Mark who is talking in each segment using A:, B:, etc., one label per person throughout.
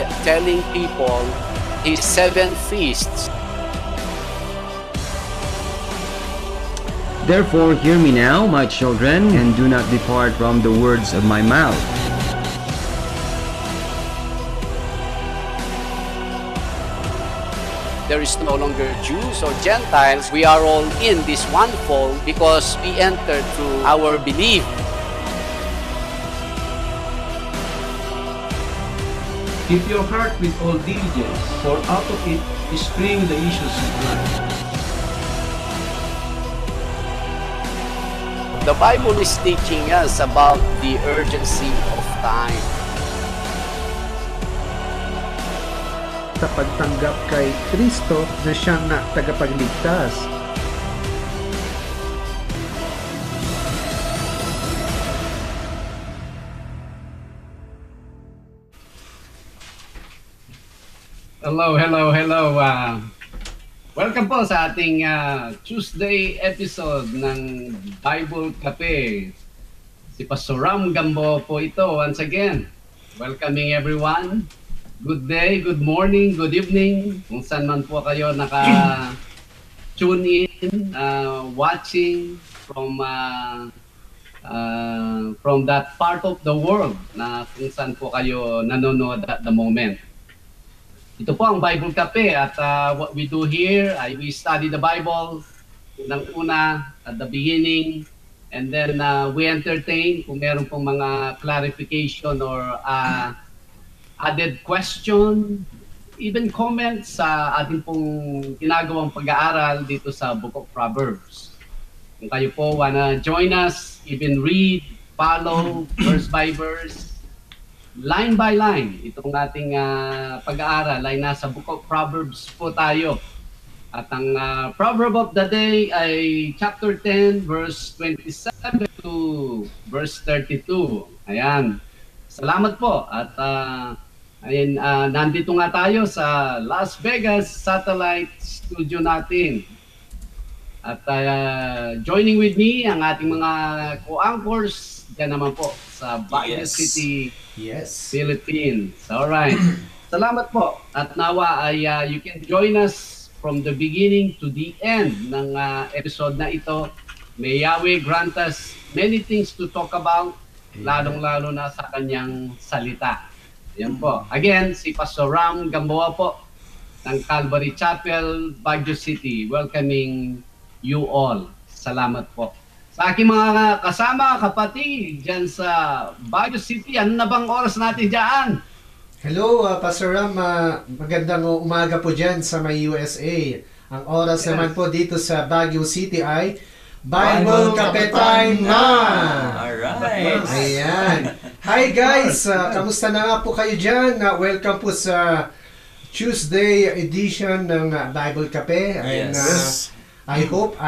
A: kept telling people his 7 feasts.
B: Therefore, hear me now, my children, and do not depart from the words of my mouth.
A: There is no longer Jews or Gentiles. We are all in this one fold because we entered through our belief.
C: Keep your heart with all diligence, for out of it spring the issues of life.
A: The Bible is teaching us about the urgency of time.
D: Sa pagtanggap kay Kristo na siyang tagapagligtas.
C: Hello. Welcome po sa ating Tuesday episode ng Bible Cafe. Si Pastor Ram Gambo po ito once again. Welcoming everyone. Good day, good morning, good evening. Kung saan man po kayo naka-tune in, watching from that part of the world na kung saan po kayo nanonood at the moment. Ito po ang Bible Cafe at what we do here ay we study the Bible ng una at the beginning and then we entertain kung meron pong mga clarification or added question, even comments sa ating pong ginagawang pag-aaral dito sa Book of Proverbs. Kung kayo po wanna join us, even read, follow, verse by verse, line by line, itong ating pag-aaral ay nasa Book of Proverbs po tayo. At ang proverb of the day ay chapter 10, verse 27 to verse 32. Ayan. Salamat po. At nandito nga tayo sa Las Vegas Satellite Studio natin. At joining with me ang ating mga co-anchors dyan naman po sa Baguio City, Philippines. Alright. Salamat po. At nawa ay you can join us from the beginning to the end ng episode na ito. May Yahweh grant us many things to talk about, lalong-lalo na sa kanyang salita. Yan po. Again, si Pastor Ram Gamboa po ng Calvary Chapel, Baguio City, welcoming you all. Salamat po. Sa aking mga kasama, kapatid, dyan sa Baguio City, ano na bang oras natin dyan?
D: Hello, Pastor Ram. Magandang umaga po dyan sa may USA. Ang oras naman po dito sa Baguio City ay Bible Cafe Time na!
E: Alright!
D: Ayan. Hi guys! Kamusta na nga po kayo dyan? Welcome po sa Tuesday edition ng Bible Cafe. And I hope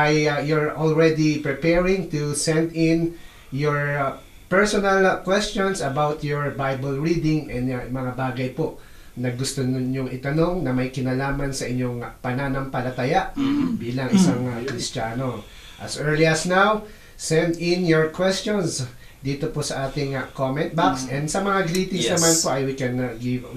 D: you're already preparing to send in your personal questions about your Bible reading and mga bagay po na gusto ninyong itanong na may kinalaman sa inyong pananampalataya bilang isang Kristiyano. As early as now, send in your questions dito po sa ating comment box and sa mga greetings naman po ay we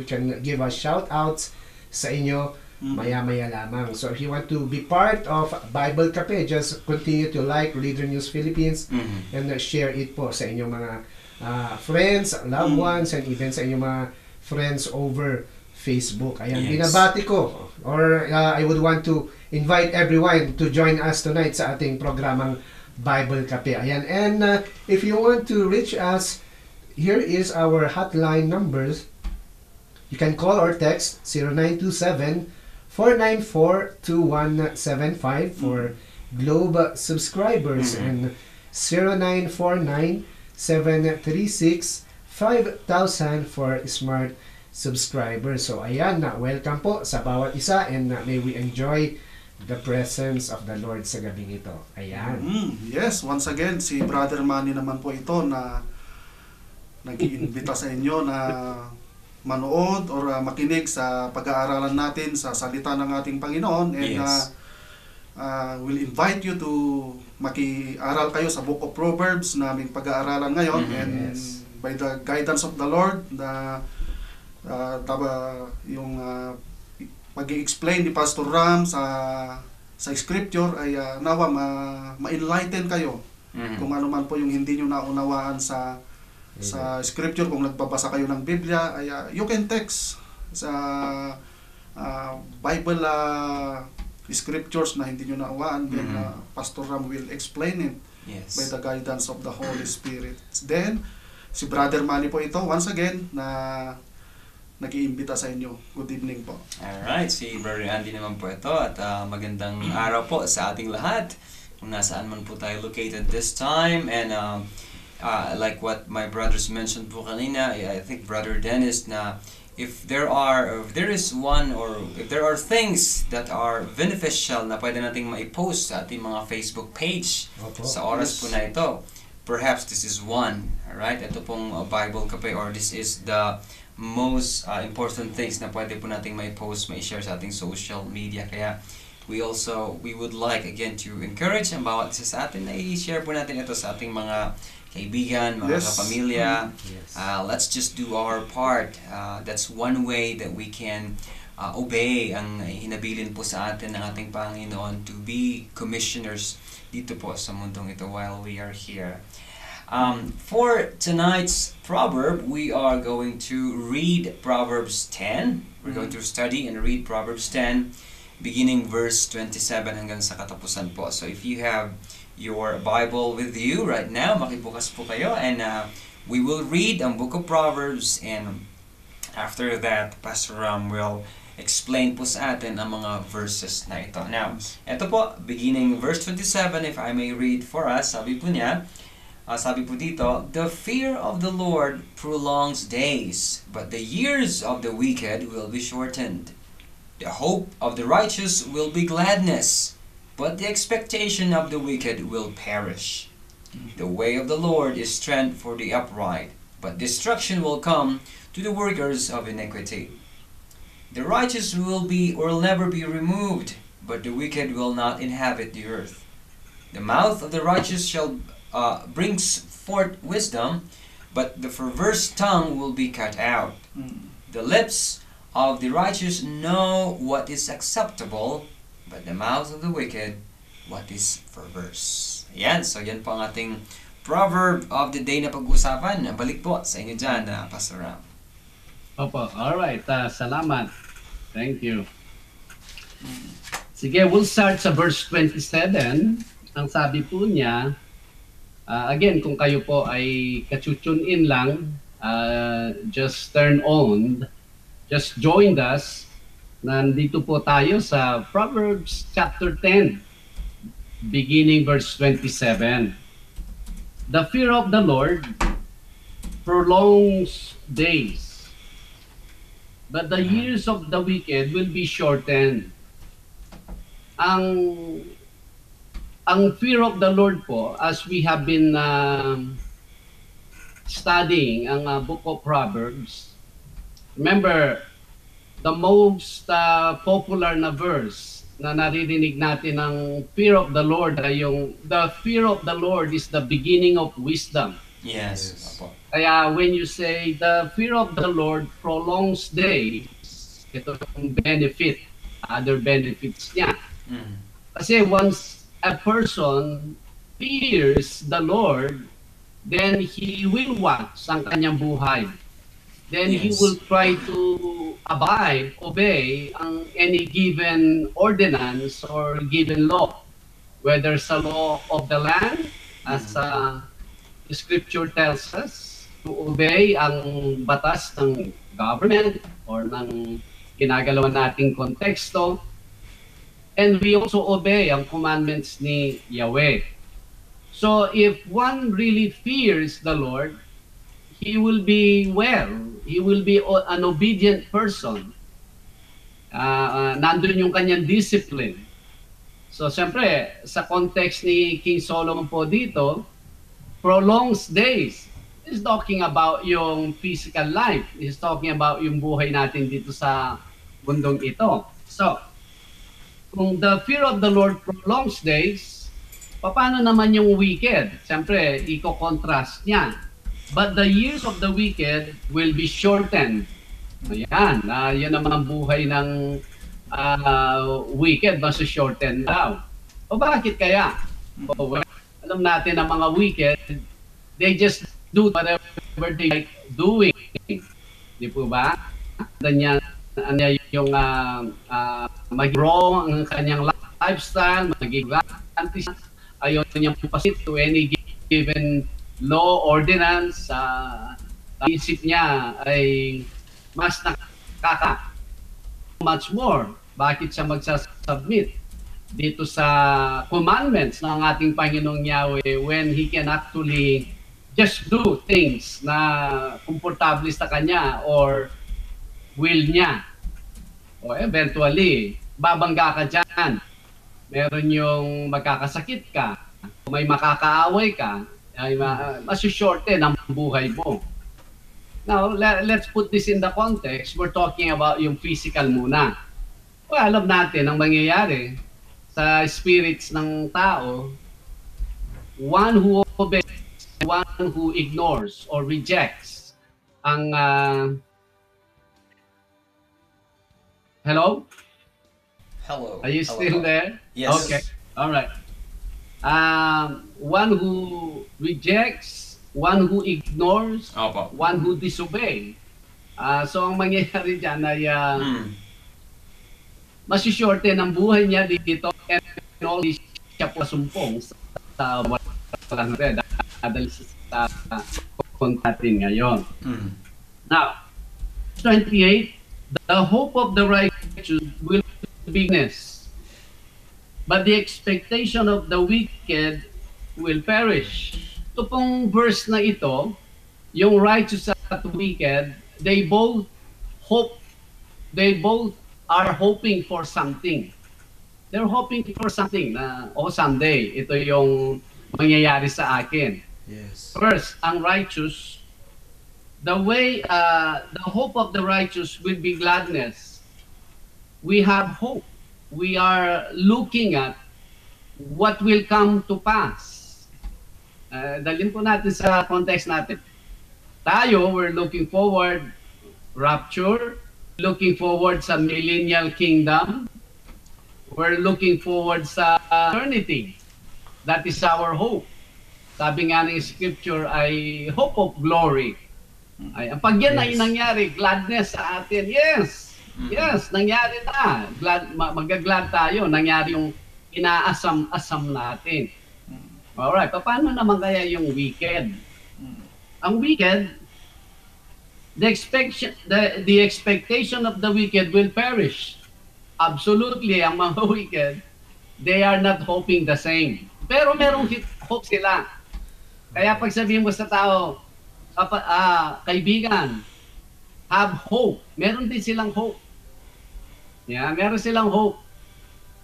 D: can give a shout outs sa inyo maya-maya lamang. So if you want to be part of Bible Cafe, just continue to like Leader News Philippines and share it po sa inyong mga friends, loved ones, and even sa inyong mga friends over Facebook. Ayan, binabati ko or I would want to invite everyone to join us tonight sa ating programang Bible Cafe. Ayan, and if you want to reach us, here is our hotline numbers. You can call or text 0927-494-2175 for Globe subscribers and 0949-736-5000 for Smart subscribers. So ayan na, welcome po sa bawat isa and may we enjoy the presence of the Lord sa gabing ito. Ayan.
E: Yes, once again, si Brother Manny naman po ito na nag-iimbita sa inyo na manood or makinig sa pag-aaralan natin sa salita ng ating Panginoon and we'll invite you to maki-aral kayo sa Book of Proverbs na aming pag-aaralan ngayon and by the guidance of the Lord yung pag-i-explain ni Pastor Ram sa scripture ay nawa ma-enlighten kayo kung ano man po yung hindi nyo naunawaan sa scripture. Kung nagbabasa kayo ng Biblia, ay you can text sa Bible scriptures na hindi nyo naunawaan, then Pastor Ram will explain it by the guidance of the Holy Spirit. Then si Brother Manny po ito once again na nag-iimbita sa inyo. Good evening po.
F: Alright, si Brother Andy naman po ito at magandang araw po sa ating lahat kung nasaan man po tayo located this time. And like what my brothers mentioned po kanina, I think Brother Dennis, na if there are things that are beneficial na pwede nating maipost sa ating mga Facebook page sa oras po na ito, perhaps this is one. Alright, ito pong Bible Cafe, or this is the most important things na pwede po nating mai-post, mai-share sa ating social media. Kaya we would like again to encourage ang bawat isa sa atin na i-share po natin ito sa ating mga kaibigan, mga kapamilya. Let's just do our part. That's one way that we can obey ang hinabilin po sa atin ng ating Panginoon to be commissioners dito po sa mundong ito while we are here. For tonight's proverb, we are going to read Proverbs 10. We're going to study and read Proverbs 10, beginning verse 27 hanggang sa katapusan po. So if you have your Bible with you right now, makibukas po kayo, and we will read ang book of Proverbs, and after that, Pastor Ram will explain po sa atin ang mga verses na ito. Now, ito po, beginning verse 27, if I may read for us, sabi po niya, sabi po dito, "The fear of the Lord prolongs days, but the years of the wicked will be shortened. The hope of the righteous will be gladness, but the expectation of the wicked will perish. The way of the Lord is strength for the upright, but destruction will come to the workers of iniquity. The righteous will never be removed, but the wicked will not inhabit the earth. The mouth of the righteous brings forth wisdom, but the perverse tongue will be cut out. The lips of the righteous know what is acceptable, but the mouth of the wicked what is perverse." Ayan, so yan po ang ating proverb of the day na pag-usapan. Balik po sa inyo dyan, Pastor Ram.
C: Opo, alright. Salamat. Thank you. Sige, we'll start sa verse 27. Ang sabi po niya, again, kung kayo po ay ka-tune in lang, just turn on, just joined us. Nandito po tayo sa Proverbs chapter 10, beginning verse 27. "The fear of the Lord prolongs days, but the years of the wicked will be shortened." Ang fear of the Lord po, as we have been studying ang book of Proverbs, remember, the most popular na verse na naririnig natin ng fear of the Lord ay yung, "The fear of the Lord is the beginning of wisdom."
F: Yes.
C: Kaya when you say, "The fear of the Lord prolongs days," ito yung benefit, other benefits niya. Kasi once a person fears the Lord, then he will watch ang kanyang buhay. Then he will try to obey any given ordinance or given law, whether sa law of the land, as the scripture tells us, to obey ang batas ng government or ng ginagalawan nating konteksto. And we also obey ang commandments ni Yahweh. So if one really fears the Lord, he will be an obedient person. Nandun yung kanyang discipline. So siyempre, sa context ni King Solomon po dito, prolongs days. He's talking about yung physical life. He's talking about yung buhay natin dito sa mundong ito. So, kung the fear of the Lord prolongs days, paano naman yung wicked? Siyempre, i-contrast niya. But the years of the wicked will be shortened. Ayan, yun naman ang buhay ng wicked, shorten daw. O bakit kaya? O, well, alam natin ang mga wicked, they just do whatever they like doing. Di po ba? Ganyan yung mag-wrong ang kanyang lifestyle, magiging ayaw niyang pasit to any given law, ordinance. Isip niya ay mas nakaka much more. Bakit siya magsasubmit dito sa commandments ng ating Panginoong Yahweh when He can actually just do things na komportable sa Kanya or will niya? O eventually, babangga ka dyan. Meron yung magkakasakit ka, may makakaaway ka, ay masushorten ang buhay mo. Now, let's put this in the context. We're talking about yung physical muna. Well, alam natin ang mangyayari sa spirits ng tao, one who obeys, one who ignores or rejects ang hello?
F: Hello.
C: Are you still there?
F: Yes.
C: Okay. All right. One who rejects, one who ignores,
F: Opo.
C: one who disobey. So ang mangyayari dyan ay masushorten ang buhay niya dito and all siya po sumpong sa walang red dahil sa kontatin ngayon. Now, 28, the hope of the righteous will be goodness, but the expectation of the wicked will perish. Ito pong verse na ito, yung righteous at wicked, they both are hoping for something. They're hoping for something na, someday, ito yung mangyayari sa akin.
D: Yes.
C: First, ang righteous, the hope of the righteous will be gladness. We have hope. We are looking at what will come to pass. Dalhin po natin sa context natin. Tayo, we're looking forward, rapture, looking forward sa millennial kingdom. We're looking forward sa eternity. That is our hope. Sabi nga ng scripture ay hope of glory. Ay, pag yan ay nangyari, gladness sa atin. Yes! Yes, nangyari na. Magaglad tayo. Nangyari yung inaasam-asam natin. Alright, paano naman kaya yung wicked? Ang wicked, the expectation of the wicked will perish. Absolutely, ang mga wicked, they are not hoping the same. Pero merong hope sila. Kaya pag sabihin mo sa tao, kaibigan, have hope. Meron din silang hope. Yeah, meron silang hope.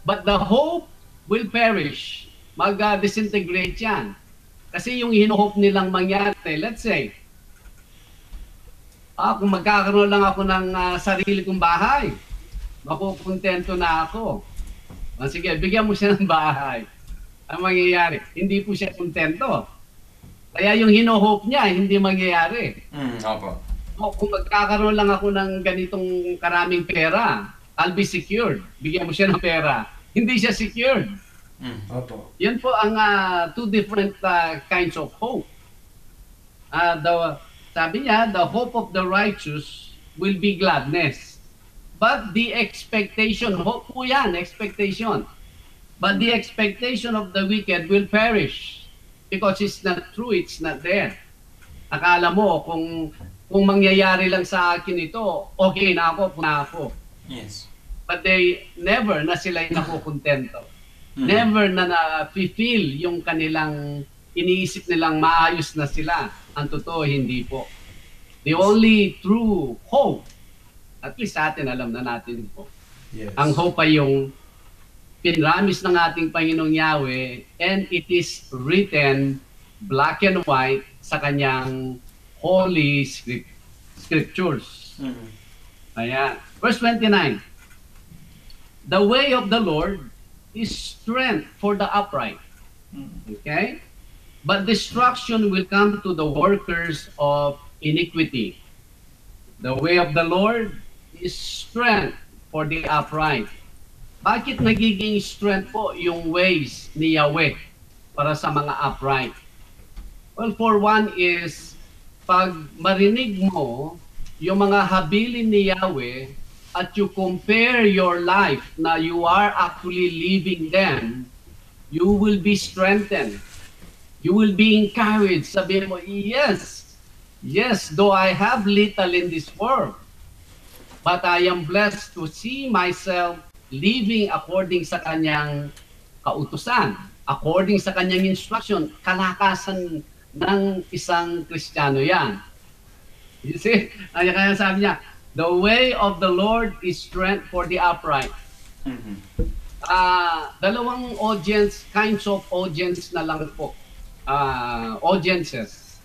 C: But the hope will perish. Mag-disintegrate yan. Kasi yung hino-hope nilang mangyari, let's say, kung magkakaroon lang ako ng sarili kong bahay, makukontento na ako. Sige, bigyan mo siya ng bahay. Ang mangyayari, hindi po siya kontento. Kaya yung hino-hope niya, hindi mangyayari.
F: Opo.
C: Kung magkakaroon lang ako ng ganitong karaming pera, I'll be secured. Bigyan mo siya ng pera. Hindi siya secured.
D: Opo.
C: Yan po ang two different kinds of hope. Sabi niya, the hope of the righteous will be gladness. But the expectation, hope po yan, expectation. But the expectation of the wicked will perish because it's not true, it's not there. Akala mo, kung mangyayari lang sa akin ito, okay na ako.
F: Yes.
C: But they never na sila nakukontento. Never na na-feel yung kanilang iniisip nilang maayos na sila. Ang totoo, hindi po. The only true hope, at least sa atin, alam na natin po.
D: Yes.
C: Ang hope ay yung pinramis ng ating Panginoong Yahweh, and it is written black and white sa kanyang holy scriptures. Ayan. Verse 29. The way of the Lord is strength for the upright. Okay? But destruction will come to the workers of iniquity. The way of the Lord is strength for the upright. Bakit nagiging strength po yung ways ni Yahweh para sa mga upright? Well, for one is, pag marinig mo yung mga habilin ni Yahweh at you compare your life na you are actually living them, you will be strengthened. You will be encouraged. Sabihin mo, yes, though I have little in this world, but I am blessed to see myself living according sa kanyang kautusan, according sa kanyang instruction. Kalakasan ng isang Kristiyano yan. You see? Kaya sabi niya, the way of the Lord is strength for the upright. Dalawang kinds of audience na lang po. Audiences.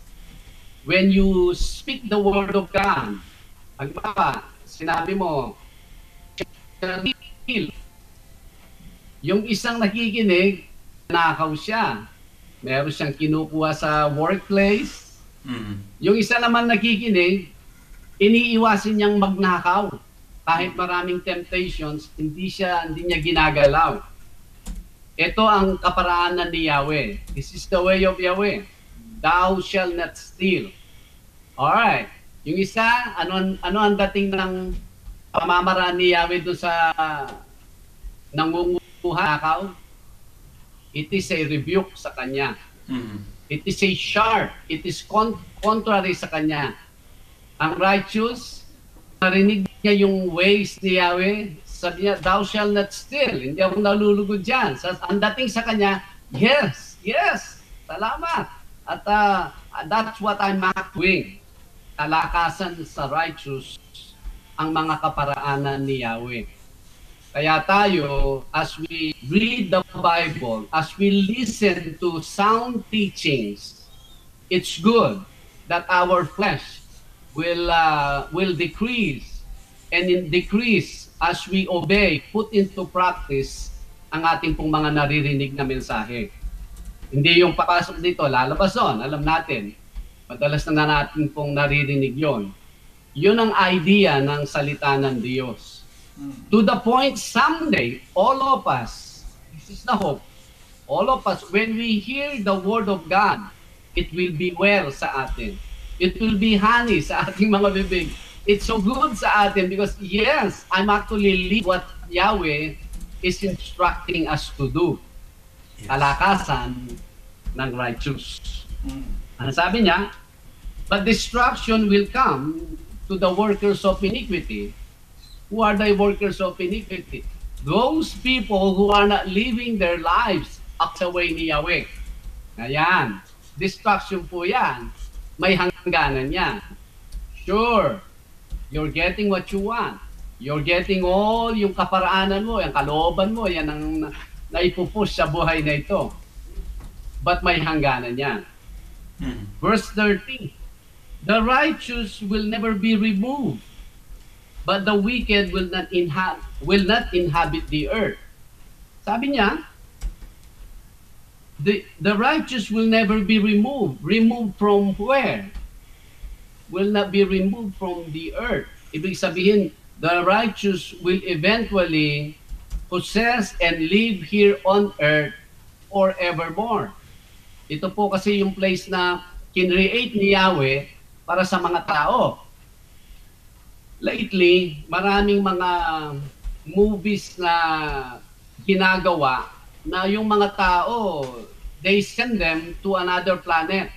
C: When you speak the word of God, halimbawa, sinabi mo, yung isang nakikinig, nakaw siya. Meron siyang kinukuha sa workplace. Yung isa naman nakikinig, iniiwasin niyang magnakaw. Kahit maraming temptations, hindi niya ginagalaw. Ito ang kaparaanan ni Yahweh. This is the way of Yahweh. Thou shall not steal. Alright. Yung isa, ano ang dating ng pamamaraan ni Yahweh doon sa nangunguha nakaw? It is a rebuke sa kanya. It is a sharp. It is contrary sa kanya. Ang righteous, narinig niya yung ways ni Yahweh, sabi niya, thou shall not steal. Hindi ako nalulugod dyan. Ang dating sa kanya, yes, salamat. At that's what I'm doing. Kalakasan sa righteous ang mga kaparaanan ni Yahweh. Kaya tayo, as we read the Bible, as we listen to sound teachings, it's good that our flesh will decrease, and in decrease as we obey, put into practice ang ating pong mga naririnig na mensahe. Hindi yung papasok dito, lalabas doon, alam natin. Madalas na natin pong naririnig yon. Yun ang idea ng salita ng Diyos. To the point, someday, all of us, this is the hope, all of us, when we hear the word of God, it will be well sa atin. It will be honey sa ating mga bibig. It's so good sa atin because, yes, I'm actually living what Yahweh is instructing us to do. Kalakasan ng righteous. Ano sabi niya? But destruction will come to the workers of iniquity. Who are the workers of iniquity? Those people who are not living their lives up sa way ni Yahweh. Ayan. Destruction po yan. May hangganan yan. Sure, you're getting what you want. You're getting all yung kaparaanan mo, yung kalooban mo, yan ang naipupush sa buhay na ito. But may hangganan yan. Verse 13, the righteous will never be removed, but the wicked will not inhabit the earth. Sabi niya, the righteous will never be removed. Removed from where? Will not be removed from the earth. Ibig sabihin, the righteous will eventually possess and live here on earth forevermore. Ito po kasi yung place na kinreate ni Yahweh para sa mga tao. Lately, maraming mga movies na ginagawa na yung mga tao, they send them to another planet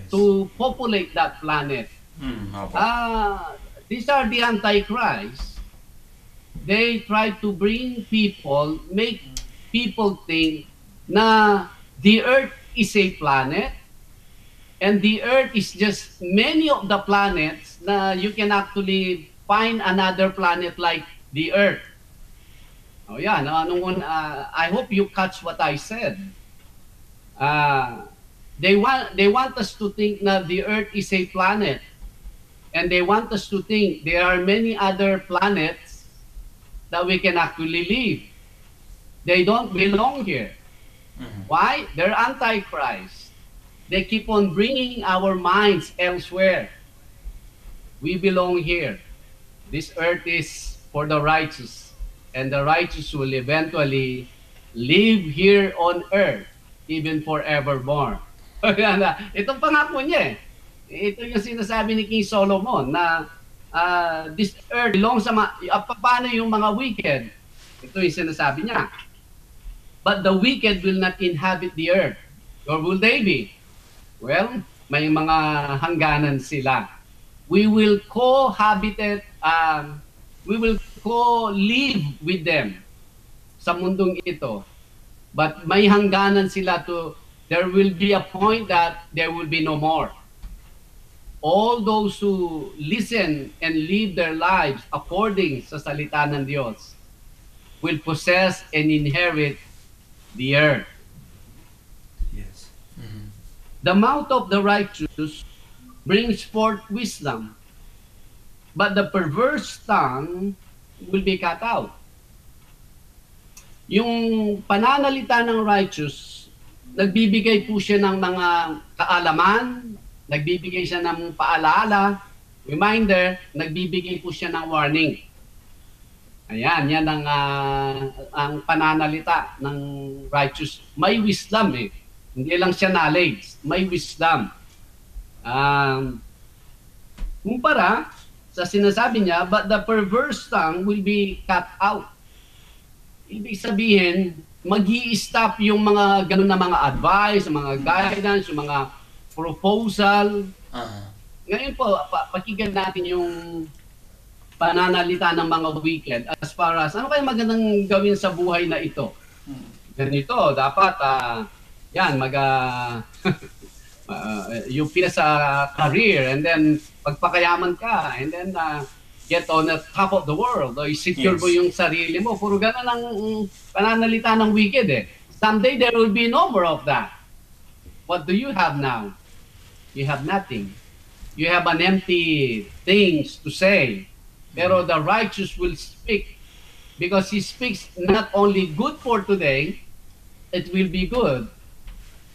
C: to populate that planet. These are the Antichrist. They try to bring people, make people think na the earth is a planet and the earth is just many of the planets na you can actually find another planet like the earth. Oh yeah, I hope you catch what I said. They want us to think na the earth is a planet, and they want us to think there are many other planets that we can actually live. They don't belong here. Why? They're Antichrist. They keep on bringing our minds elsewhere. We belong here. This earth is for the righteous, and the righteous will eventually live here on earth, even forevermore. Itong pangako niya eh. Ito yung sinasabi ni King Solomon na this earth belongs sa paano yung mga wicked? Ito yung sinasabi niya. But the wicked will not inhabit the earth. Or will they be? Well, may mga hangganan sila. We will co-live with them sa mundong ito. But may hangganan sila there will be a point that there will be no more. All those who listen and live their lives according sa salita ng Diyos will possess and inherit the earth.
F: Yes.
C: The mouth of the righteous brings forth wisdom, but the perverse tongue will be cut out. Yung pananalita ng righteous, nagbibigay po siya ng mga kaalaman, nagbibigay siya ng paalala, reminder, nagbibigay po siya ng warning. Ayan, yan ang pananalita ng righteous. May wisdom eh. Hindi lang siya knowledge, may wisdom. Kumpara sa sinasabi niya, but the perverse tongue will be cut out. Ibig sabihin, mag-i-stop yung mga ganun na mga advice, mga guidance, yung mga proposal. Ngayon po, pakinggan natin yung pananalita ng mga wicked as far as ano kaya magandang gawin sa buhay na ito. Ganito, dapat yung pina sa career, and then pagpakayaman ka, and then get on the top of the world, o i-secure mo yung sarili mo. Puro gano'n ang pananalita ng wicked eh. Someday there will be no more of that. What do you have now? You have nothing. You have an empty things to say. Pero the righteous will speak, because he speaks not only good for today, it will be good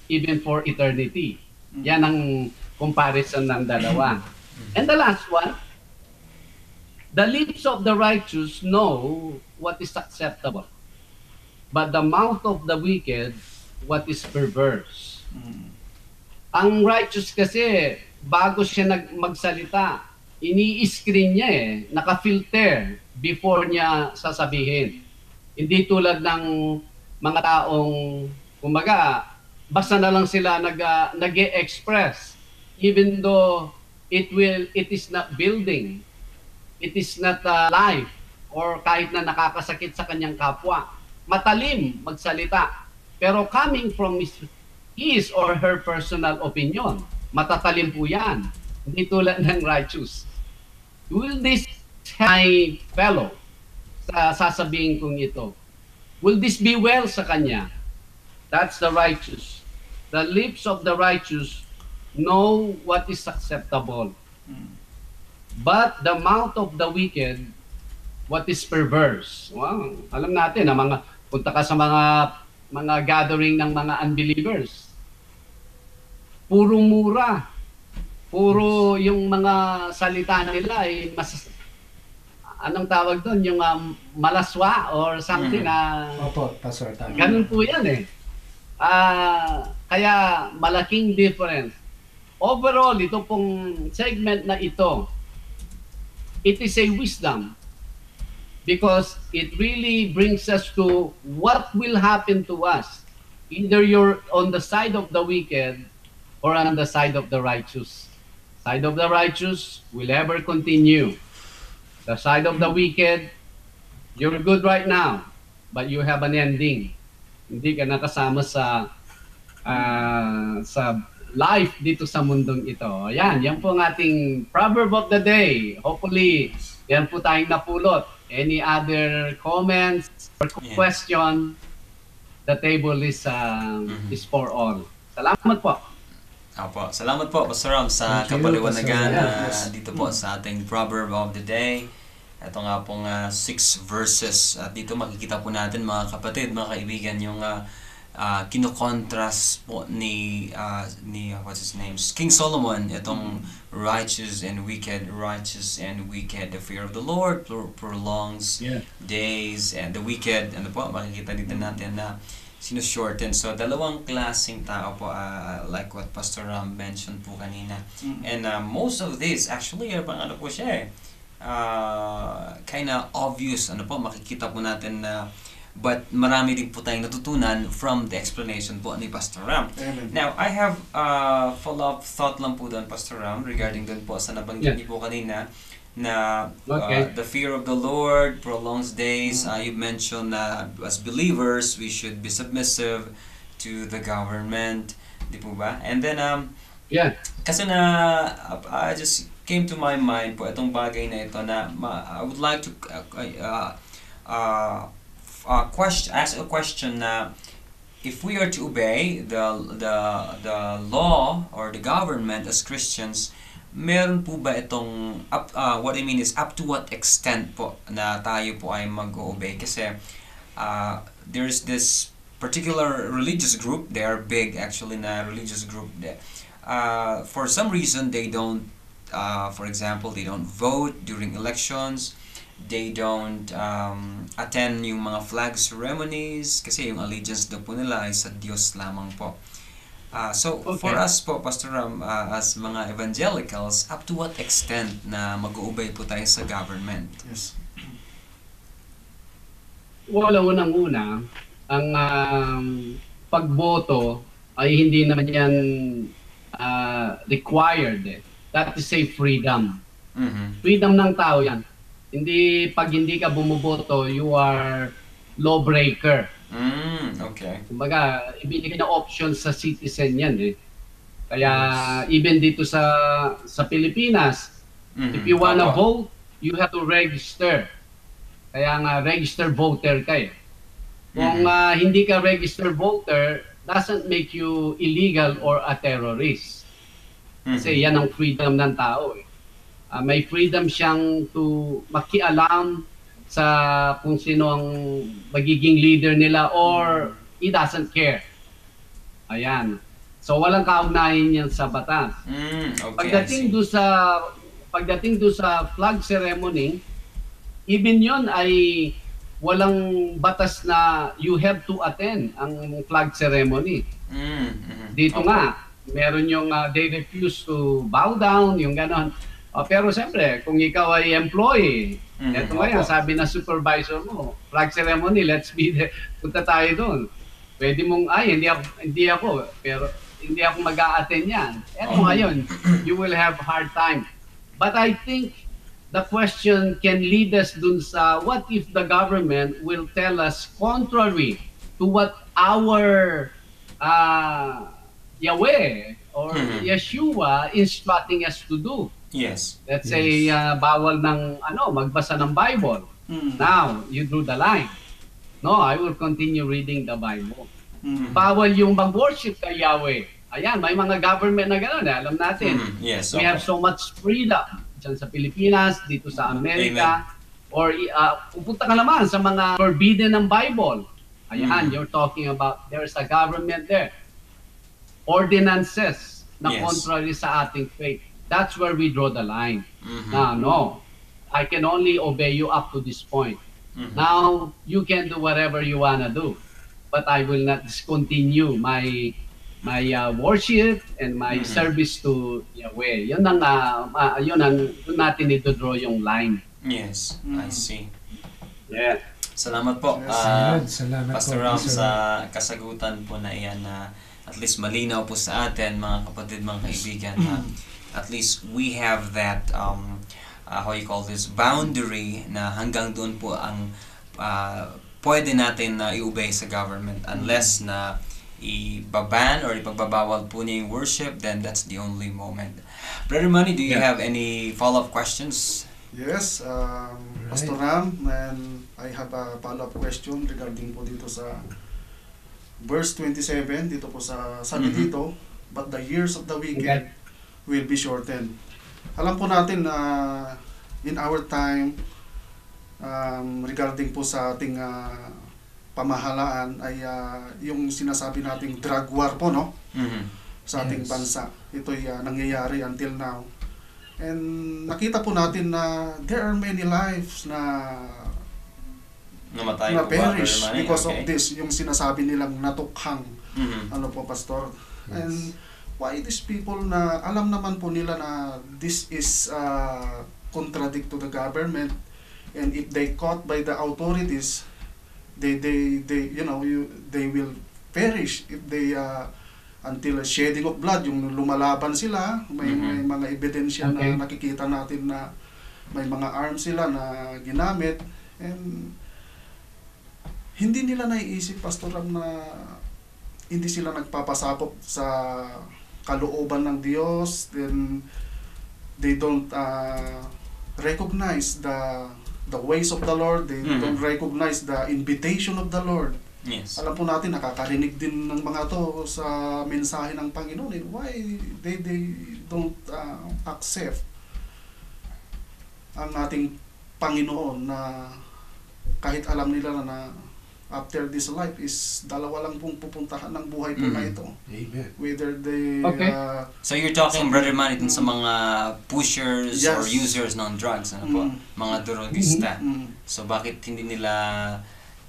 C: even for eternity. Yan ang comparison ng dalawa. And the last one, the lips of the righteous know what is acceptable, but the mouth of the wicked, what is perverse. Ang righteous kasi, bago siya magsalita, ini-screen niya eh, naka-filter before niya sasabihin. Hindi tulad ng mga taong, kumbaga, basta na lang sila nag-e-express, even though it is not building, it is not life, or kahit na nakakasakit sa kanyang kapwa. Matalim magsalita, pero coming from his or her personal opinion, matatalim po yan. Hindi tulad ng righteous. Will this my fellow, sasabihin kong ito, will this be well sa kanya? That's the righteous. The lips of the righteous know what is acceptable. But the mouth of the wicked, what is perverse. Wow, alam natin na punta ka sa mga gathering ng mga unbelievers. Puro mura. Puro yung mga salita nila ay anong tawag doon, yung malaswa or something na
D: Opo, Pastor.
C: ganun po yan eh. Kaya malaking difference. Overall, ito pong segment na ito, it is a wisdom, because it really brings us to what will happen to us. Either you're on the side of the wicked or on the side of the righteous. Side of the righteous will ever continue. The side of the wicked, you're good right now, but you have an ending. Hindi ka nakasama sa life dito sa mundong ito. Ayan, yan po ang ating proverb of the day. Hopefully, yan po tayong napulot. Any other comments or question? The table is for all. Salamat po.
F: Apo, salamat po, Pastor Ram, sa kapaliwanagan dito po sa ating proverb of the day. Ito nga pong 6 verses. At dito makikita po natin, mga kapatid, mga kaibigan, yung kinokontrast po ni what's his name, King Solomon, itong righteous and wicked, the fear of the Lord prolongs days, and the wicked, ano po, makikita dito natin na sinushorten. So dalawang klaseng tao po, like what Pastor Ram mentioned po kanina. And most of this actually ano po siya kinda obvious, ano po, makikita po natin na but marami din po tayong natutunan from the explanation po ni Pastor Ram.
E: Amen.
F: Now, I have follow-up thought lang po doon, Pastor Ram, regarding doon po sa nabanggit niyo po kanina na the fear of the Lord prolongs days. You mentioned na as believers, we should be submissive to the government. Di po ba? And then, kasi I just came to my mind po itong bagay na ito na I would like to ask a question na if we are to obey the law or the government as Christians, meron po ba itong what I mean is up to what extent po na tayo po ay mag-obey? Kasi there's this particular religious group, they are big actually na religious group there. For some reason they don't for example, they don't vote during elections. They don't attend yung mga flag ceremonies kasi yung allegiance daw po nila ay sa Diyos lamang po. So for us po, Pastor Ram, as mga evangelicals, up to what extent na mag-uobey po tayo sa government?
E: Yes.
C: Wala, unang-una, ang pagboto ay hindi naman yan required. That is a freedom. Freedom ng tao yan. Pag hindi ka bumuboto, you are lawbreaker.
F: Okay.
C: Kumbaga, ibinigay na option sa citizen yan Kaya even dito sa Pilipinas, if you wanna vote, you have to register. Kaya nga register voter ka Kung hindi ka register voter, doesn't make you illegal or a terrorist. Kasi yan ang freedom ng tao may freedom siyang to makialam sa kung sino ang magiging leader nila or he doesn't care. Ayan. So walang kaugnayan yan sa batas.
F: Okay,
C: Pagdating do sa flag ceremony, even yon ay walang batas na you have to attend ang flag ceremony. Dito nga, meron yung they refuse to bow down, yung ganon. Pero siyempre, kung ikaw ay employee, eto nga yan, sabi na supervisor mo, flag ceremony, let's be there, punta tayo doon. Pwede mong, hindi ako, pero hindi ako mag-a-attend yan. Eto ngayon, you will have hard time. But I think the question can lead us dun sa, what if the government will tell us contrary to what our Yahweh or Yeshua instructing us to do?
F: Yes.
C: Let's say bawal ng magbasa ng Bible. Now, you drew the line. No, I will continue reading the Bible. Bawal yung mag-worship kay Yahweh. Ayan, may mga government na gano'n. Alam natin.
F: Yes.
C: We have so much freedom dyan sa Pilipinas, dito sa Amerika. Or pupunta ka naman sa mga forbidden ng Bible. Ayan, you're talking about there's a government there. Ordinances na contrary sa ating faith. That's where we draw the line. No, I can only obey you up to this point. Now, you can do whatever you wanna do, but I will not discontinue my worship and my service to Yahweh. Yun ang doon natin ito-draw yung line.
F: Yes, I see.
C: Yeah.
F: Salamat po,
D: Salamat
F: Pastor
D: po,
F: Ram,
D: Pastor
F: sa kasagutan po na iyan na at least malinaw po sa atin, mga kapatid, mga kaibigan, at least we have that how you call this, boundary na hanggang doon po ang pwede natin na i-obey sa government unless na ibaban or ipagbabawal po niya yung worship, then that's the only moment. Brother Manny, do you have any follow-up questions?
E: Yes, Pastor Ram, and I have a follow-up question regarding po dito sa verse 27, dito po sa sabi dito, but the years of the wicked will be shortened. Alam po natin na in our time, regarding po sa ating pamahalaan ay yung sinasabi nating drug war po, no? Sa ating
D: Yes.
E: bansa. Ito'y nangyayari until now. And nakita po natin na there are many lives na
F: Namatay
E: na
F: po ba,
E: perish
F: Brother Manny?
E: because of
F: Okay.
E: this, yung sinasabi nilang natukhang. Ano po, Pastor?
D: Yes.
E: And why these people na alam naman po nila na this is contradict to the government, and if they caught by the authorities, they they will perish if they until a shedding of blood, yung lumalaban sila, may mga ebidensya
C: Okay.
E: na nakikita natin na may mga arms sila na ginamit, and hindi nila naiisip, Pastor Ram, na hindi sila nagpapasakop sa kalooban ng Diyos, then they don't recognize the ways of the Lord, they don't recognize the invitation of the Lord.
F: Yes.
E: Alam po natin, nakakarinig din ng mga to sa mensahe ng Panginoon. And why they don't accept ang ating Panginoon na kahit alam nila na after this life is dalawa lang pong pupuntahan ng buhay po na ito.
D: Amen.
E: Whether they
C: Okay.
F: So you're talking, Brother Manny, dun sa mga pushers or
E: Yes.
F: users ng drugs, ano po? Mga drogista. So bakit hindi nila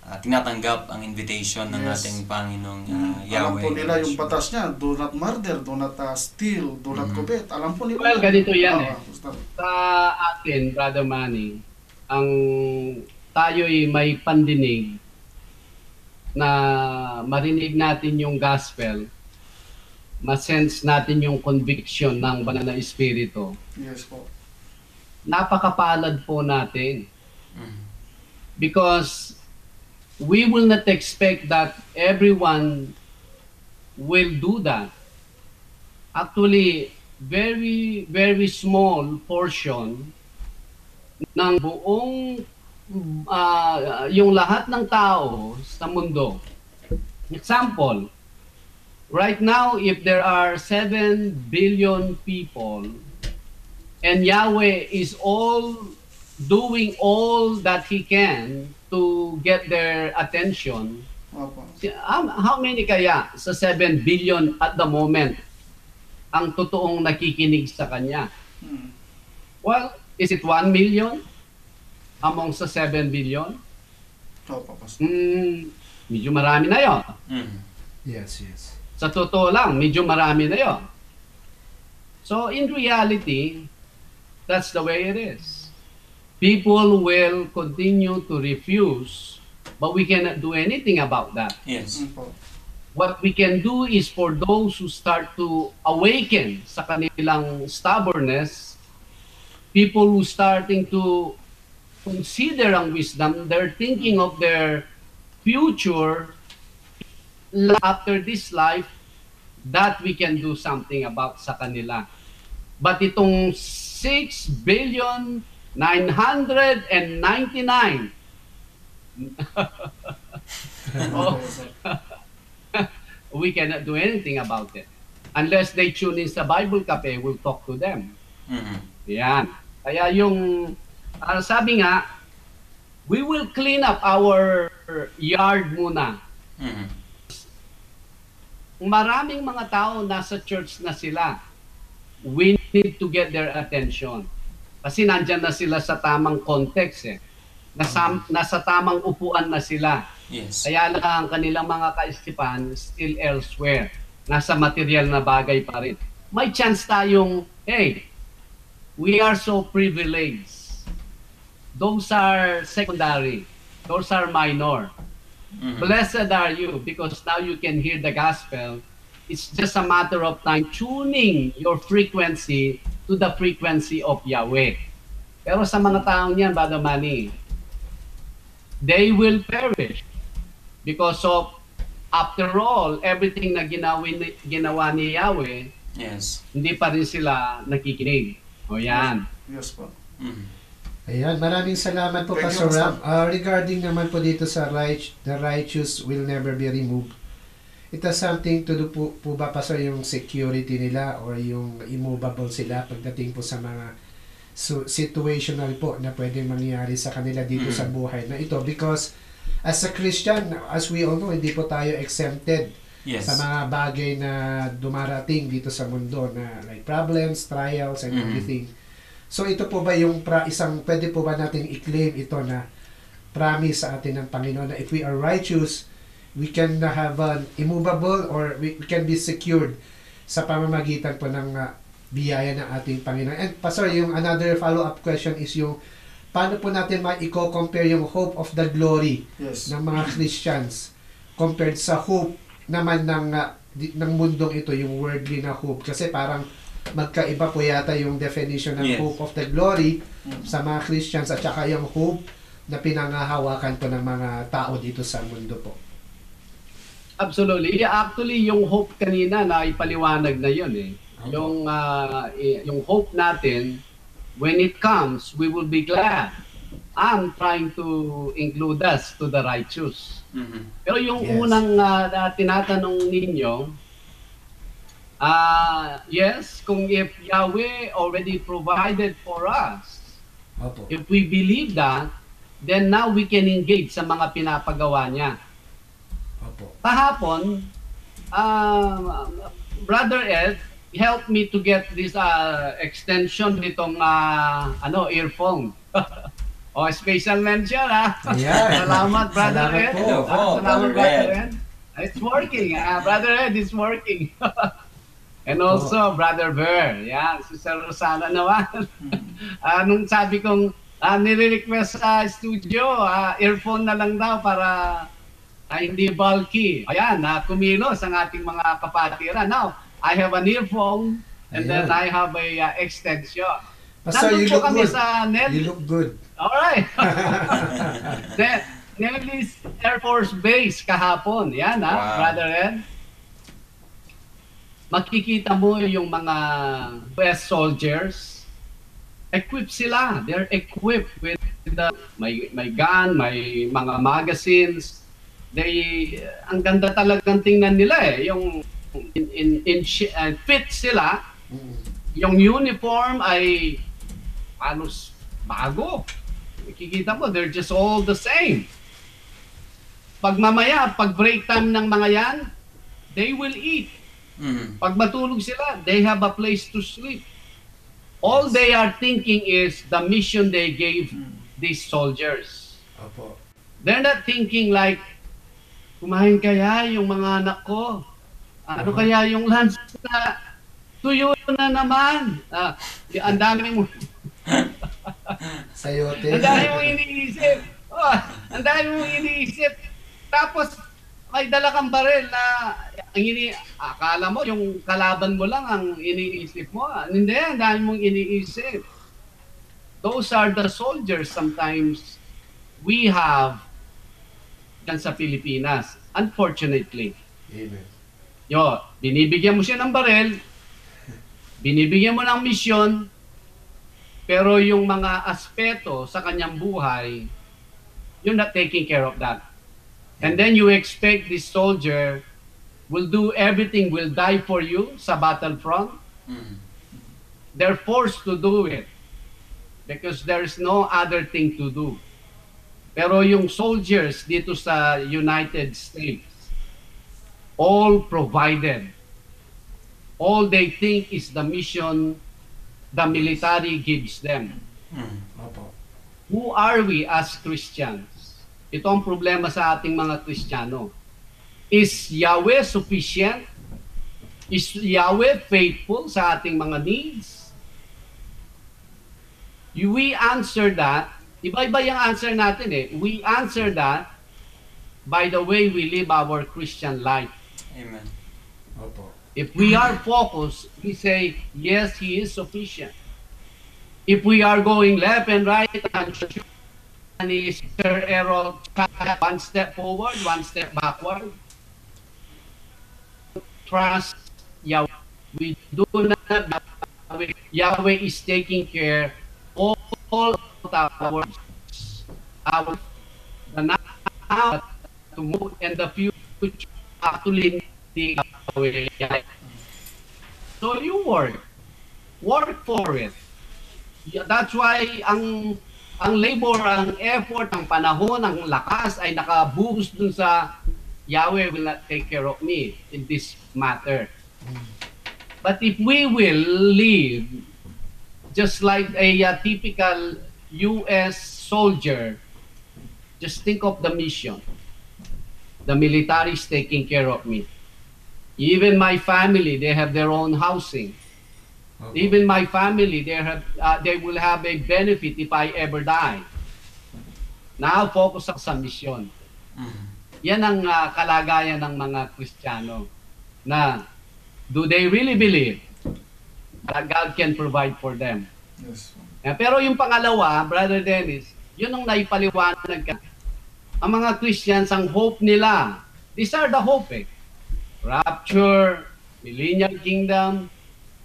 F: tinatanggap ang invitation ng
E: Yes.
F: ating Panginoong
E: Alam
F: Yahweh?
E: po nila yung batas niya, do not murder, do not steal, do not covet. Alam po nila.
C: Well, ganito yan
E: Basta.
C: Sa atin, Brother Manny, ang tayo'y may pandinig na marinig natin yung gospel, masense natin yung conviction ng banal na espiritu.
E: Yes po.
C: Napakapalad po natin. Because we will not expect that everyone will do that. Actually, very, very small portion ng buong yung lahat ng tao sa mundo. Example, right now, if there are 7 billion people and Yahweh is doing all that He can to get their attention,
E: Opo.
C: how many kaya sa 7 billion at the moment ang totoong nakikinig sa Kanya? Well, is it 1 million among sa 7 billion?
E: Opo, Pastor.
C: Medyo marami na yon.
D: Yes, yes.
C: Sa totoo lang, medyo marami na yon. So in reality, that's the way it is. People will continue to refuse, but we cannot do anything about that.
F: Yes.
E: Opo.
C: What we can do is for those who start to awaken sa kanilang stubbornness, people who starting to consider ang wisdom, they're thinking of their future after this life, that we can do something about sa kanila. But itong 6 billion 999 oh, we cannot do anything about it. Unless they tune in sa Bible Cafe, we'll talk to them. Yan. Kaya yung, sabi nga, we will clean up our yard muna. Maraming mga tao nasa church na sila. We need to get their attention. Kasi nandyan na sila sa tamang context eh. Nasa tamang upuan na sila.
F: Yes.
C: Kaya lang ang kanilang mga kaisipan still elsewhere. Nasa material na bagay pa rin. May chance tayong, hey, we are so privileged. Those are secondary. Those are minor. Blessed are you because now you can hear the gospel. It's just a matter of time tuning your frequency to the frequency of Yahweh. Pero sa mga taong yan, Brother Manny, they will perish because of, after all, everything na ginawa ni Yahweh,
F: Yes.
C: hindi pa rin sila nakikinig. O yan.
E: Yes po.
D: Ayan, maraming salamat po,
E: Thank you,
D: Pastor Ram.
E: Pastor.
D: Regarding naman po dito sa the righteous will never be removed. It has something to do po ba, Pastor, yung security nila or yung immovable sila pagdating po sa mga situational po na pwedeng mangyari sa kanila dito sa buhay na ito. Because as a Christian, as we all know, hindi po tayo exempted
F: Yes.
D: sa mga bagay na dumarating dito sa mundo na like problems, trials, and everything. So ito po ba yung pwede po ba natin i-claim ito na promise sa atin ng Panginoon na if we are righteous, we can have an immovable or we can be secured sa pamamagitan po ng biyaya ng ating Panginoon. And Pastor, yung another follow-up question is yung paano po natin ma-compare yung hope of the glory ng mga Christians compared sa hope naman ng mundong ito, yung worldly na hope. Kasi parang magkaiba po yata yung definition ng hope of the glory sa mga Christians at saka yung hope na pinangahawakan po ng mga tao dito sa mundo po.
C: Absolutely. Yeah, actually, yung hope kanina na ipaliwanag na yun eh. Yung hope natin, when it comes, we will be glad. I'm trying to include us to the righteous. Pero yung unang tinatanong ninyo, yes, kung if Yahweh already provided for us, if we believe that, then now we can engage sa mga pinapagawa niya. Kahapon, Brother Ed helped me to get this extension nitong earphone. Special mention Salamat, Brother Ed. Salamat, Brother Ed. It's working. Brother Ed, it's working. And also, Brother Ver. Yan, Sister Rosana naman. Nung sabi kong nire-request sa studio, earphone na lang daw para hindi bulky. Ayan, kumilos ang ating mga kapatiran. Now, I have an earphone and then I have a extension.
D: Pastor, you look good.
C: You
D: look good.
C: Alright. Nellis Air Force Base kahapon. Yan Brother Ed. Makikita mo yung mga US soldiers. Equipped sila. They're equipped with may gun, may mga magazines. Ang ganda talagang tingnan nila eh. Yung fit sila. Yung uniform ay bago. Makikita mo, they're just all the same. Pag mamaya, pag break time ng mga yan, they will eat. Pag matulog sila, they have a place to sleep. All they are thinking is the mission they gave these soldiers. They're not thinking like, kumain kaya yung mga anak ko? Ano kaya yung lunch na tuyo na naman? Ang dami mo.
D: Sayote.
C: Ang dami mong iniisip. Ang dami mong iniisip. Tapos, may dala kang baril na akala mo yung kalaban mo lang ang iniisip mo. Hindi, ang dami mong iniisip. Those are the soldiers sometimes we have dyan sa Pilipinas. Unfortunately.
D: Amen.
C: Binibigyan mo siya ng baril, binibigyan mo ng misyon, pero yung mga aspeto sa kanyang buhay, you're not taking care of that. And then you expect this soldier will do everything, will die for you sa battlefront. They're forced to do it because there's no other thing to do. Pero yung soldiers dito sa United States, all provided. All they think is the mission the military gives them. Who are we as Christians? Ito ang problema sa ating mga Kristiyano. Is Yahweh sufficient? Is Yahweh faithful sa ating mga needs? We answer that. Iba-iba yung answer natin eh. We answer that by the way we live our Christian life.
F: Amen.
C: If we are focused, we say, yes, He is sufficient. If we are going left and right, and is error, one step forward, one step backward, trust Yahweh. We do not, Yahweh is taking care of all our the now, to move in the future, actually, the Yahweh. So you work for it. That's why ang ang labor, ang effort, ang panahon, ang lakas ay nakabuhos dun sa Yahweh will not take care of me in this matter. But if we will live just like a typical U.S. soldier, just think of the mission. The military is taking care of me. Even my family, they have their own housing. Even my family, they will have a benefit if I ever die. Now, focus ako sa mission. Yan ang kalagayan ng mga Kristiyano. Na, do they really believe that God can provide for them?
E: Yes.
C: Pero yung pangalawa, Brother Dennis, yun ang naipaliwanag ka. Ang mga Christians, ang hope nila, these are the hope Rapture, Millennial Kingdom,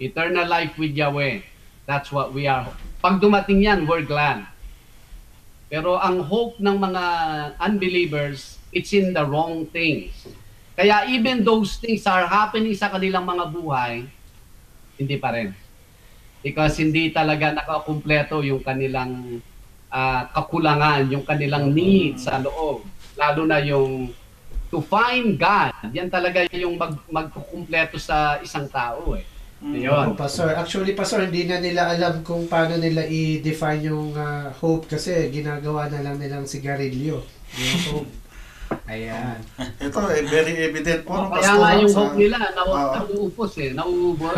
C: eternal life with Yahweh. That's what we are. Pag dumating yan, we're glad. Pero ang hope ng mga unbelievers, it's in the wrong things. Kaya even those things are happening sa kanilang mga buhay, hindi pa rin. Because hindi talaga nakakumpleto yung kanilang kakulangan, yung kanilang needs sa loob. Lalo na yung to find God. Yan talaga yung magkukumpleto sa isang tao Ayun.
D: Pastor, actually Pastor, hindi na nila alam kung paano nila i-define yung hope kasi ginagawa na lang nilang sigarilyo. Yung hope. Ayan.
E: Ito very evident po.
C: Kaya nga yung hope nila, nauupos nauubos.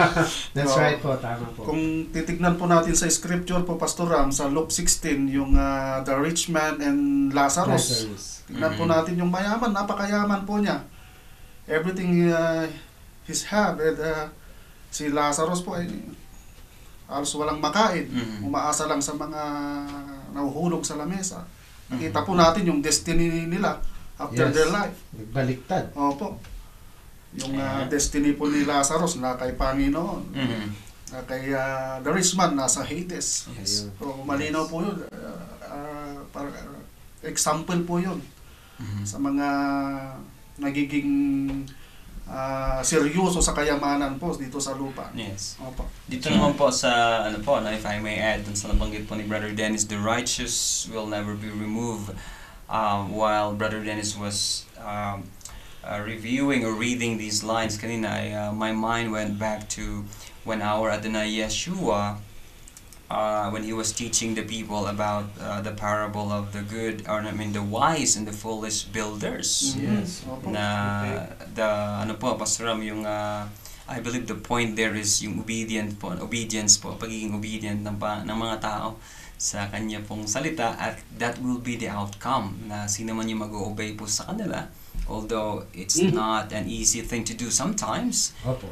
D: That's right po, tama po.
E: Kung titignan po natin sa scripture po, Pastor Ram, sa Luke 16, yung the rich man and Lazarus. Tignan po natin yung mayaman, napakayaman po niya. Everything he's have, si Lazarus po ay halos walang makain. Umaasa lang sa mga nahuhulog sa lamesa. Nakita po natin yung destiny nila after their life.
D: Nagbaliktad.
E: Opo. Yung destiny po ni Lazarus na kay Panginoon. Kay the rich man nasa Hades.
F: Yes.
E: So malinaw po yun. Para example po yun sa mga nagiging seryoso sa kayamanan po dito sa lupa.
F: Yes.
E: Opo.
F: Dito naman po sa if I may add dun sa nabanggit po ni Brother Dennis, the righteous will never be removed. While Brother Dennis was reviewing or reading these lines kanina, my mind went back to when our Adonai Yeshua, when he was teaching the people about the parable of the good, or the wise and the foolish builders.
D: Yes.
F: Na Pastor Ram, yung I believe the point there is yung obedience po, pagiging obedient ng mga tao sa kanya pong salita, at that will be the outcome na sino man yung mag-o-obey po sa kanila, although it's not an easy thing to do sometimes.
D: Opo.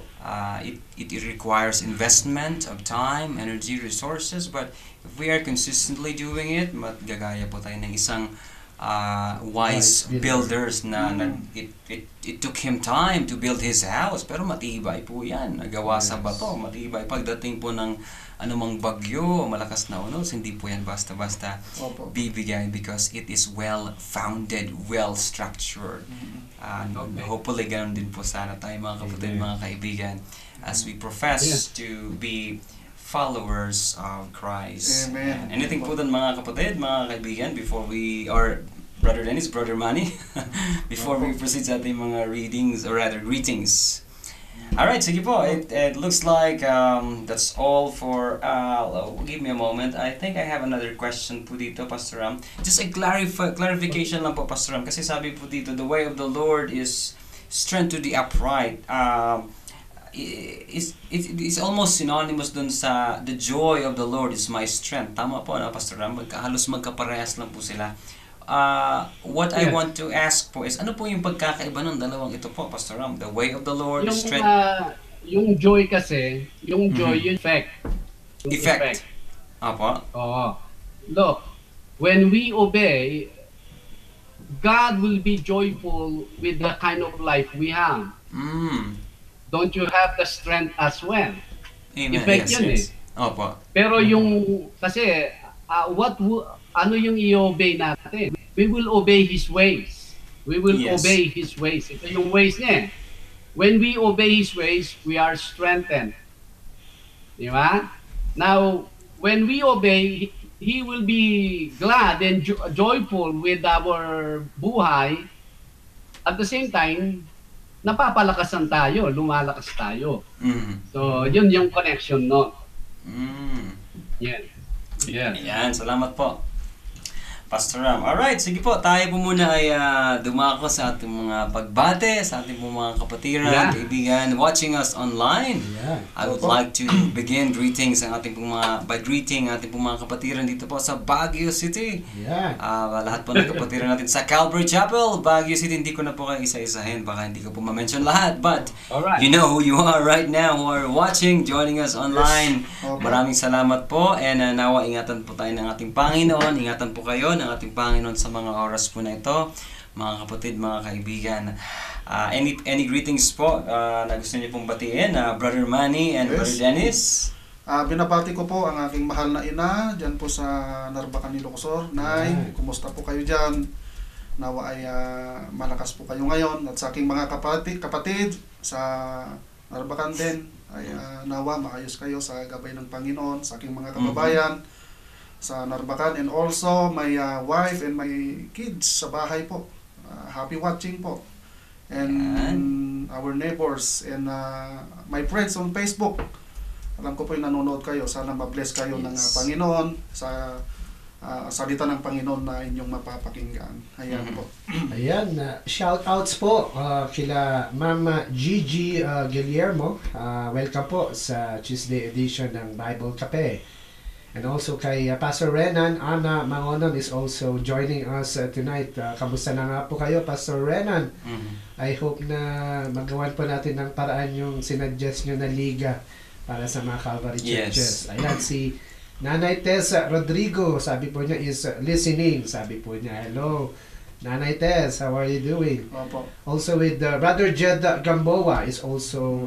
F: It requires investment of time, energy, resources, but if we are consistently doing it, gagaya po tayo ng isang wise builders na it took him time to build his house, pero matibay po yan, nagawa sa bato, matibay pagdating po ng anumang bagyo o malakas na unos, hindi po yan basta-basta bibigay, because it is well founded, well structured. Hopefully ganun din po sana tayo mga kapatid, mga kaibigan, as we profess to be followers of Christ.
E: Amen.
F: Anything po dun mga kapatid, mga kaibigan, before we, or Brother Dennis, Brother Manny, before we proceed sa ating mga readings, or rather greetings. Alright, sige po, it looks like that's all for, give me a moment. I think I have another question po dito, Pastor Ram. Just a clarification lang po, Pastor Ram, kasi sabi po dito, the way of the Lord is strength to the upright. It's almost synonymous dun sa the joy of the Lord is my strength. Tama po na, Pastor Ram, halos magkaparehas lang po sila. What I want to ask po is, ano po yung pagkakaiba ng dalawang ito po, Pastor Ram? The way of the Lord, the strength.
C: Yung joy kasi, yung joy, yung effect. Yung
F: effect. Apo?
C: Oo. Look, when we obey, God will be joyful with the kind of life we have. Don't you have the strength as well?
F: Amen.
C: Effect yun
F: Opo.
C: Pero yung, kasi, ano yung i-obey natin? We will obey His ways. We will obey His ways. Ito yung ways niya. When we obey His ways, we are strengthened. Di ba? Now, when we obey He will be glad and joyful with our buhay. At the same time, napapalakasan tayo, lumalakas tayo. So, yun yung connection, no? Yan. Yeah.
F: Ayan, salamat po, Pastor Ram. Alright, sige po, tayo po muna ay dumako sa ating mga pagbate, sa ating mga kapatiran, kaibigan, watching us online. I would like to begin greetings ang ating by greeting ating mga kapatiran dito po sa Baguio City. Lahat po ng kapatiran natin sa Calvary Chapel, Baguio City. Hindi ko na po kayo isa-isahin, baka hindi ko po ma-mention lahat, but you know who you are right now, who are watching, joining us online. Maraming salamat po, and nawa ingatan po tayo ng ating Panginoon, ingatan po kayo ng ating Panginoon sa mga oras po na ito, mga kapatid, mga kaibigan. Any greetings po na gusto niyo pong batiin, Brother Manny and Brother Dennis?
E: Binabati ko po ang aking mahal na ina dyan po sa Narbacan, Ilocos. Nay, kumusta po kayo dyan? Nawa ay malakas po kayo ngayon. At sa aking mga kapatid sa Narbacan din, ay nawa maayos kayo sa gabay ng Panginoon, sa aking mga kababayan sa Narbacan, and also my wife and my kids sa bahay po. Happy watching po. And our neighbors and my friends on Facebook. Alam ko po yung nanonood kayo. Sana ma-bless kayo ng Panginoon sa salita ng Panginoon na inyong mapapakinggan. Ayan po.
D: Ayan, shout-outs po kila Mama Gigi Guillermo. Welcome po sa Tuesday edition ng Bible Cafe. And also kay Pastor Renan, Ana Mangonon is also joining us tonight. Kamusta na nga po kayo, Pastor Renan? I hope na magawan po natin ng paraan yung sinuggest nyo na liga para sa mga Calvary Churches. Ayan, si Nanay Tess Rodrigo, sabi po niya is listening. Sabi po niya, hello, Nanay Tess, how are you doing? Also with Brother Jed Gamboa is also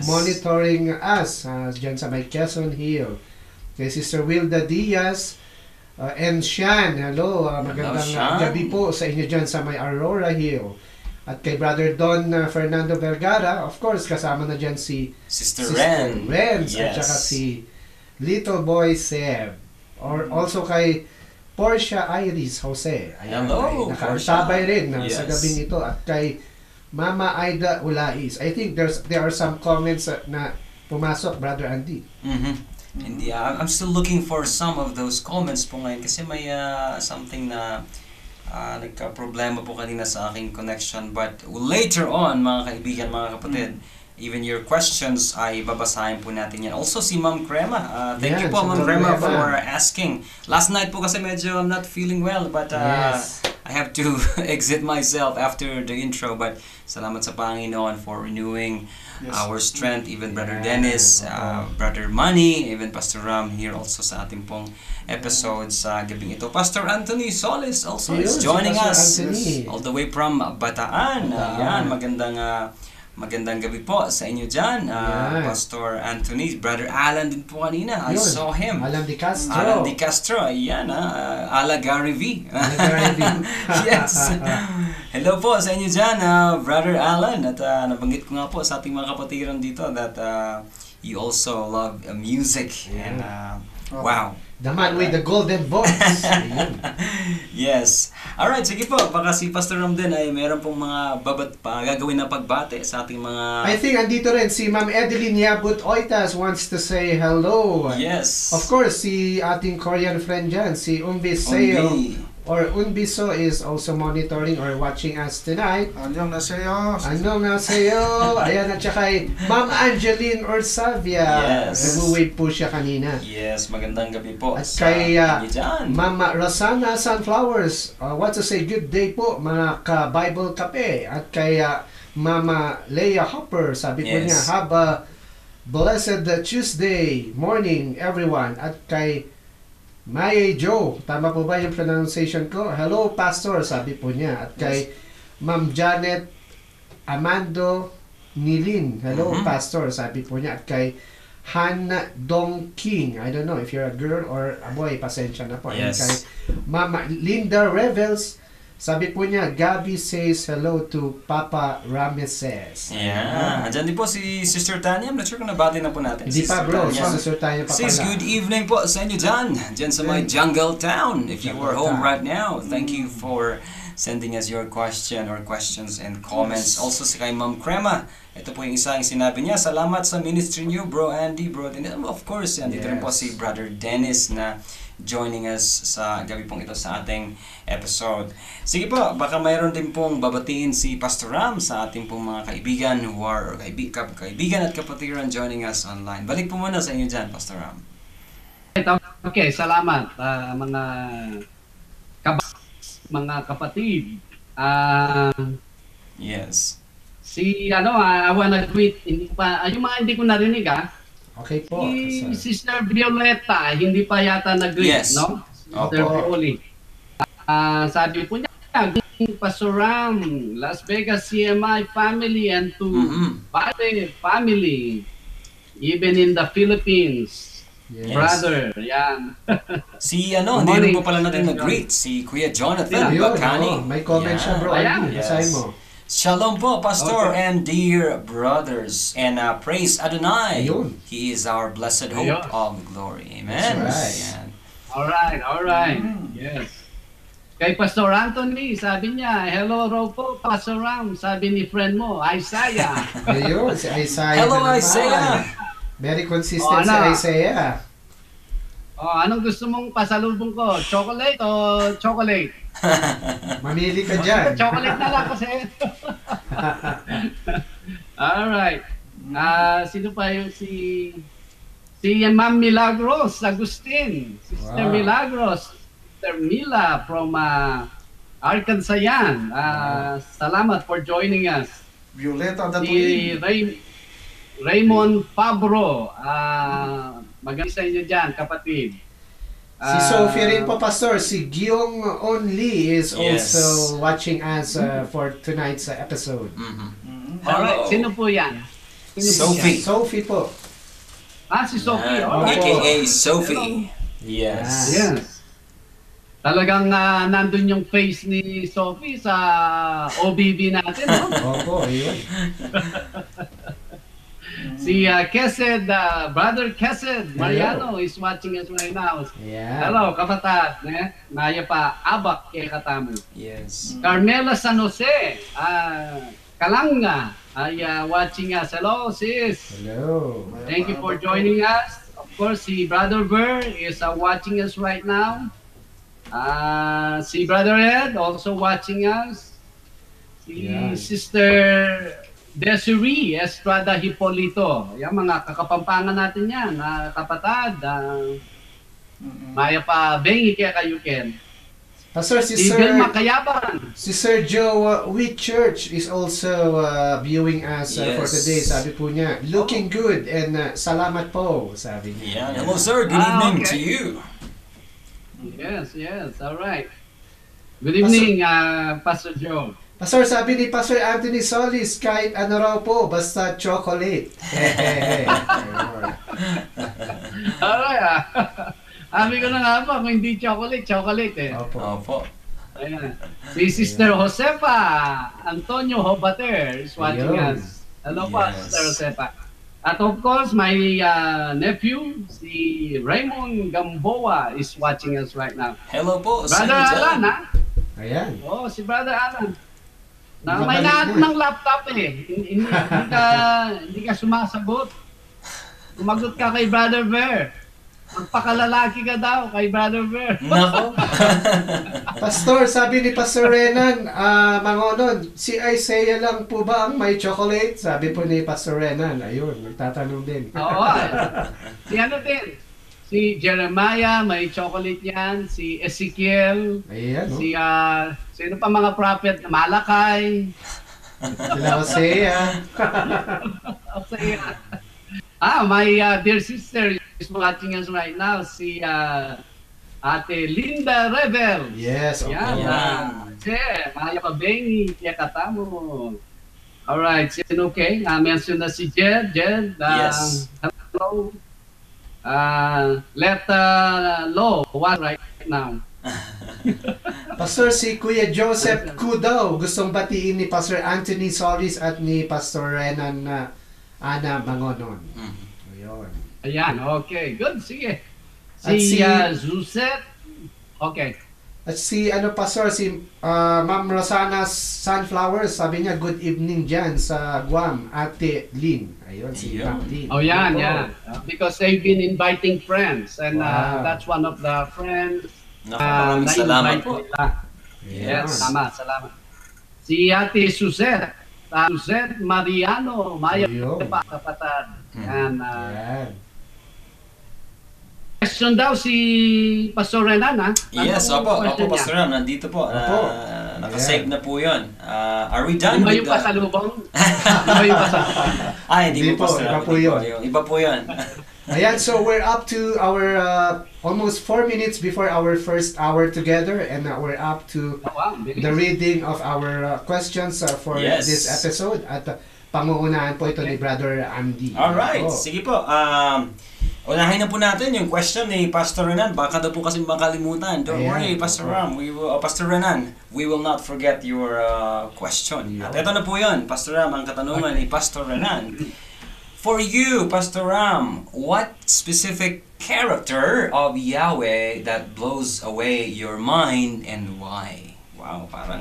D: monitoring us dyan sa may Quezon Hill. Kay Sister Wilda Diaz and Shan, hello, magandang gabi po sa inyo dyan sa may Aurora Hill. At kay Brother Don Fernando Vergara, of course, kasama na dyan si
F: Sister Renz,
D: at saka si Little Boy Seb. Or also kay Portia Iris Jose. Ayan,
F: hello,
D: nakaantabay rin sa gabing ito. At kay Mama Aida Ulais. I think there are some comments na pumasok, Brother Andy.
F: Hindi, I'm still looking for some of those comments po ngayon kasi may something na nagka-problema po kanina sa aking connection, but later on, mga kaibigan, mga kapatid, even your questions ay babasahin po natin yan. Also si Ma'am Crema, thank you po Ma'am Crema for asking. Last night po kasi medyo I'm not feeling well, but I have to exit myself after the intro, but salamat sa Panginoon for renewing our strength, even Brother Dennis, Brother Manny, even Pastor Ram here also sa ating pong episodes sa gabing ito. Pastor Anthony Solis also is joining us all the way from Bataan. Ayan, magandang gabi po sa inyo dyan, Pastor Anthony. Brother Alan din po kanina, I saw him.
D: Alan Di Castro.
F: Ayan, Ala Gary V. Yes. Hello po sa inyo dyan, Brother Alan. At nabanggit ko nga po sa ating mga kapatiran dito that you also love music. And wow.
D: The man with the golden voice.
F: Yes. Alright, sige po. Baka si Pastor Ram din ay meron pong mga gagawin na pagbate sa ating mga...
D: I think andito rin si Ma'am Edeline Yabut Oitas wants to say hello.
F: Yes.
D: Of course, si ating Korean friend dyan, si Umbi Seo. Or Unbiso is also monitoring or watching us tonight.
E: Annyeonghaseyo.
D: Annyeonghaseyo. Ayan, at saka Ma'am Angeline Orsavia. Nag-wave po siya kanina.
F: Yes, magandang gabi po.
D: At kay Ma'am Rosana Sunflowers, what to say, good day po mga ka-Bible Cafe. At kay Mama Leia Hopper, sabi po niya, have a blessed Tuesday morning everyone. At kay Maya Joe, tama po ba yung pronunciation ko? Hello Pastor, sabi po niya. At kay Ma'am Janet Amando Nilin, hello Pastor, sabi po niya. At kay Hannah Dong King, I don't know if you're a girl or a boy, pasensya na po. At kay Ma'am Linda Revels, Sabi po niya, Gabby says hello to Papa Rameses.
F: Yeah. Andyan din po si Sister Tanya. I'm not sure kung nabati na po natin.
D: Hindi pa bro, Sister Tanya pa
F: Sis,
D: pala.
F: good evening po sa inyo dyan. Dyan sa my Jungle Town. If you are home right now, thank you for sending us your question or questions and comments. Also si kay Ma'am Crema. Ito po yung isa yung sinabi niya. Salamat sa ministry niyo, Bro Andy, Bro Dennis. Of course, yan. Dito rin po si Brother Dennis na joining us sa gabi pong ito sa ating episode. Sige po, baka mayroon din pong babatiin si Pastor Ram sa ating pong mga kaibigan who are kaibigan at kapatiran joining us online. Balik po muna sa inyo dyan, Pastor Ram.
C: Okay, salamat mga kapatid.
F: Yes.
C: I wanna greet, yung mga hindi ko narinig
D: Okay po.
C: si Sister Violeta, hindi pa yata nag-greet,
F: Yes.
C: no? Sister
D: Opo.
C: Violi. Sabi po niya, Pastor Ram, Las Vegas CMI family and to Bate family, even in the Philippines.
D: Yes.
C: Brother, yan.
F: Si
C: Good
F: hindi rin
C: morning,
F: po pala natin
C: Sister
F: nag-greet. Si Kuya Jonathan
D: Ayun,
F: Bacani.
D: may comment siya bro.
C: Ayan.
D: Andy, basahin mo.
F: Shalom po, Pastor
C: Okay.
F: and dear brothers. And praise Adonai.
D: Ayun.
F: He is our blessed hope
C: Ayun.
F: of glory. Amen.
D: That's right.
F: Ayan.
C: Alright. Yes. Kay Pastor Anthony, sabi niya, hello raw po, Pastor Ram. Sabi ni friend mo, Isaiah.
D: Ayun, si Isaiah
F: Hello,
D: na naman.
F: Isaiah.
D: Very consistent si Isaiah.
C: Anong gusto mong pasalubong ko? Chocolate o chocolate?
D: Mamili ka dyan.
C: Chocolate na lang kasi. Alright. Sino pa yung si Ma'am Milagros Agustin. Sister
D: Wow.
C: Milagros. Sister Mila from Arkansas yan. Salamat for joining us.
E: Violeta
C: Si
E: Datuin.
C: Raymond Pabro. Magaling sa inyo dyan, kapatid.
D: Si Sophie rin po, Pastor. Si Gyong Only is
F: Yes.
D: also watching us for tonight's episode.
C: Alright,
F: Hello.
C: sino po yan?
F: Sophie.
D: Sophie po.
C: Si Sophie.
F: Yan.
C: Alright.
F: AKA Sophie. Yes.
C: Yes. Talagang nandun yung face ni Sophie sa OBB natin, no?
D: Opo, ayun.
C: Si Kesed, Brother Kesed Mariano is watching us right now.
D: Yeah.
C: Hello, kapatid. Maya pa, abak kay katamu.
F: Yes.
C: Carmela San Jose, Kalanga, ay watching us. Hello, sis.
D: Hello.
C: Thank you for joining us. Of course, si Brother Ver is watching us right now. Si Brother Ed also watching us. Si
D: Yeah.
C: Sister Desiree Estrada Hipolito. Yan, mga kakapampangan natin yan. Kapatad. Maya pa, bengi kaya kayo, Ken.
D: Pastor,
C: Si Vilma Kayaban.
D: Si Sir Joe Whitchurch is also viewing us for
F: Yes.
D: today. Sabi po niya, looking good and salamat po, sabi niya.
F: Yeah. Hello, sir. Good evening
C: okay.
F: to you.
C: Yes. All right. Good evening, Pastor Joe.
D: Pastor, sabi ni Pastor Anthony Solis, kahit ano raw po, basta chocolate.
C: Alright. Sabi ko na nga ba, kung hindi chocolate, chocolate eh.
D: Opo.
F: Opo.
C: Ayan. Si Sister Josefa Antonio Hobater is watching
D: Ayun.
C: us. Hello po,
F: Yes.
C: Sister Josefa. At of course, my nephew, si Raymond Gamboa is watching us right now.
F: Hello po. sa
C: Brother
F: inyo dyan.
C: Alan, ha?
D: Ayan.
C: Oo, si Brother Alan. May
D: Nakabalik
C: nahanap
D: na.
C: ng laptop eh. Hindi ka sumasagot. Sumagot ka kay Brother Ver. Magpakalalaki ka daw kay Brother Ver.
F: Nako.
D: Pastor, sabi ni Pastor Renan, Mangonon, si Isaiah lang po ba ang may chocolate? Sabi po ni Pastor Renan. Ayun, nagtatanong din.
C: Oo. Si ano din? Si Jeremiah, may chocolate yan. Si Ezekiel.
D: Ayan, no?
C: Si, sino pa mga prophet? Malakay.
D: Sila Hosea.
C: My dear sister is watching us right now. Si Ate Linda Rebel.
D: Yes, okay.
C: Yan. Maya pa bengi, kaya katamo. Alright, sino okay? Mention na si Jed.
F: Yes.
C: Hello. Let Law watch right now.
D: Pastor, si Kuya Joseph Kudaw, gustong batiin ni Pastor Anthony Solis at ni Pastor Renan Ana Bangonon. Ayun.
C: Ayan, okay. Good, sige.
D: At
C: Si
D: si-
C: Zuzet, okay.
D: At si Pastor, si Ma'am Rosana Sunflowers, sabi niya, good evening dyan sa Guam, Ate Lynn. Ayun, si
F: Ayun.
D: Ma'am Lynn.
C: Oh, yan, yan. Because they've been inviting friends and
D: Wow.
C: that's one of the friends
F: Maraming salamat
C: na-invite
F: po.
C: nila. Yes,
D: Ayun.
C: salamat. Si Ate Suzette, Suzette Mariano, Maya
D: Ayun.
C: pa, kapatid. Yan,
D: Ayan.
C: question daw si Pastor Renan, ha?
F: Yes,
C: Anong
F: opo,
C: question niya?
F: Pastor Ram, nandito po.
D: Opo.
F: Nakasave na po yun. Are we
C: Yung
F: done
C: ba
F: with
C: yung
F: the...
C: pasalubong? Yung ba yung pasalubong?
F: Hindi
D: Hindi
F: po,
D: po,
F: Pastor
D: iba
F: Ram.
D: po
F: hindi
D: yun.
F: Iba po yun.
D: Ayan, so we're up to our almost 4 minutes before our first hour together, and we're up to
C: Oh, wow, bilis.
D: the reading of our questions for
F: Yes.
D: this episode at pangungunahan po ito ni Brother Andy.
F: Alright,
D: Oh.
F: sige po. Unahin na po natin yung question ni Pastor Renan. Baka daw po kasi makalimutan. Don't
D: Ayan.
F: worry, Pastor Ram. Pastor Renan, we will not forget your question. At ito na po yun, Pastor Ram, ang katanungan ni Pastor Renan. For you, Pastor Ram, what specific character of Yahweh that blows away your mind and why? Wow, parang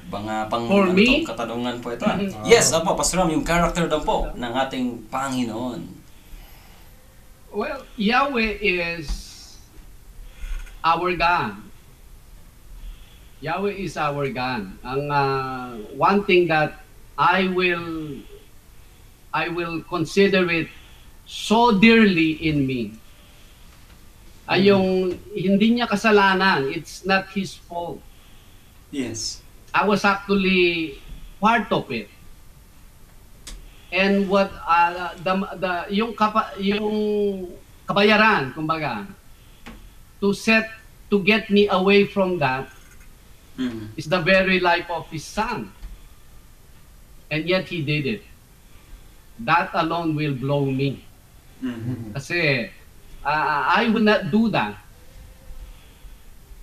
F: pang
C: For me?
F: katanungan po ito. Yes, opo, Pastor Ram, yung character daw po ng ating Panginoon.
C: Well, Yahweh is our God. Yahweh is our God. Ang one thing that I will consider it so dearly in me ay yung hindi niya kasalanan. It's not his fault.
F: Yes.
C: I was actually part of it. And what yung kabayaran, kumbaga, to get me away from that
F: Mhm.
C: is the very life of his son. And yet he did it. That alone will blow me.
F: Mhm.
C: Kasi I will not do that.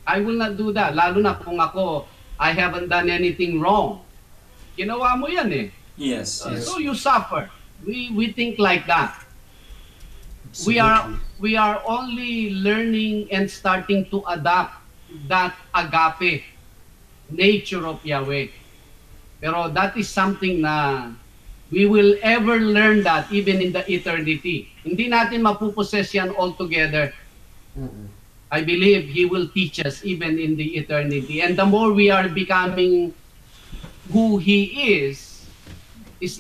C: I will not do that. Lalo na kung ako, I haven't done anything wrong. Ginawa mo yan eh.
F: Yes. Yes.
C: So you suffer. We think like that. We are only learning and starting to adapt that agape nature of Yahweh. Pero that is something na we will ever learn that even in the eternity. Hindi natin mapupossess yan altogether. I believe He will teach us even in the eternity. And the more we are becoming who He is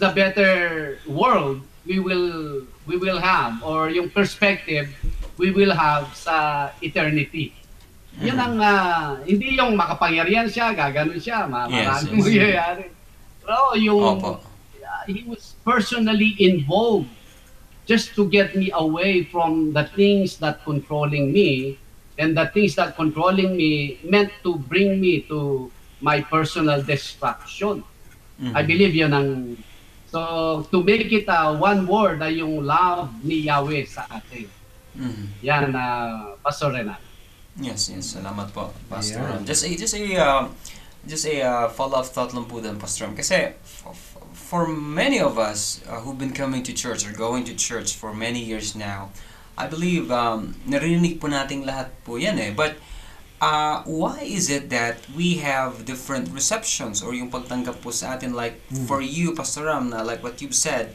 C: the better world we will have, or yung perspective we will have sa eternity. Yun ang hindi yung makapangyarihan siya, gaganon siya, maraming mangyayari. Pero yung
F: Opo.
C: he was personally involved just to get me away from the things that controlling me, and the things that controlling me meant to bring me to my personal destruction. I believe yun ang... So, to make it one word ay yung love ni Yahweh sa atin. Yan, Pastor Renan.
F: Yes, salamat po, Pastor
D: Yeah.
F: Ram. Just a follow-up thought lang po din, Pastor Ram. Kasi for many of us who've been coming to church or going to church for many years now, I believe narinig po nating lahat po yan eh. But why is it that we have different receptions or yung pagtanggap po sa atin, like for you, Pastor Ram, na like what you've said,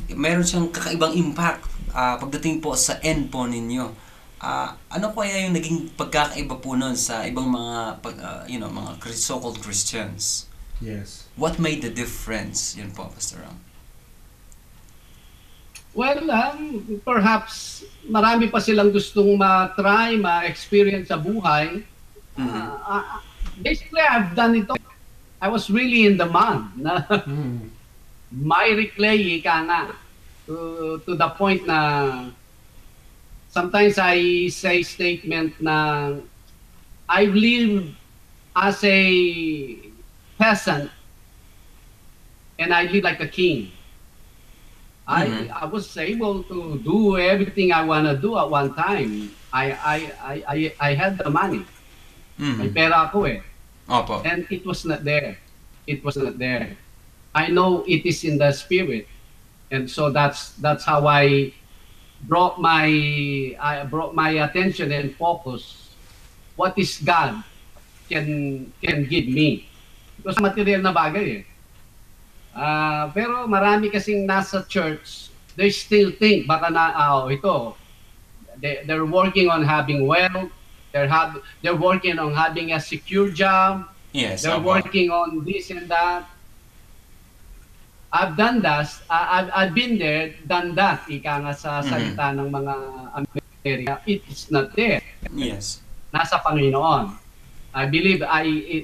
F: meron siyang kakaibang impact pagdating po sa end po ninyo. Ano kaya yung naging pagkakaiba po nun sa ibang mga mga so-called Christians?
D: Yes.
F: What made the difference? Yun po, Pastor Ram.
C: Well, perhaps marami pa silang gustong ma-try, ma-experience sa buhay. Basically, I've done it all. I was really in the mud. May clay, ika nga. To the point na sometimes I say statement na I've lived as a peasant and I live like a king. I was able to do everything I want to do at one time. I had the money. May
F: Mhm.
C: pera ako eh.
F: Opo.
C: And it was not there. It was not there. I know it is in the spirit. And so that's how I brought my attention and focus. What is God can give me? Because material na bagay eh. Pero marami kasing nasa church, they still think baka na ito. They're working on having wealth. They're working on having a secure job.
F: Yes,
C: They're
F: opo.
C: working on this and that. I've done that. I've been there, done that. Ika nga sa salita ng mga Amerika. It's not there.
F: Yes.
C: Nasa Panginoon. I believe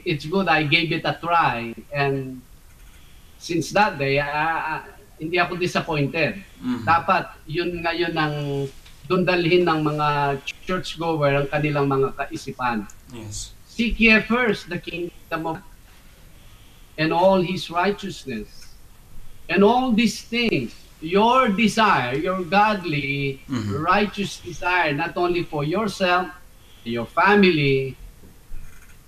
C: it's good I gave it a try. And since that day, hindi ako disappointed.
F: Mhm.
C: Dapat yun ngayon ang dundalhin ng mga churchgoer ang kanilang mga kaisipan.
F: Yes.
C: Seek ye first the kingdom of and all his righteousness. And all these things, your desire, your godly, righteous desire, not only for yourself, your family,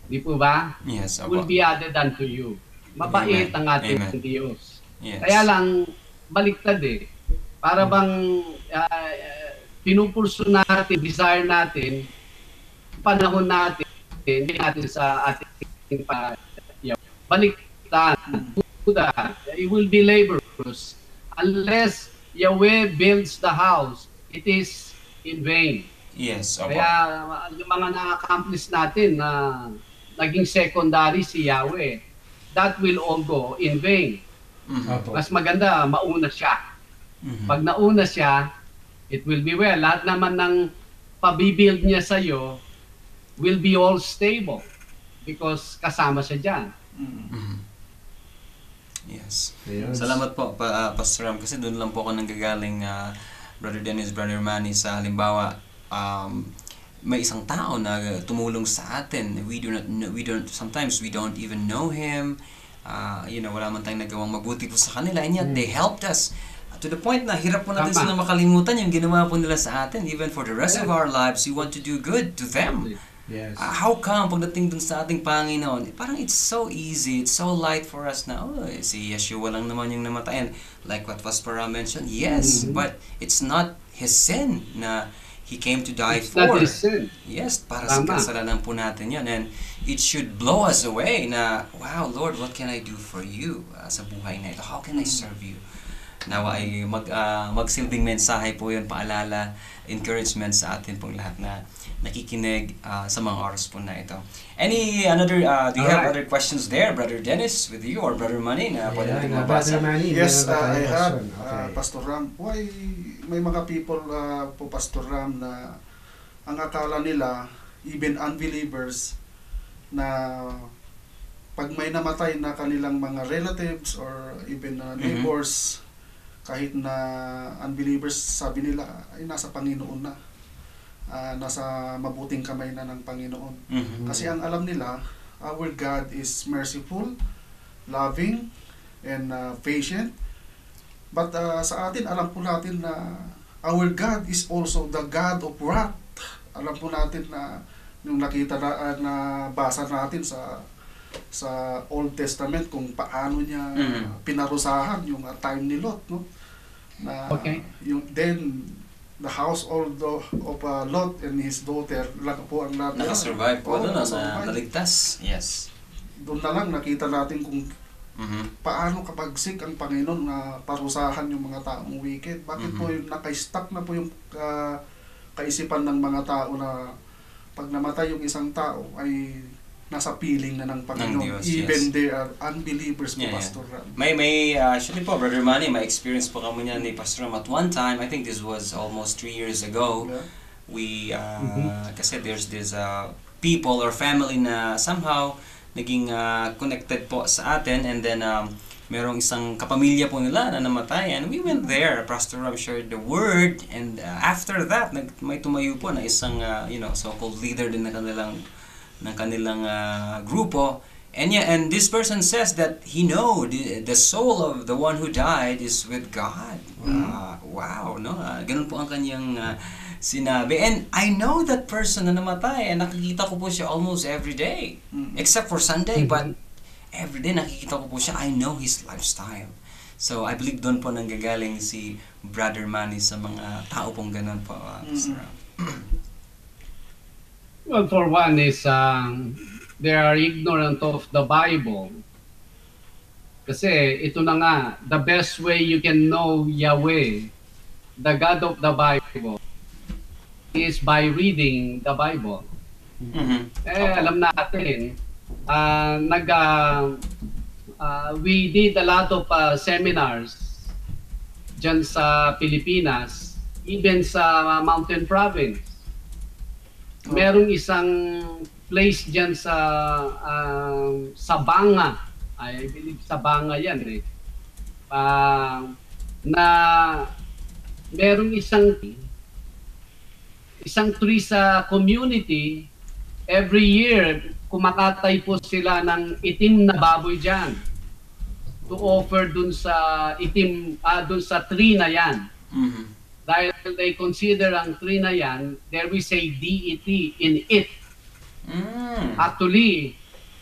C: di po ba?
F: Yes,
C: Will
F: opo.
C: be added unto you. Mabait
F: Amen.
C: ang ating
F: Amen.
C: Diyos.
F: Yes.
C: Kaya lang, baliktad eh. Para bang pinupurso natin, desire natin, panahon natin, hindi natin sa ating baliktad. It will be laborious. Unless Yahweh builds the house, it is in vain.
F: Yes, opo.
C: Kaya yung mga na-accomplish natin na naging secondary si Yahweh, that will all go in vain.
F: Mhm.
D: Opo.
C: Mas maganda, mauna siya.
F: Mhm.
C: Pag nauna siya, it will be well. Lahat naman ng pabibuild niya sa'yo will be all stable because kasama siya dyan.
F: Mhm. Yes.
D: Ayun.
F: Salamat po, Pastor Ram, kasi doon lang po ako nanggagaling, Brother Dennis, Brother Manny, sa halimbawa, may isang tao na tumulong sa atin. Sometimes we don't even know him. Wala man tayong nagawang mabuti po sa kanila, and yet they helped us. To the point na hirap po natin
C: Tama.
F: sila makalimutan yung ginawa po nila sa atin. Even for the rest of our lives, we want to do good to them.
D: Yes.
F: How come pagdating dun sa ating Panginoon, parang it's so easy, it's so light for us na, si Yeshua lang naman yung namatay. And like what Pastor Ram mentioned, yes, but it's not his sin na he came to die
C: It's
F: for.
C: not his sin.
F: Yes, para sa
C: Tama.
F: kasalanan po natin yan. And it should blow us away na, wow, Lord, what can I do for you sa buhay na ito? How can I serve you? Nawa ay magsilbing mensahe po yun, paalala, encouragement sa atin pong lahat na nakikinig sa mga oras po na ito. Any another, do you have
C: Alright.
F: other questions there, Brother Dennis, with you, or Brother Manny, na pwede natin
D: Ayan,
F: mabasa?
D: Brother Manny,
E: Yes,
D: meron ba
E: I
D: tayong
E: have,
D: question? Okay.
E: Pastor Ram. Why may mga people po, Pastor Ram, na ang akala nila, even unbelievers, na pag may namatay na kanilang mga relatives or even neighbors, kahit na unbelievers, sabi nila, ay nasa Panginoon na. Nasa mabuting kamay na ng Panginoon.
F: Mhm.
E: Kasi ang alam nila, our God is merciful, loving, and patient. But sa atin, alam po natin na our God is also the God of wrath. Alam po natin na yung nakita na basa natin sa Old Testament kung paano niya pinarusahan yung time ni Lot, no? Na
C: Okay.
E: yung then the household of Lot and his daughter lang po ang natira.
F: Nakasurvive po
E: Oo,
F: doon, na
E: nakasurvive.
F: naligtas. Yes.
E: Doon na lang nakita natin kung
F: Mhm.
E: paano kapagsik ang Panginoon na parusahan yung mga taong wicked. Bakit po yung naka-stuck na po yung kaisipan ng mga tao na pag namatay yung isang tao ay nasa piling na ng Panginoon.
F: Diyos,
E: Even
F: yes.
E: they are unbelievers po,
F: Yeah, yeah.
E: Pastor Ram.
F: May actually po, Brother Manny, may experience po kami niyan ni Pastor Ram. At one time, I think this was almost 3 years ago,
E: Yeah.
F: we, kasi there's this people or family na somehow naging connected po sa atin, and then merong isang kapamilya po nila na namatay, and we went there. Pastor Ram shared the word, and after that, may tumayo po na isang so-called leader din ng kanilang grupo. And this person says that he know the soul of the one who died is with God. Wow, no? Ganun po ang kanyang sinabi. And I know that person na namatay, and nakikita ko po siya almost every day. Except for Sunday, but every day nakikita ko po siya. I know his lifestyle. So, I believe doon po nanggagaling si Brother Manny sa mga tao pong ganun po.
C: Well, for one is, they are ignorant of the Bible. Kasi ito na nga, the best way you can know Yahweh, the God of the Bible, is by reading the Bible. Alam natin, we did a lot of seminars dyan sa Pilipinas, even sa Mountain Province. Merong isang place dyan sa Sabanga, I believe Sabanga yan na merong isang tree sa community. Every year, kumakatay po sila ng itim na baboy dyan to offer dun sa dun sa tree na yan. Dahil they consider ang tree na yan, there is a deity in it. Actually,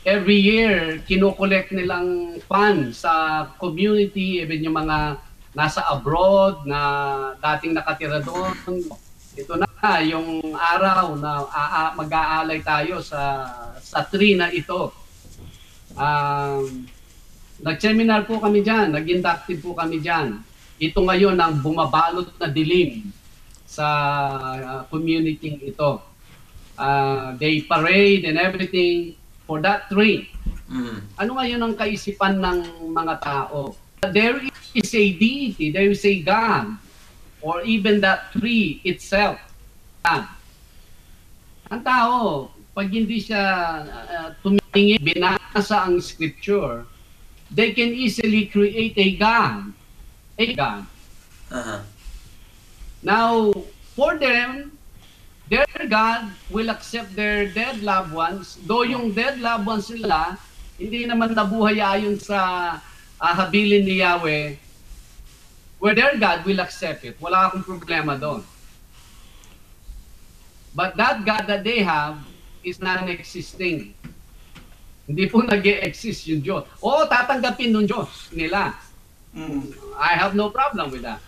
C: every year, kinokollect nilang funds sa community, even yung mga nasa abroad na dating nakatira doon. Ito na yung araw na mag-aalay tayo sa tree na ito. Nag-seminar po kami dyan, nag-inductive po kami dyan. Ito ngayon ang bumabalot na dilim sa community ito. They parade and everything for that tree. Ano ngayon ang kaisipan ng mga tao? There is a deity, there is a God, or even that tree itself. Ang tao, pag hindi siya tumingin, binasa ang scripture, they can easily create a God. A God. Now, for them, their God will accept their dead loved ones, though yung dead loved ones nila, hindi naman nabuhay ayon sa habilin ni Yahweh, where their God will accept it. Wala akong problema doon. But that God that they have is non-existing. Hindi po nag-e-exist yung Diyos. Oo, tatanggapin ng Diyos nila. I have no problem with that.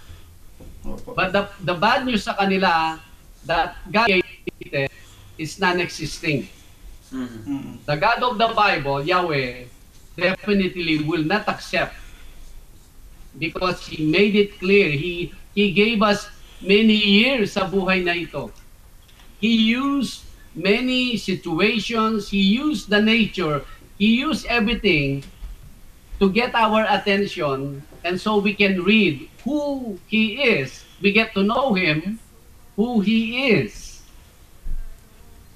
C: But the bad news sa kanila, that God is non-existing. The God of the Bible, Yahweh, definitely will not accept, because He made it clear. He gave us many years sa buhay na ito. He used many situations, He used the nature, He used everything to get our attention, and so we can read who He is. We get to know Him, who He is.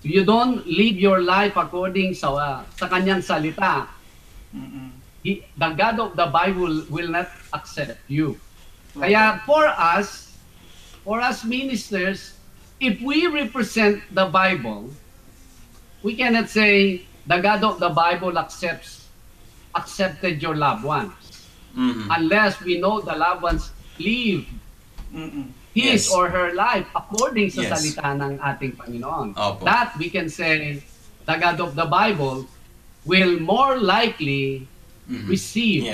C: You don't live your life according sa kanyang salita. The God of the Bible will not accept you. Kaya for us ministers, if we represent the Bible, we cannot say the God of the Bible accepted your loved ones, unless we know the loved ones live his or her life according sa salita ng ating Panginoon. That we can say the God of the Bible will more likely receive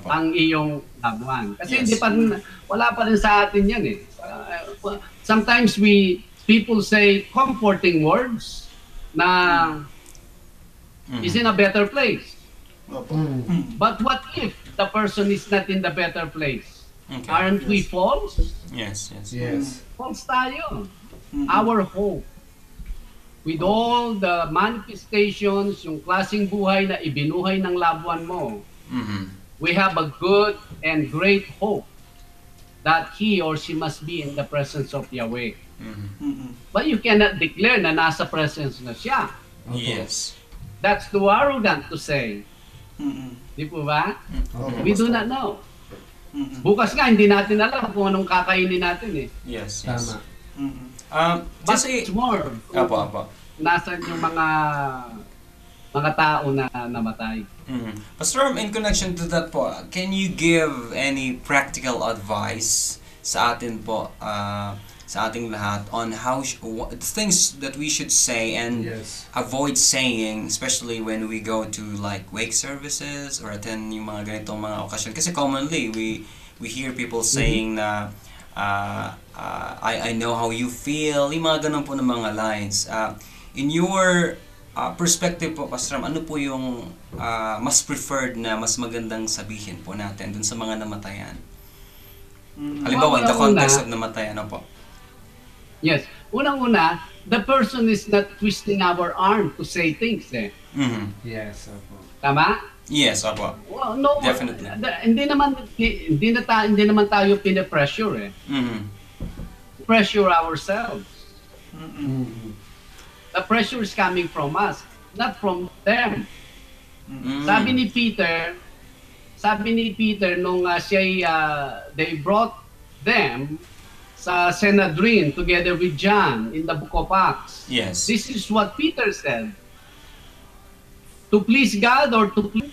C: ang iyong loved one. Kasi hindi pa rin, wala pa rin sa atin yan eh. Sometimes people say comforting words na is in a better place. But what if the person is not in the better place? Aren't we false?
F: Yes.
C: False tayo. Our hope, with all the manifestations, yung klaseng buhay na ibinuhay ng loved one mo, we have a good and great hope that he or she must be in the presence of Yahweh. But you cannot declare na nasa presence na siya.
F: Yes.
C: That's too arrogant to say. Di po ba? We do not know. Bukas nga, hindi natin alam kung anong kakainin natin eh.
F: Yes.
D: Tama.
C: But it's more. Nasaan yung mga tao na namatay.
F: Pastor, in connection to that po, can you give any practical advice sa atin po, sa ating lahat on things that we should say and
D: Yes.
F: avoid saying, especially when we go to like wake services or attend yung mga ganitong mga occasion. Kasi commonly, we hear people saying na I know how you feel, yung mga ganun po ng mga lines. In your perspective po, Pastor Ram, ano po yung mas preferred na mas magandang sabihin po natin dun sa mga namatayan? Halimbawa, in the context of namatayan, ano po?
C: Yes. Unang-una, the person is not twisting our arm to say things eh.
F: Mm-hmm.
D: Yes, opo.
C: Tama?
F: Yes, opo.
C: Well, no,
F: Definitely.
C: Hindi naman tayo pine-pressure eh.
F: Mm-hmm.
C: Pressure ourselves.
D: Mm-hmm.
C: The pressure is coming from us, not from them.
F: Mm-hmm.
C: Sabi ni Peter nung they brought them sa Sanhedrin together with John in the book of Acts.
F: Yes.
C: This is what Peter said. To please God or to please,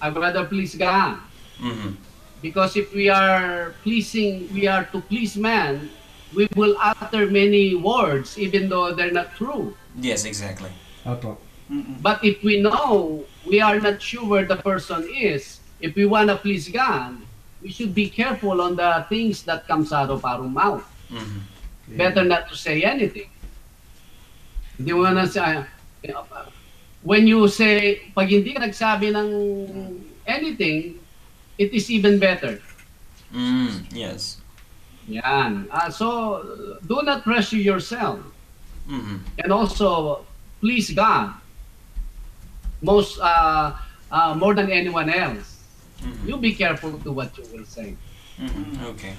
C: I'd rather please God.
F: Mm-hmm.
C: Because if we are to please man, we will utter many words even though they're not true.
F: Yes, exactly.
D: Opo.
C: But if we know we are not sure where the person is, if we want to please God, we should be careful on the things that comes out of our mouth.
F: Mm-hmm.
C: Better not to say anything. Hindi mo na sa when you say, pag hindi ka nagsabi ng anything, it is even better.
F: Yes.
C: Yan. So, do not pressure yourself.
F: Mm-hmm.
C: And also, please God. More than anyone else.
F: Mm-hmm.
C: You be careful to what you will say.
F: Mm-hmm. Okay.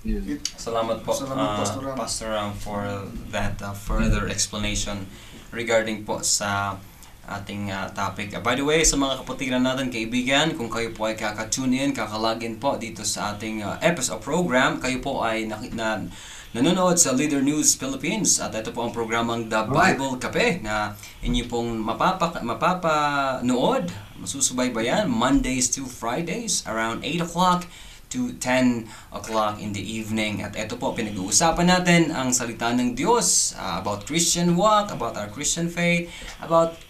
C: Yeah.
F: Salamat po,
E: Salamat, Pastor Ram.
F: Pastor Ram, for that further explanation regarding po sa ating topic. By the way, sa mga kapatiran natin, kaibigan, kung kayo po ay kaka-tune in, kaka-login po dito sa ating episode program, kayo po ay nanonood sa Leader News Philippines at ito po ang programang The Bible Cafe na inyo pong mapapanood, masusubaybayan Mondays to Fridays around 8 o'clock to 10 o'clock in the evening. At ito po, pinag-uusapan natin ang salita ng Diyos about Christian walk, about our Christian faith, about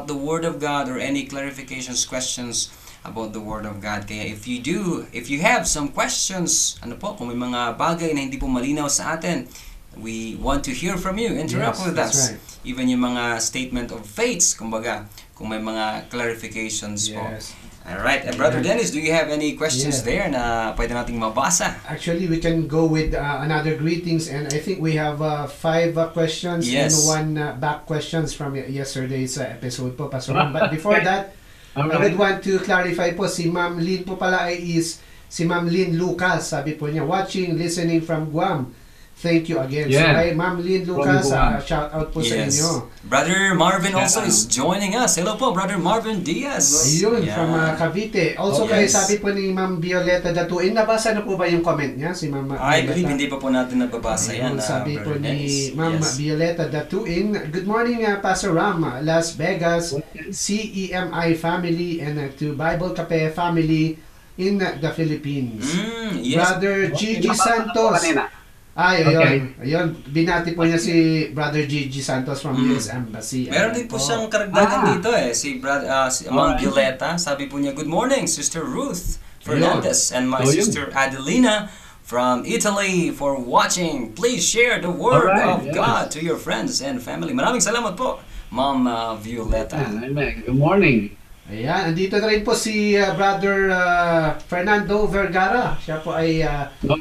F: the Word of God or any clarifications, questions about the Word of God. Kaya if you have some questions, kung may mga bagay na hindi po malinaw sa atin, we want to hear from you. Interact with us.
D: Right.
F: Even yung mga statement of faiths, kumbaga, kung may mga clarifications po.
D: Yes.
F: Alright, Brother Dennis, do you have any questions there na pwede nating mabasa?
D: Actually, we can go with another greetings, and I think we have 5 questions
F: Yes.
D: and 1 back questions from yesterday's episode po, Pastor Ram. But before that, I would want to clarify po, si Ma'am Lynn po pala is si Ma'am Lynn Lucas. Sabi po niya, watching, listening from Guam. Thank you again.
C: Yeah.
D: So, kay Ma'am Lynn Lucas,
C: Guam.
D: shout out po sa inyo.
F: Brother Marvin also is joining us. Hello po, Brother Marvin Diaz.
D: Ayun,
F: Yeah.
D: from Cavite. Also,
F: Yes.
D: kay sabi po ni Ma'am Violeta Datuin, nabasa na po ba yung comment niya? Si Ma'am
F: I believe
D: Violeta?
F: hindi pa po natin nababasa yan,
D: Ayun, sabi po
F: Brother
D: ni
F: Dennis.
D: Ma'am
F: Yes.
D: Violeta Datuin, good morning Pastor Ram, Las Vegas, CEMI family, and to Bible Cafe family in the Philippines.
F: Yes.
D: Brother Gigi Santos. Ay, ayun. Ayun, binati po niya si Brother Gigi Santos from US Embassy.
F: Meron din po siyang karagdagan dito si Ma'am
C: Alright.
F: Violeta. Sabi po niya, good morning, Sister Ruth Fernandez and my
C: Ayun.
F: sister Adelina from Italy for watching. Please share the Word
C: Alright,
F: of
C: yes.
F: God to your friends and family. Maraming salamat po, Ma'am Violeta.
C: Amen. Good morning.
D: Ayan, andito na rin po si Brother Fernando Vergara. Siya po ay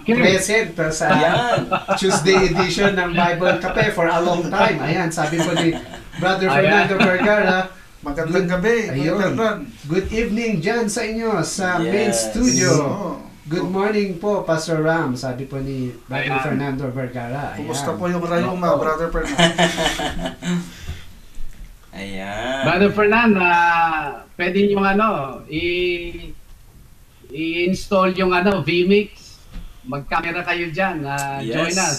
D: present sa
F: Ayan.
D: Tuesday edition ng Bible Cafe for a long time. Ayan, sabi po ni Brother Fernando Vergara,
E: Magandang gabi.
D: ayun,
E: Magandang.
D: good evening dyan sa inyo sa main
F: Yes.
D: studio.
E: Oo.
D: Good morning po, Pastor Ram, sabi po ni Brother
C: Ayan.
D: Fernando Vergara. Ayan.
E: Kumusta po yung rayuma, Brother Fernando?
F: Ayan.
C: Brother Fernando, pwede nyo i-install yung vMix. Mag-camera kayo dyan.
F: Yes.
C: Join us.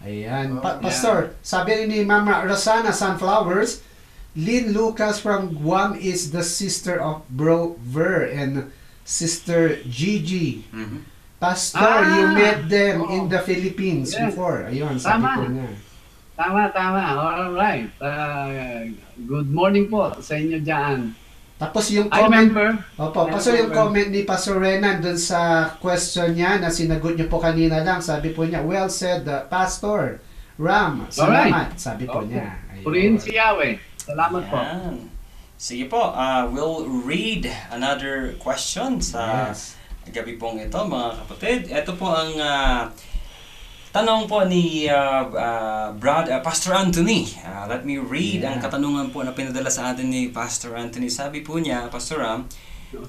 D: Ayan.
E: Oh,
D: Pastor, sabi ni Mama Rosana Sunflowers, Lynn Lucas from Guam is the sister of Bro Ver and Sister Gigi.
F: Mhm.
D: Pastor, you met them
C: oo.
D: in the Philippines
C: Yes.
D: before. Ayun, sabi
C: Tama.
D: ko niya.
C: Tama. Alright. Good morning po sa inyo dyan.
D: Tapos yung
C: I
D: comment,
C: remember.
D: opo, Pastor, yung comment ni Pastor Renan dun sa question niya na sinagot niyo po kanina lang, sabi po niya, well said, Pastor Ram, salamat, sabi po
C: Okay.
D: niya. Ayun.
C: Purihin si Yahweh. Salamat po.
F: Yan. Sige po, we'll read another question sa
D: Yes.
F: gabi pong ito, mga kapatid. Ito po ang tanong po ni Pastor Anthony. Let me read ang katanungan po na pinadala sa atin ni Pastor Anthony. Sabi po niya, Pastor Ram,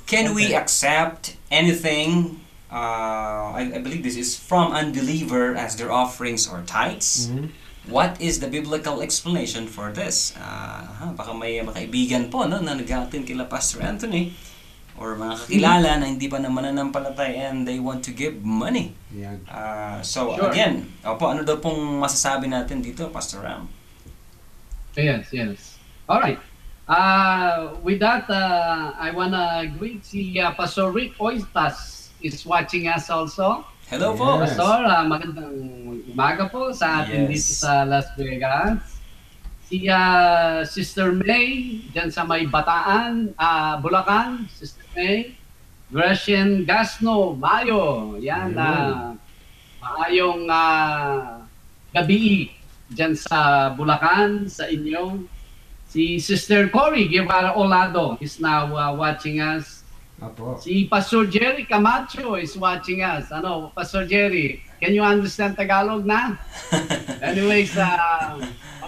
F: can we accept anything, I believe this is from unbeliever as their offerings or tithes? What is the biblical explanation for this? Baka may makaibigan po no, na nag-atin kila Pastor Anthony or mga kakilala na hindi pa na mananampalatay and they want to give money.
D: Yan.
F: So
C: Sure.
F: again, ano daw pong masasabi natin dito, Pastor Ram?
C: Yes. All right. With that, I wanna greet si Pastor Rick Oistas is watching us also.
F: Hello po.
D: Yes.
C: Pastor, magandang umaga po sa atin
F: Yes.
C: dito sa Las Vegas. Si Sister May, dyan sa may Bataan, Bulacan, Sister May. Gretchen Gasno, Mayo. Yan, maayong gabi dyan sa Bulacan, sa inyo. Si Sister Cory Guevara Olado is now watching us.
D: Opo.
C: Si Pastor Jerry Camacho is watching us. Pastor Jerry, can you understand Tagalog na? Anyways,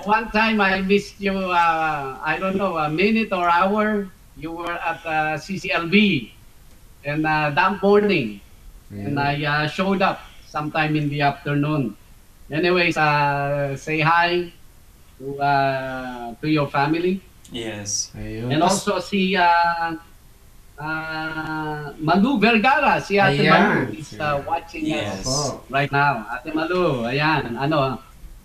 C: one time I missed you, I don't know, a minute or hour. You were at CCLB and that morning. And I showed up sometime in the afternoon. Anyways, say hi to your family.
F: Yes.
D: Ayun.
C: And also si Malu Vergara, si Ate
D: Ayan.
C: Malu is watching
F: Yes.
C: us right now. Ate Malu, ayan,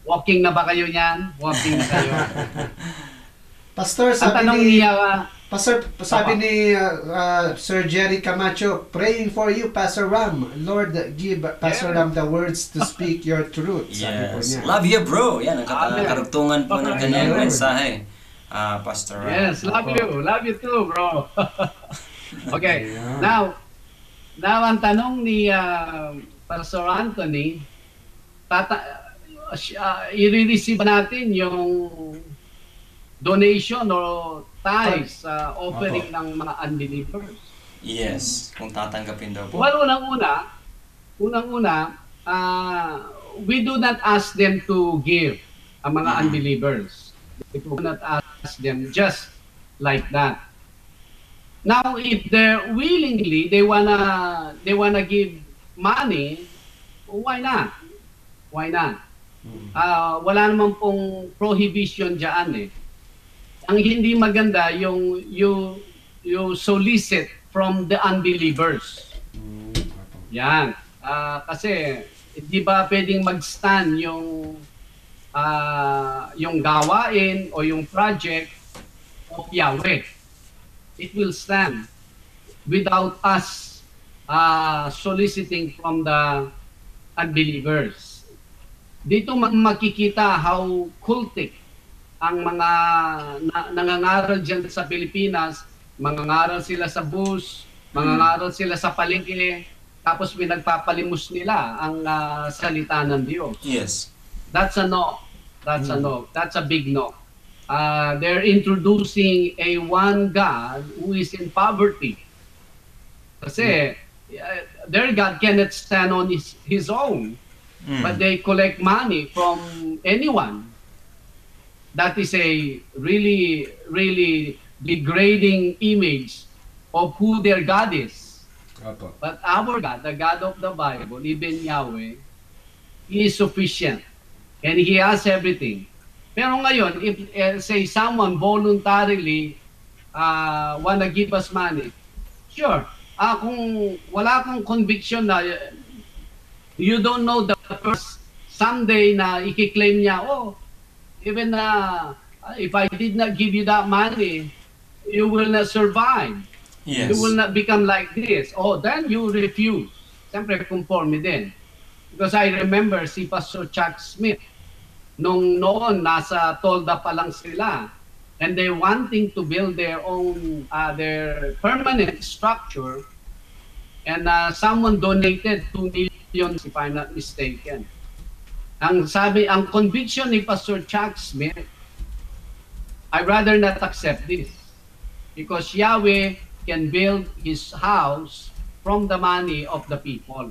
C: walking na ba kayo niyan? Walking na kayo.
D: Pastor,
C: Ang
D: sabi
C: tanong
D: ni
C: niya,
D: Pastor, sabi ni Sir Jerry Camacho, praying for you, Pastor Ram. Lord, give Pastor
C: Yeah.
D: Ram the words to speak your truth. Sabi po
F: Yes.
D: niya.
F: Love you, bro. Yan, ang
C: Amen.
F: karugtungan po ng
C: Okay.
F: kanyang
D: Ayun.
F: mensahe. Pastor Ram.
C: yes, love you too, bro. Okay,
D: Ayan.
C: now ang tanong ni Pastor Anthony, i-receive natin yung donation or tithes offering ng mga unbelievers.
F: Yes, kung tatanggapin daw po.
C: Well, unang-una, we do not ask them to give ang mga unbelievers. We do not ask them just like that. Now, if they're willingly, they wanna give money, why not? Why not? Wala naman pong prohibition diyan eh. Ang hindi maganda yung you solicit from the unbelievers. Yan. Kasi di ba pwedeng mag-stand yung gawain o yung project of Yahweh. It will stand without us soliciting from the unbelievers. Dito makikita how cultic ang mga nangangaral dyan sa Pilipinas. Mangangaral sila sa bus, mangangaral sila sa palengke, tapos pinagpapalimos nila ang salita ng Diyos.
F: Yes.
C: That's a no. That's a no. That's a big no. They're introducing a one God who is in poverty. Kasi their God cannot stand on his own, but they collect money from anyone. That is a really, really degrading image of who their God is.
D: Opo.
C: But our God, the God of the Bible, even Yahweh, He is sufficient. And He has everything. Pero ngayon, if say someone voluntarily wanna give us money, sure. Kung wala kang conviction na you don't know the person, someday na i-claim niya, even if I did not give you that money, you will not survive.
F: Yes.
C: You will not become like this. Then you refuse. siyempre conforme din. Because I remember si Pastor Chuck Smith, nung noon nasa Tolda pa lang sila, and they wanting to build their own, their permanent structure, and someone donated 2 million, if I'm not mistaken. Ang conviction ni Pastor Chuck Smith, I'd rather not accept this. Because Yahweh can build His house from the money of the people.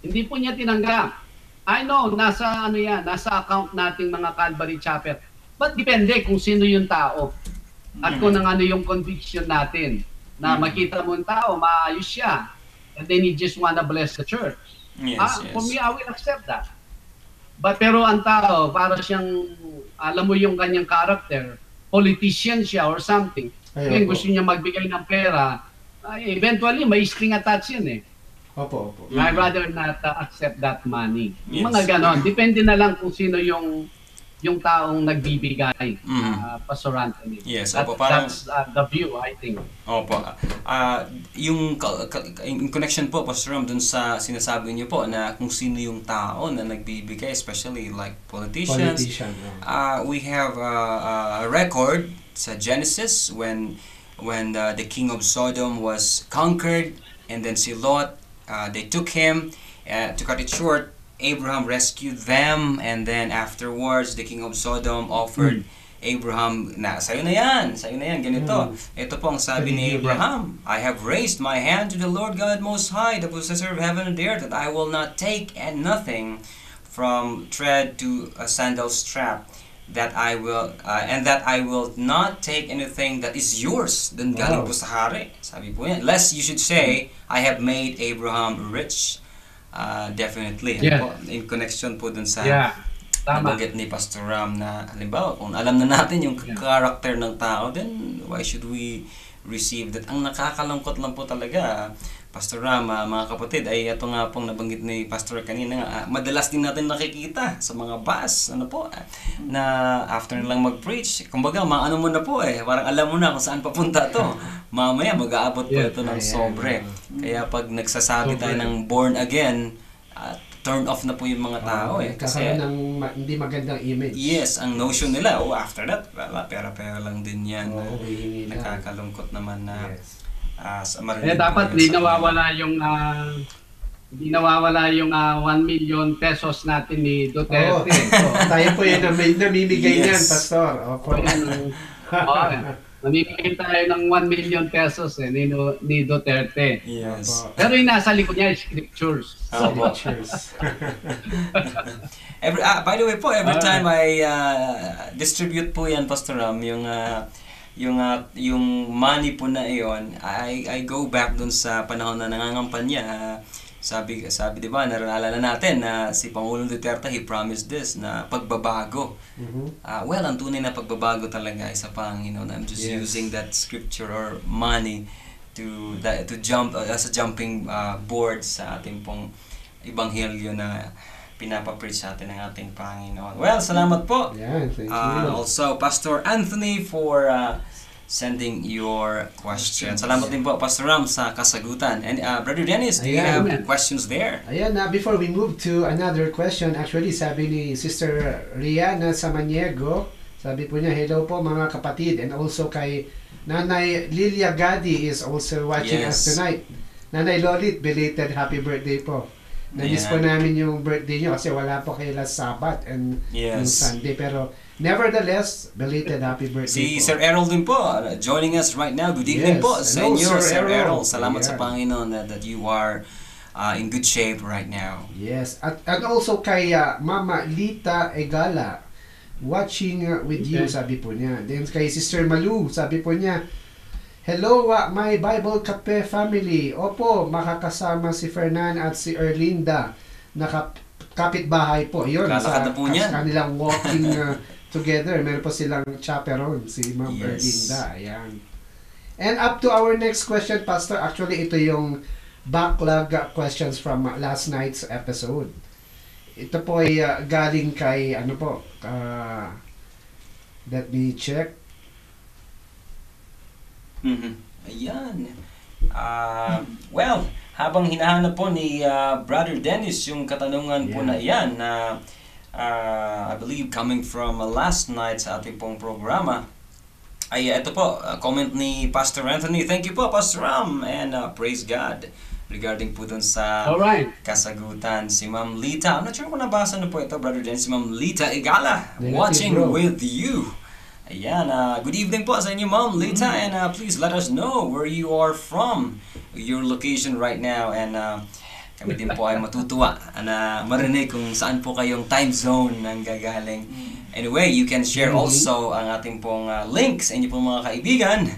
C: Hindi po niya tinanggap. I know, nasa account nating mga Calvary Chapel. But depende kung sino yung tao. At kung ano yung conviction natin. Na makita mo yung tao, maayos siya. And then he just wanna bless the church.
F: Yes,
C: For me, I will accept that. But pero ang tao, para siyang, alam mo yung kanyang character, politician siya or something. Kaya gusto niya magbigay ng pera, eventually may string attached yan eh.
D: Opo.
C: I'd rather not accept that money.
F: Yes.
C: Mga ganon. Depende na lang kung sino yung taong nagbibigay, Pastor Anthony.
F: Yes, opo, parang,
C: That's the view, I think.
F: Opo. Yung in connection po, Pastor Ram, dun sa sinasabi niyo po na kung sino yung tao na nagbibigay, especially like politicians. We have a record sa Genesis when the king of Sodom was conquered, and then si Lot, they took him. To cut it short, Abraham rescued them, and then afterwards, the king of Sodom offered Abraham na, sayo na yan, ganito. Ito po ang sabi ni Abraham, I have raised my hand to the Lord God Most High, the possessor of heaven and earth, that I will not take nothing from thread to a sandal strap, that I will not take anything that is yours. Dun galing po sa hari. Sabi po yan, lest you should say, I have made Abraham rich. Definitely.
C: Yeah.
F: In connection po dun sa
C: tama.
F: nabanggit ni Pastor Ram na, halimbawa, kung alam na natin yung character ng tao, then why should we receive that? Ang nakakalungkot lang po talaga, Pastor Ram, mga kapatid, ay ito nga pong nabanggit ni Pastor kanina nga, madalas din natin nakikita sa mga bus, na after nilang mag-preach, kumbaga, ano mo na po parang alam mo na kung saan papunta to. Mamaya, mag-aabot po ito ng sobre. Kaya pag nagsasabi tayo ng born again, turn off na po yung mga tao
D: Kasi ng hindi magandang image.
F: Yes, ang notion nila, after that, wala, pera-pera lang din yan. Nakakalungkot naman na
C: dapat hindi nawawala yung 1 million pesos natin ni Duterte.
D: Tayo po yun namimigay niyan, Pastor. Opo.
C: Mamimigay tayo ng 1 million pesos ni Duterte.
F: Yes.
C: Pero yung nasa likod niya, scriptures.
F: By the way po, every time I distribute po yan, Pastor Ram, yung money po na iyon, I go back dun sa panahon na nangangampanya. Sabi di ba, naalala natin na si Pangulong Duterte, he promised this na pagbabago. Well, ang tunay na pagbabago talaga ay sa Panginoon. I'm just using that scripture or money to jump as a jumping board sa ating pong ebanghelyo na pinapapreach sa atin ng ating Panginoon. Well, salamat po.
D: Thank you.
F: Also, Pastor Anthony for sending your question. Salamat din po, Pastor Ram, sa kasagutan. And Brother Dennis, do you have questions there?
D: Ayan, before we move to another question, actually sabi ni Sister Riana Samaniego, sabi po niya, hello po mga kapatid, and also kay Nanay Lilia Gadi is also watching us tonight. Nanay Lolit, belated happy birthday po. Na-miss po namin yung birthday niyo kasi wala po kayo last Sabbath and yung Sunday, pero nevertheless, belated happy birthday
F: si
D: po.
F: Sir Errol din po, joining us right now. Good evening po sa inyo, Sir Errol. Salamat sa Panginoon that you are in good shape right now.
D: Yes, and also kay Mama Lita Egala, watching with you, sabi po niya. Then kay Sister Malu, sabi po niya, hello, my Bible Cafe family. Opo, makakasama si Fernan at si Erlinda. Kapitbahay po. Yun, sa kanilang walking together. Meron po silang chaperone, si Ma'am Erlinda. Ayan. And up to our next question, Pastor. Actually, ito yung backlog questions from last night's episode. Ito po ay galing kay, let me check.
F: Ayan. Well, habang hinahanap po ni Brother Dennis yung katanungan po na iyan na I believe coming from last night sa ating pong programa, ay ito po, comment ni Pastor Anthony. Thank you po, Pastor Ram, and praise God regarding po dun sa kasagutan. Si Ma'am Lita, I'm not sure kung nabasa na po ito, Brother Dennis. Si Ma'am Lita Igala, watching with you. Ayan, good evening po sa inyo, Ma'am Lita, and please let us know where you are from, your location right now, and kami din po ay matutuwa na marinig kung saan po kayong time zone nang gagaling. Anyway, you can share also ang ating pong link sa inyo pong mga kaibigan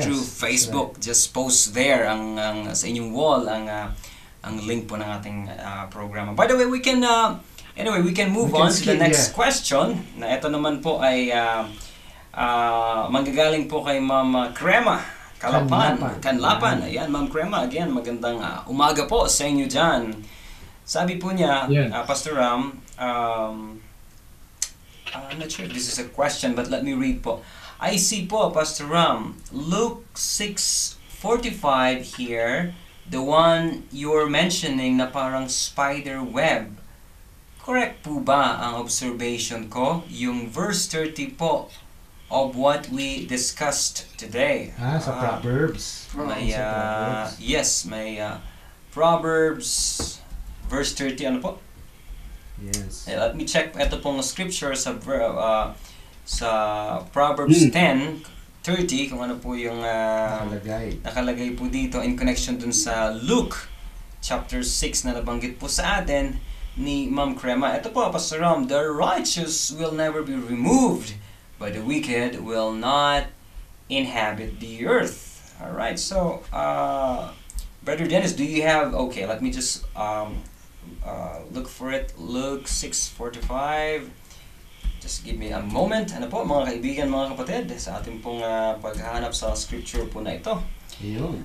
F: through Facebook. Just post there ang sa inyong wall ang link po ng ating programa. By the way, we can anyway, we can move on to the next question. Na ito naman po ay manggagaling po kay Ma'am Crema Kanlapan. Ayan, Ma'am Crema, again, magandang umaga po sa inyo dyan. Sabi po niya, Pastor Ram, I'm not sure if this is a question, but let me read po. I see po, Pastor Ram, Luke 6:45 here, the one you're mentioning na parang spider web. Correct po ba ang observation ko? Yung verse 30 po of what we discussed today.
D: Sa Proverbs.
F: May, yes, may Proverbs verse 30, ano po?
D: Yes.
F: Let me check ito pong scripture sa Proverbs 10:30 kung ano po yung nakalagay po dito in connection dun sa Luke chapter 6 na nabanggit po sa atin ni Ma'am Crema. Ito po, Pastor Ram, the righteous will never be removed, but the wicked will not inhabit the earth. Alright, so Brother Dennis, do you have, okay, let me just look for it. Luke 6:45. Just give me a moment. Ano po, mga kaibigan, mga kapatid, sa ating pong paghahanap sa scripture po na ito.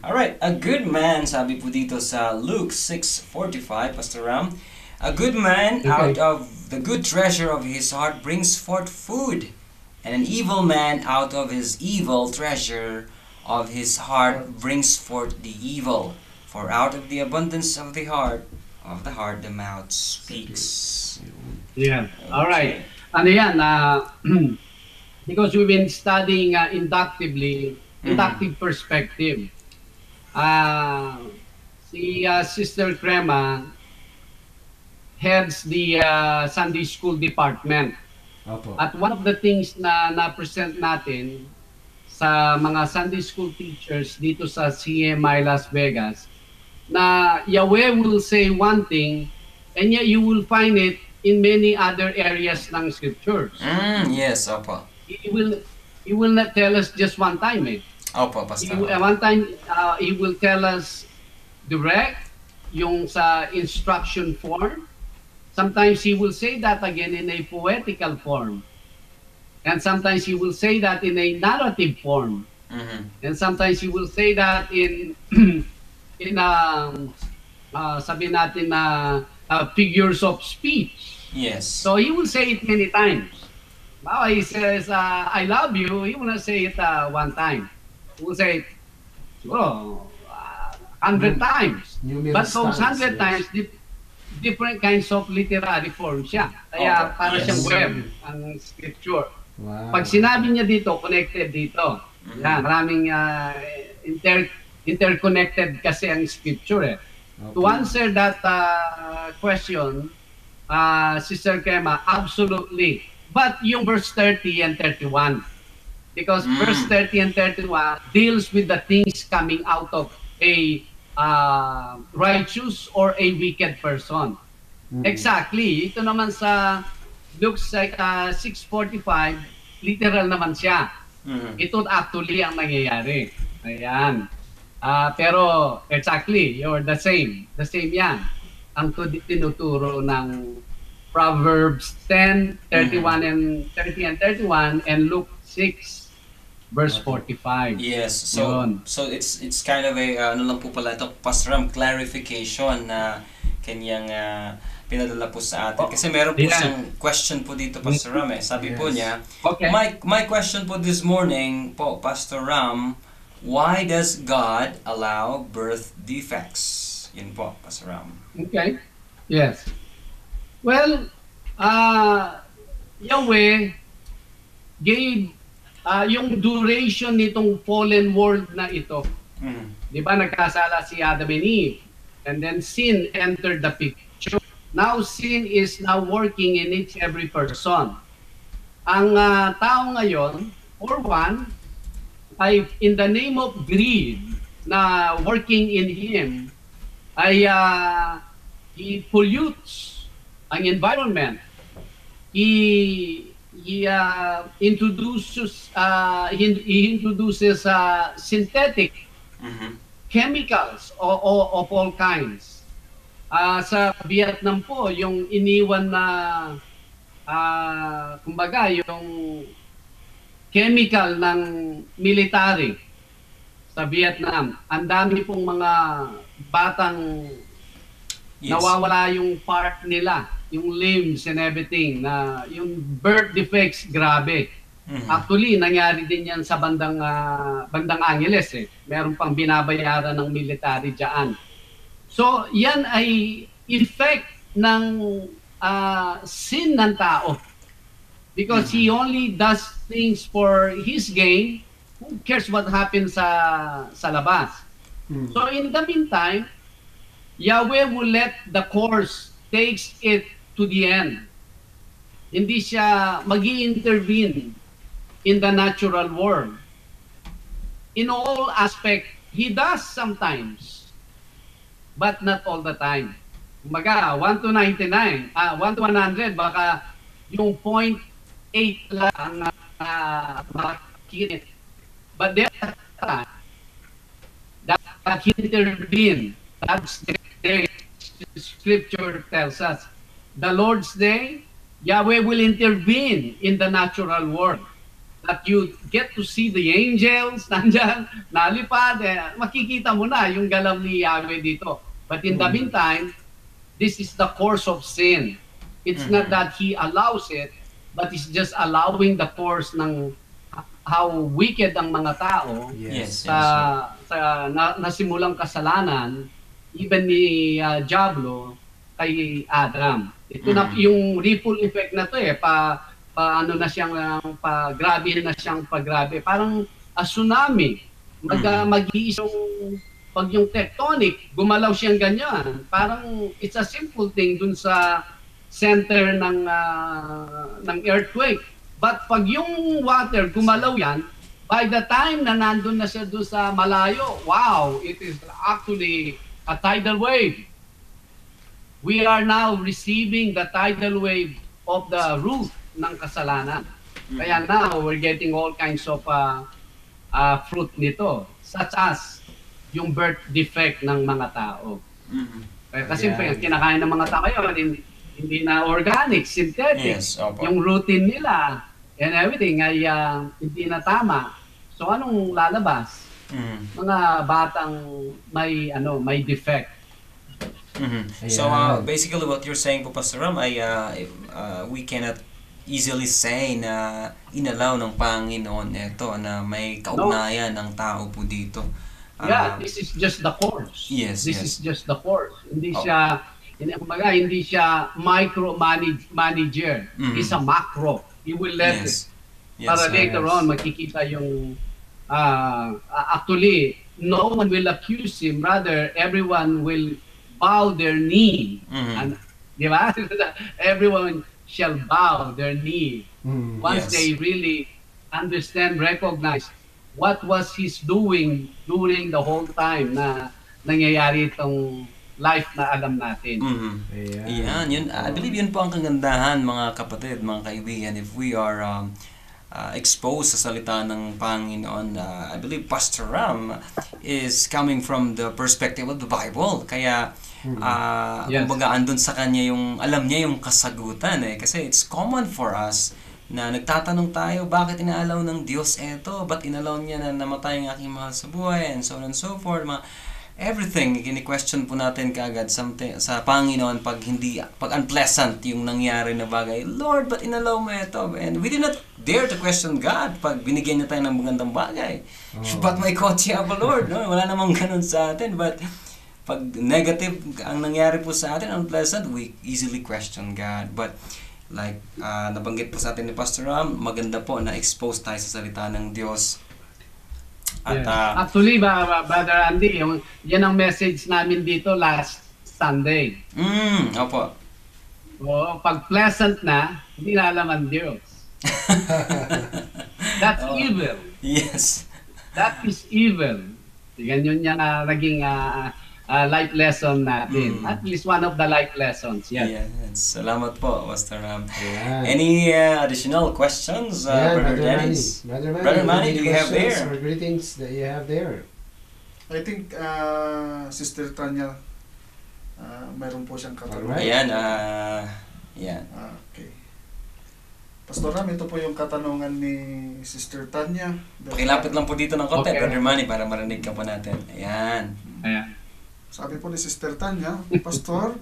F: Alright, a good man, sabi po dito sa Luke 6:45, Pastor Ram, a good man out of the good treasure of his heart brings forth food, and an evil man out of his evil treasure of his heart brings forth the evil. For out of the abundance of the heart the mouth speaks.
C: Yeah. All right. Ano yan? Because we've been studying inductive perspective. Si Sister Crema heads the Sunday School department. At one of the things na na-present natin sa mga Sunday School teachers dito sa CMI Las Vegas, na Yahweh will say one thing and yet you will find it in many other areas ng scriptures.
F: Yes, opo.
C: He will not tell us just one time.
F: Opo, Pastor.
C: One time, he will tell us direct, yung sa instruction form. Sometimes he will say that again in a poetical form. And sometimes he will say that in a narrative form. And sometimes he will say that in sabi natin na figures of speech.
F: Yes.
C: So he will say it many times. Now he says, I love you. He will not say it one time. He will say it, siguro, 100 times. But those 100 times, different kinds of literary forms siya. Kaya para siyang web ang scripture. Pag sinabi niya dito, connected dito. Yan, maraming interconnected kasi ang scripture. To answer that question, Sister Crema, absolutely. But yung verse 30 and 31. Because verse 30 and 31 deals with the things coming out of a righteous or a wicked person. Exactly. Ito naman sa Luke 6:45, literal naman siya. Ito actually ang nangyayari. Ayan. Pero exactly, you're the same. The same yan. Ang tinuturo ng Proverbs 10:31 and 30 and 31 and Luke 6 verse 45.
F: Yes. So it's kind of a ano lang po pala ito, Pastor Ram, clarification na kanyang pinadala po sa atin. Kasi meron po siyang question po dito, Pastor Ram. Sabi po niya, my question po this morning po, Pastor Ram, Why does God allow birth defects? Yun po, Pastor Ram.
C: Okay. Yes. Well, Yahweh gave yung duration nitong fallen world na ito. Di ba nagkasala si Adam and Eve? And then sin entered the picture. Now sin is now working in each every person. Ang tao ngayon, for one, ay in the name of greed na working in him, ay he pollutes ang environment. He introduces synthetic chemicals of all kinds. Sa Vietnam po, yung iniwan na kumbaga yung chemical ng military sa Vietnam. Ang dami pong mga batang nawawala yung part nila, yung limbs and everything, na yung birth defects, grabe. Actually, nangyari din yan sa bandang Angeles eh. Meron pang binabayaran ng military dyan. So, yan ay effect ng sin ng tao. Because he only does things for his gain. Who cares what happens sa labas? So, in the meantime, Yahweh will let the course takes it to the end. Hindi siya mag-i-intervene in the natural world. In all aspect, he does sometimes, but not all the time. Kumbaga, 1 to 99, 1 to 100, baka yung 0.8 lang makikita. But there that he intervened. That's the day Scripture tells us. The Lord's Day, Yahweh will intervene in the natural world. That you get to see the angels, nandyan, nalipad, makikita mo na yung galaw ni Yahweh dito. But in the meantime, this is the course of sin. It's not that He allows it, but it's just allowing the course ng how wicked ang mga tao nasimulang kasalanan, even ni Diablo kay Adam. Ito na yung ripple effect na to paano na siyang grabe na siyang pagrabe. Parang tsunami. Mag-iisang pag yung tectonic, gumalaw siyang ganyan. Parang it's a simple thing dun sa center ng earthquake. But pag yung water gumalaw yan, by the time na nandun na siya dun sa malayo, wow, it is actually a tidal wave. We are now receiving the tidal wave of the root ng kasalanan. Kaya now, we're getting all kinds of fruit nito, such as yung birth defect ng mga tao. Kasi kinakain ng mga tao yun, hindi na organic, synthetic.
F: Yes,
C: yung routine nila and everything ay hindi na tama. So anong lalabas? Mga batang may defect.
F: So basically what you're saying po, Pastor Ram, ay we cannot easily say na inalaw ng Panginoon ito na may kaugnayan ng tao po dito.
C: This is just the course.
F: Yes,
C: this is just the course. Hindi siya micro-manager. He's a macro. He will let it. Para later on, makikita yung actually, no one will accuse him. Rather, everyone will bow their knee. And, di ba? Everyone shall bow their knee once they really understand, recognize what was He's doing during the whole time na nangyayari itong life na alam natin.
F: Yan, yun. I believe yun po ang kagandahan, mga kapatid, mga kaibigan, if we are exposed sa salita ng Panginoon. I believe Pastor Ram is coming from the perspective of the Bible. Kaya, kumbaga, andun sa kanya yung, alam niya yung kasagutan Kasi it's common for us na nagtatanong tayo, bakit inaalaw ng Diyos eto? Ba't inalaw niya na namatay ang aking mahal sa buhay? And so on and so forth. Everything, kini-question po natin kaagad sa Panginoon pag unpleasant yung nangyari na bagay. Lord, ba't inalaw mo ito? And we did not dare to question God pag binigyan niya tayo ng magandang bagay. But may kotse ako, Lord. No? Wala namang ganun sa atin. But pag negative ang nangyari po sa atin, unpleasant, we easily question God. But like nabanggit po sa atin ni Pastor Ram, maganda po na expose tayo sa salita ng Diyos. At
C: Actually, Brother Andy, yan ang message namin dito last Sunday.
F: Opo.
C: Pag pleasant na, hindi na alam ang Diyos. That's evil.
F: Yes.
C: That is evil. Ganyan yan naging life lesson natin. At least one of the life lessons.
F: Yes. Salamat po, Pastor Ram.
D: Yeah.
F: Any additional questions, Brother Dennis? Brother Manny, do you have there?
D: Or greetings that you have there?
E: I think Sister Tanya, mayroon po siyang katanungan.
F: Ayan, yan.
E: Okay. Pastor Ram, ito po yung katanungan ni Sister Tanya.
F: Pakilapit lang po dito ng konti,
C: Okay.
F: Brother Manny, para marinig ka po natin. Ayan.
C: Ayan.
E: Sabi po ni Sister Tanya, Pastor,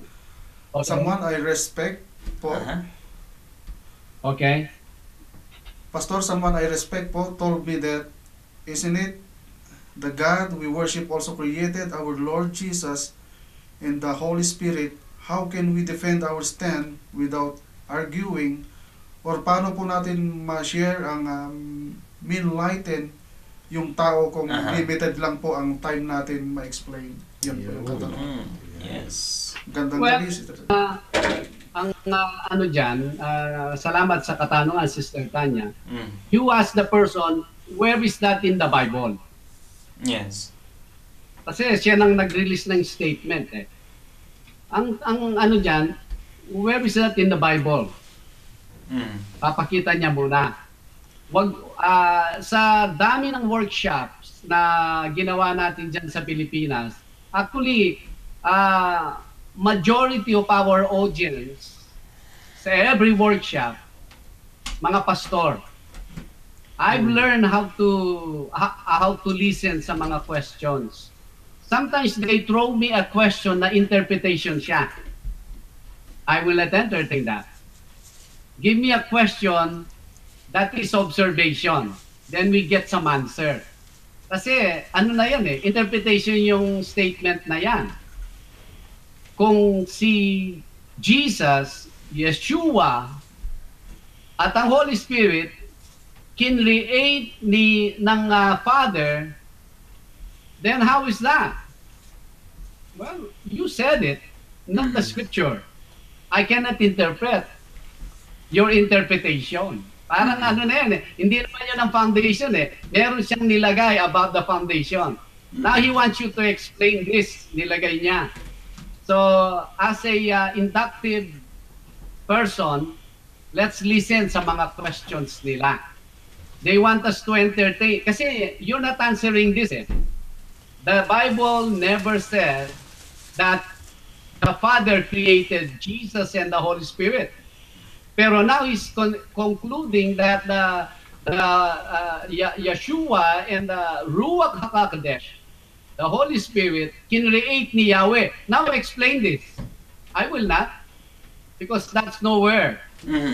C: Okay.
E: someone I respect po,
C: Okay.
E: Pastor, someone I respect po told me that, isn't it the God we worship also created our Lord Jesus and the Holy Spirit? How can we defend our stand without arguing? Or paano po natin ma-share ang enlighten yung tao kung limited lang po ang time natin ma-explain? Yan po yung katanungan.
F: Yes.
E: Gandang
C: Well,
E: gabi, Sister.
C: Ang ano dyan, salamat sa katanungan, Sister Tanya.
F: Mm.
C: You ask the person, where is that in the Bible?
F: Yes.
C: Kasi siya nang nag-release ng statement eh. Ang ano dyan, where is that in the Bible? Papakita niya muna. Sa dami ng workshops na ginawa natin dyan sa Pilipinas, actually, majority of our audience sa every workshop, mga pastor. I've learned how to listen sa mga questions. Sometimes they throw me a question na interpretation siya. I will not entertain that. Give me a question that is observation. Then we get some answer. Kasi ano na yan eh, interpretation yung statement na yan. Kung si Jesus, Yeshua, at ang Holy Spirit kinreate ng Father, then how is that? Well, you said it, not the scripture. I cannot interpret your interpretation. Parang ano na yan eh, hindi naman yun ang foundation eh. Meron siyang nilagay about the foundation. Now he wants you to explain this, nilagay niya. So, as a inductive person, let's listen sa mga questions nila. They want us to entertain. Kasi you're not answering this eh. The Bible never said that the Father created Jesus and the Holy Spirit. Pero now he's concluding that Yeshua and the Ruach HaKodesh, the Holy Spirit, kinreate ni Yahweh. Now explain this. I will not, because that's nowhere.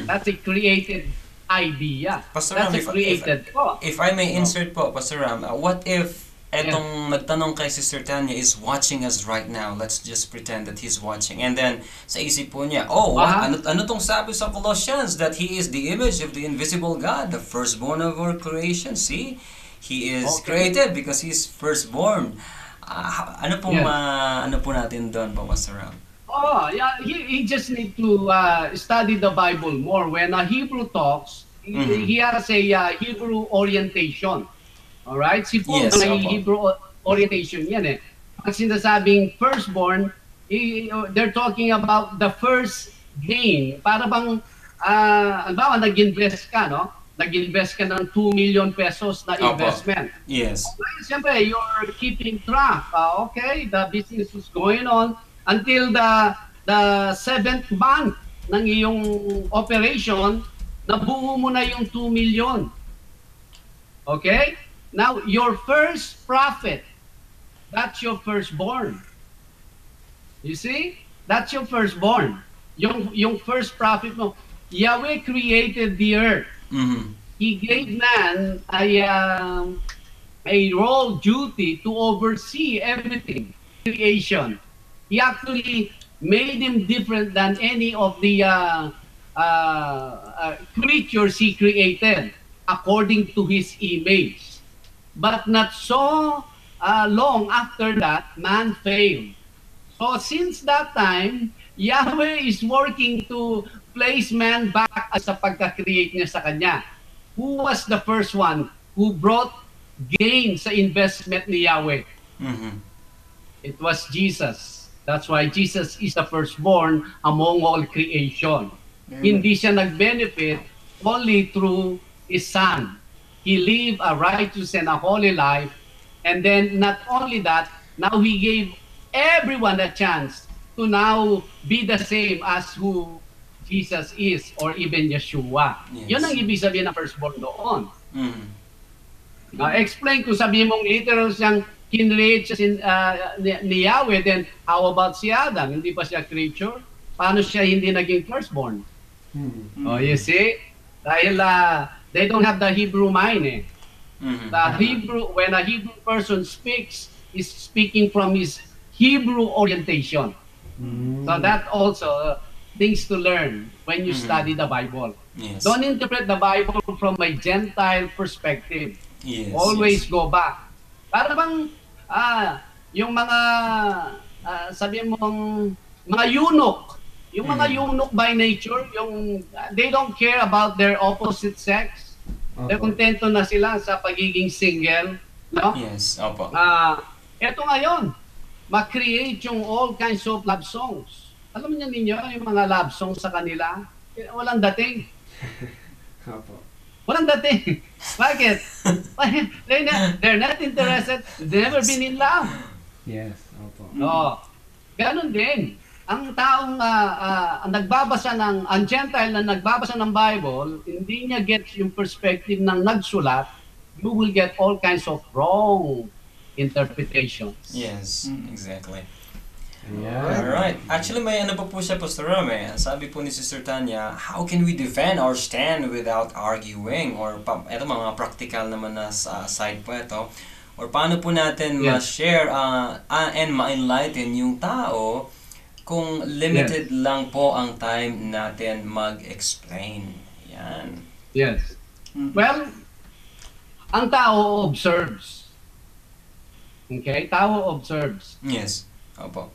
C: That's a created idea.
F: Pastor
C: That's
F: Ram,
C: a created thought.
F: if I may insert po, Pastor Ram, what if etong nagtanong kay Sister Tanya is watching us right now? Let's just pretend that he's watching. And then, sa isip po niya, ano tong sabi sa Colossians? That He is the image of the invisible God, the firstborn of our creation. See? He is created because He's firstborn. Ano po natin doon po, Pastor Ram?
C: He just need to study the Bible more. When a Hebrew talks, he has a Hebrew orientation. Alright? Si Paul may Hebrew orientation yan eh. Pag sinasabing firstborn, they're talking about the first gain. Para bang, albawa, nag-invest ka, no? Nag-invest ka ng 2 million pesos na investment.
F: Yes.
C: Well, siyempre, you're keeping track. Okay, the business is going on until the 7th month ng iyong operation, nabuo mo na yung 2 million. Okay? Now, your first profit, that's your firstborn. You see? That's your firstborn. Yung first profit mo. Yahweh created the earth. He gave man a role duty to oversee everything, creation. He actually made him different than any of the creatures he created according to his image. But not so long after that, man failed. So since that time, Yahweh is working to place man back sa pagka-create niya sa kanya. Who was the first one who brought gain sa investment ni Yahweh? It was Jesus. That's why Jesus is the firstborn among all creation. Hindi siya nag-benefit only through His Son. He lived a righteous and a holy life. And then not only that, now He gave everyone a chance to now be the same as who Jesus is or even Yeshua.
F: Yes.
C: Yun ang ibig sabihin ng firstborn doon. Explain ko, sabihin mong literal siyang kinreate ni Yahweh, then how about si Adam? Hindi pa siya creature? Paano siya hindi naging firstborn? Oh, you see? Dahil they don't have the Hebrew mind The Hebrew, when a Hebrew person speaks, is speaking from his Hebrew orientation. So that also things to learn when you study the Bible.
F: Yes.
C: Don't interpret the Bible from a Gentile perspective.
F: Yes,
C: Always
F: yes.
C: go back. Para bang yung mga sabihin mong mga eunuch, yung mga eunuch by nature, yung they don't care about their opposite sex. They're kontento na sila sa pagiging single, no?
F: Yes, opo.
C: Eto ngayon, ma-create yung all kinds of love songs. Alam niyo ninyo, yung mga love songs sa kanila, walang dating.
D: Opo.
C: Walang dating. Bakit? They're not interested. They've never been in love.
D: Yes, opo.
C: Oh, ganun din. Ang taong ang nagbabasa ang Gentile na nagbabasa ng Bible, hindi niya gets yung perspective ng nagsulat, you will get all kinds of wrong interpretations.
F: Yes, exactly.
D: Yeah.
F: Alright. Actually, may ano pa po siya, Pastor Ram, Sabi po ni Sister Tanya, how can we defend our stand without arguing? Or, eto mga practical naman na side po ito. Or paano po natin ma-share and ma-enlighten yung tao kung limited lang po ang time natin mag-explain. Yan.
C: Yes. Well, ang tao observes. Okay? Tao observes.
F: Yes. Opo.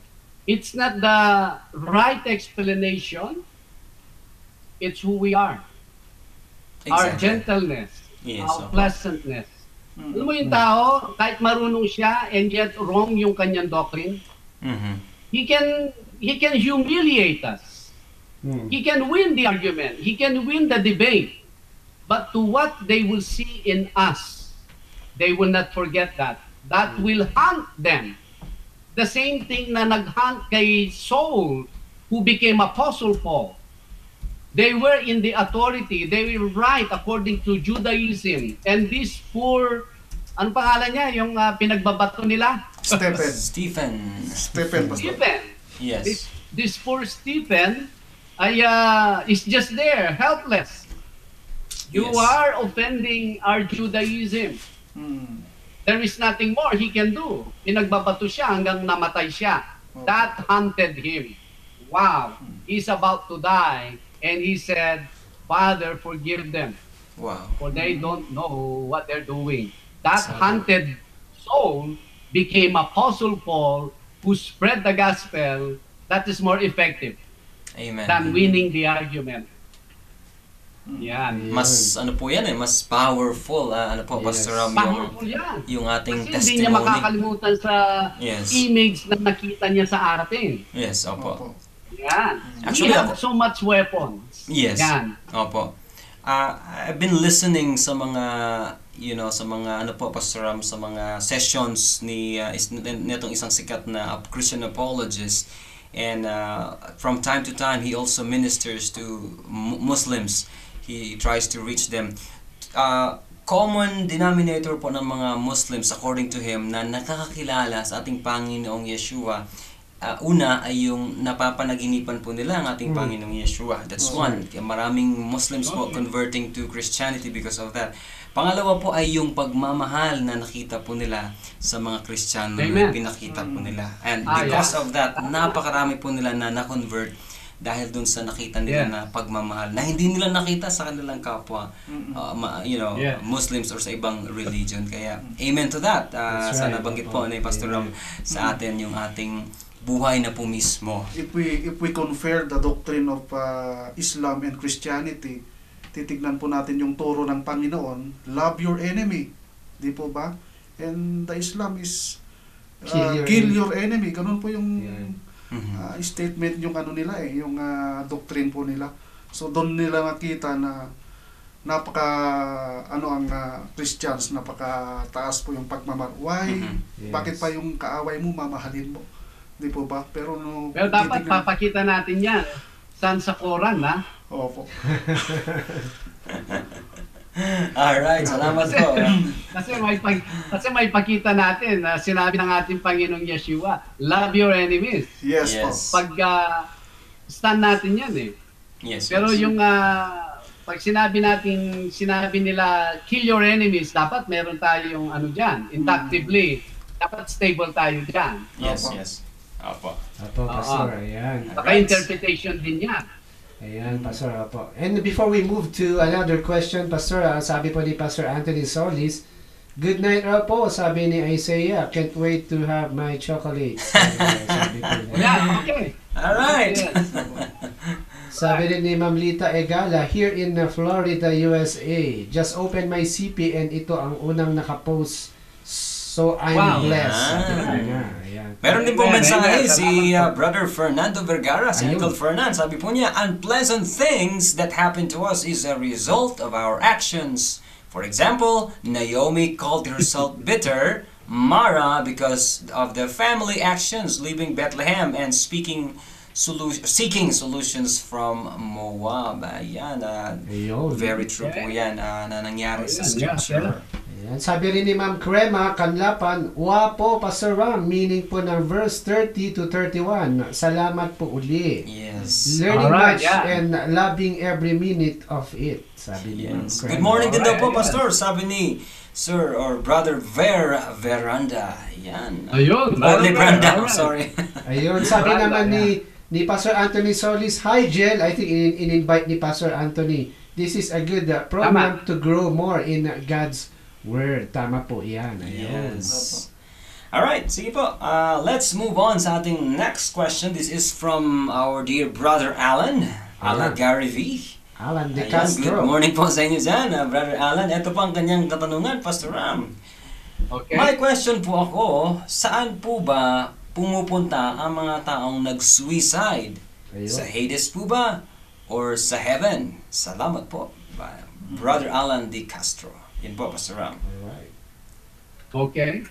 C: It's not the right explanation. It's who we are. Our gentleness.
F: Yes,
C: Our
F: opo.
C: pleasantness. Alam mo yung tao, kahit marunong siya and yet wrong yung kanyang doctrine, he can humiliate us. He can win the argument. He can win the debate. But to what they will see in us, they will not forget that. That will haunt them. The same thing na nag-hunt kay Saul, who became Apostle Paul. They were in the authority. They were right according to Judaism. And this poor, ano pangalan niya? Yung pinagbabato nila?
F: Stephen.
E: Stephen, Pastor.
C: Stephen.
F: Yes.
C: This poor Stephen is just there, helpless. You
F: Yes.
C: are offending our Judaism. There is nothing more he can do. Pinagbabato siya hanggang namatay siya. That haunted him. Wow. He's about to die. And he said, Father, forgive them.
F: Wow.
C: For they don't know what they're doing. That haunted soul became Apostle Paul, who spread the gospel that is more effective
F: Amen.
C: than winning the argument. Yan.
F: Mas ano po yan mas powerful Pastor Ram,
C: Powerful yan.
F: yung ating
C: Kasi hindi niya
F: testimony.
C: makakalimutan sa
F: Yes.
C: image na nakita niya sa atin.
F: Yes, opo.
C: Yan.
F: Actually,
C: We have so much weapons.
F: Yes.
C: Yan.
F: Opo. I've been listening sa mga sa mga Pastor Ram, sa mga sessions ni nitong isang sikat na Christian apologist, and from time to time he also ministers to Muslims. He tries to reach them. Common denominator po ng mga Muslims according to him na nakakakilala sa ating Panginoong Yeshua una ay yung napapanaginipan po nila ang ating Panginoong Yeshua. That's one. Kaya maraming Muslims po converting to Christianity because of that. Pangalawa po ay yung pagmamahal na nakita po nila sa mga Kristiyano na pinakita po nila. And because of that, napakarami po nila na na-convert dahil dun sa nakita nila na pagmamahal na hindi nila nakita sa kanilang kapwa, Muslims or sa ibang religion. Kaya, amen to that. Sa nabanggit po ni Pastor Ram sa atin yung ating buhay na po mismo.
E: If we compare the doctrine of Islam and Christianity, titignan po natin yung turo ng Panginoon, love your enemy. Di po ba? And the Islam is kill your enemy. Ganun po yung statement yung ano nila yung doctrine po nila. So doon nila nakita na napaka ang Christians, napaka taas po yung pagmamahal. Why? Bakit pa yung kaaway mo mamahalin mo? Di po ba? Pero
C: dapat papakita natin yan. Saan sa Quran, ha?
E: Opo.
F: Alright, salamat po.
C: Kasi may pakita natin na sinabi ng ating Panginoong Yeshua, love your enemies.
E: Yes.
C: Pag stand natin yan
F: Yes.
C: Pero yung pag sinabi nila kill your enemies, dapat meron tayong diyan, inductively. Dapat stable tayo diyan.
F: Yes. Apo,
D: Pastor, ayan.
C: Naka-interpretation din yan.
D: Ayan, Pastor, opo. And before we move to another question, Pastor, sabi po ni Pastor Anthony Solis, good night po, sabi ni Isaiah, can't wait to have my chocolate. Sabi po niya.
C: Yeah, okay.
F: Alright.
D: Sabi rin ni Ma'am Lita Egala, here in Florida, USA, just open my CP and ito ang unang nakapost. So I'm blessed. Sabi po niya. Ayan.
F: Meron din po mensahe si Brother Fernando Vergara, si Uncle Fernan. Sabi po niya, unpleasant things that happen to us is a result of our actions. For example, Naomi called herself bitter, Mara, because of the family actions, leaving Bethlehem and seeking solutions from Moab. Ayan, very true po yan na nangyari sa scripture.
D: Ayan. Sabi rin ni Ma'am Crema Kanlapan, wapo Pastor Ram, meaning po ng verse 30 to 31. Salamat po uli.
F: Yes.
D: Learning much and loving every minute of it. Sabi ni Ma'am Crema.
F: Good morning din daw po, Pastor. Sabi ni Sir or Brother Veranda. Yan.
C: Ayun.
F: Branda, I'm sorry.
D: Ayun, sabi naman ni Pastor Anthony Solis, hi Jel, I think in-invite ni Pastor Anthony. This is a good program to grow more in God's Word. Tama po yan. Ayun.
F: Yes. Alright, sige po. Let's move on sa ating next question. This is from our dear brother Alan Gary V.
D: Alan De
F: Ayan,
D: Castro.
F: good morning po sa inyo dyan, Brother Alan. Ito po ang kanyang katanungan, Pastor Ram.
C: Okay.
F: May question po ako, saan po ba pumupunta ang mga taong nag-suicide?
D: Ayun.
F: Sa Hades po ba? Or sa Heaven? Salamat po. Brother Alan De Castro. Yan po, Pastor Ram.
D: Alright.
C: Okay.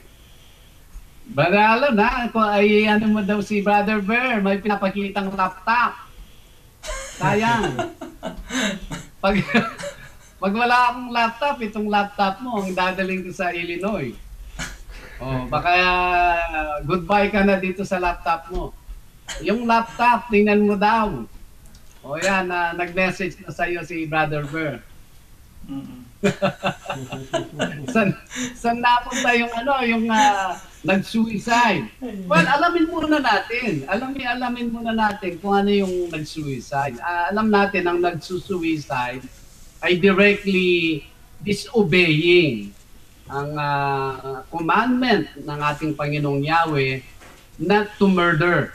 C: Brother Alan, kung ay mo daw si Brother Bear, may pinapakitang laptop. Sayang. Pag wala akong laptop, itong laptop mo ang dadaling ko sa Illinois. Baka goodbye ka na dito sa laptop mo. Yung laptop, tingnan mo daw. Yan, nag-message na sa'yo si Brother Bear. San napunta yung nag-suicide? Well, alamin muna natin. Alamin muna natin kung ano yung nag-suicide. Alam natin ang nag-suicide ay directly disobeying ang commandment ng ating Panginoong Yahweh not to murder.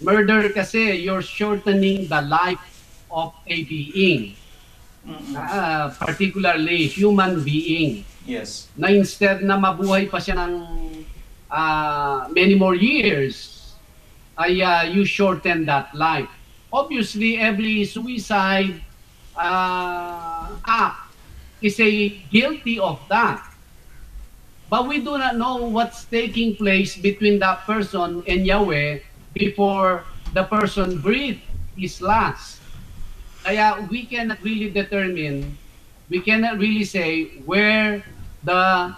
C: Murder kasi you're shortening the life of a being. Particularly human being.
F: Yes.
C: Na instead na mabuhay pa siya ng many more years, ay you shorten that life. Obviously, every suicide act is guilty of that. But we do not know what's taking place between that person and Yahweh before the person breathed his last. Kaya we cannot really determine, we cannot really say where the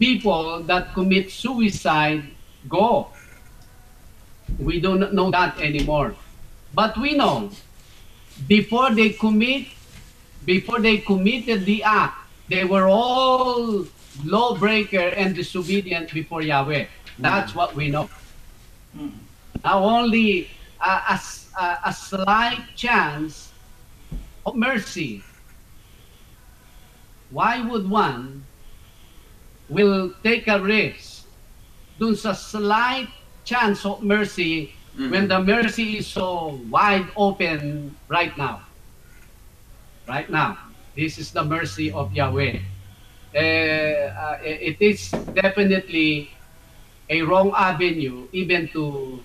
C: people that commit suicide go. We don't know that anymore. But we know, before they committed the act, they were all lawbreaker and disobedient before Yahweh. That's what we know. Now only a slight chance of mercy. Why would one will take a risk dun sa slight chance of mercy when the mercy is so wide open right now? Right now. This is the mercy of Yahweh. It is definitely a wrong avenue even to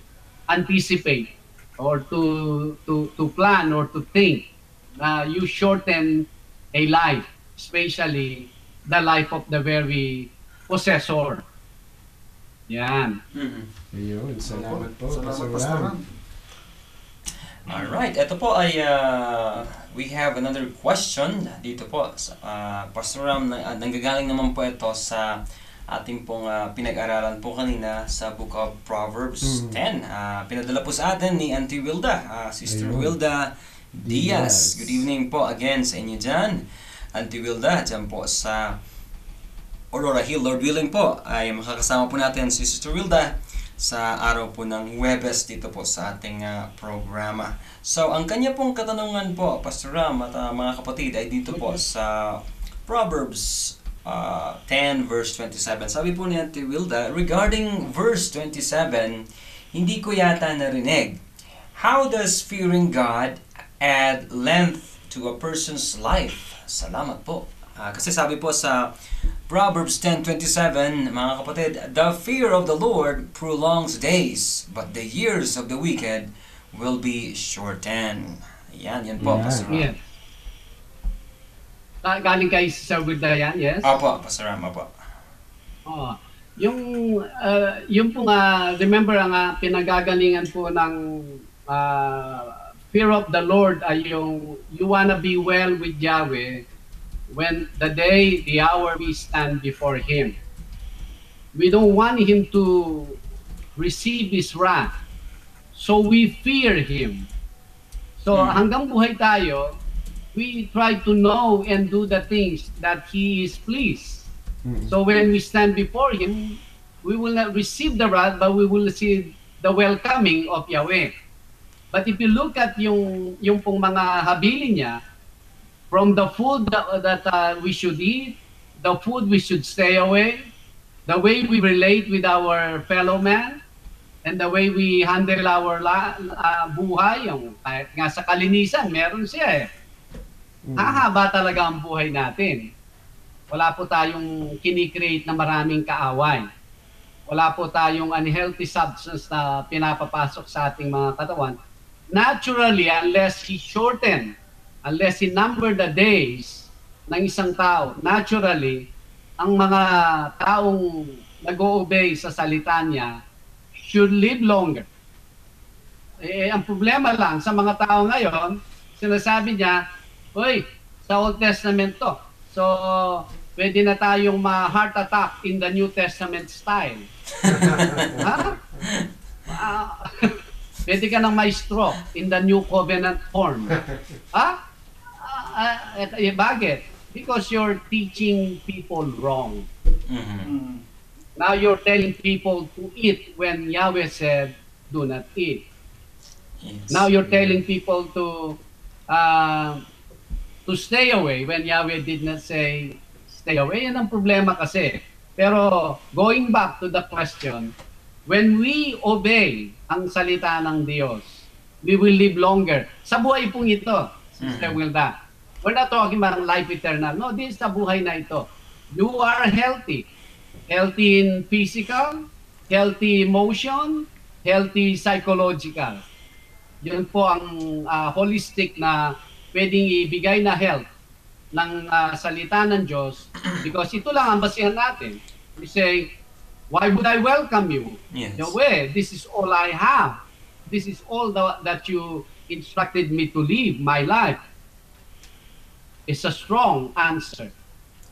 C: anticipate or to plan or to think na you shorten a life, especially the life of the very possessor. Yan.
D: Ayun, salamat po,
E: Salamat,
D: Pastor
E: Pastor
D: Ram.
E: Ram.
F: Alright, ito po ay we have another question dito po. Pastor Ram, nanggagaling naman po ito sa ating pong pinag-aralan po kanina sa Book of Proverbs 10. Pinadala po sa atin ni Auntie Wilda, Sister
D: Ayun.
F: Wilda Diaz.
D: Diaz.
F: Good evening po again sa inyo dyan. Auntie Wilda, dyan po sa Aurora Hill. Lord willing po, ay makakasama po natin si Sister Wilda sa araw po ng Huwebes dito po sa ating programa. So, ang kanya pong katanungan po, Pastor Ram at mga kapatid, ay dito po sa Proverbs 10 verse 27. Sabi po ni Auntie Wilda, regarding verse 27, hindi ko yata narinig. How does fearing God add length to a person's life? Salamat po. Kasi sabi po sa Proverbs 10:27, mga kapatid, the fear of the Lord prolongs days, but the years of the wicked will be shortened. Yan po,
D: Yan.
F: Pastor Ram.
C: Yes. Galing kay Sir Wilda yan, yes?
F: Opo, Pastor Ram, opo.
C: Oh, yung po remember ang pinagagalingan po ng fear of the Lord ay yung you wanna be well with Yahweh when the day, the hour we stand before Him. We don't want Him to receive His wrath. So we fear Him. So hanggang buhay tayo, we try to know and do the things that He is pleased. So when we stand before Him, we will not receive the wrath, but we will receive the welcoming of Yahweh. But if you look at yung pong mga habilin niya, from the food that we should eat, the food we should stay away, the way we relate with our fellow man, and the way we handle our buhay, yung kahit nga sa kalinisan, meron siya eh. Hahaba talaga ang buhay natin. Wala po tayong kinikreate na maraming kaaway. Wala po tayong unhealthy substance na pinapapasok sa ating mga katawan. Naturally, unless he number the days ng isang tao, naturally, ang mga taong nag-o-obey sa salita niya should live longer. Ang problema lang sa mga tao ngayon, sinasabi niya, "Hoy, sa Old Testament to. So, pwede na tayong ma-heart attack in the New Testament style." Ha? Pwede ka nang may stroke in the New Covenant form. Ha? Bakit? Because you're teaching people wrong. Now you're telling people to eat when Yahweh said, do not eat.
F: Yes.
C: Now you're telling people to stay away when Yahweh did not say stay away. Yan ang problema kasi. Pero going back to the question, when we obey ang salita ng Diyos, we will live longer. Sa buhay pong ito, Sister Wilda, we're not talking about life eternal. No, this is sa buhay na ito. You are healthy. Healthy in physical, healthy emotion, healthy psychological. Yun po ang holistic na pwedeng ibigay na health ng salita ng Diyos, because ito lang ang basihan natin. We say, why would I welcome you?
F: Yes.
C: Yahweh, this is all I have. This is all that you instructed me to live my life. It's a strong answer.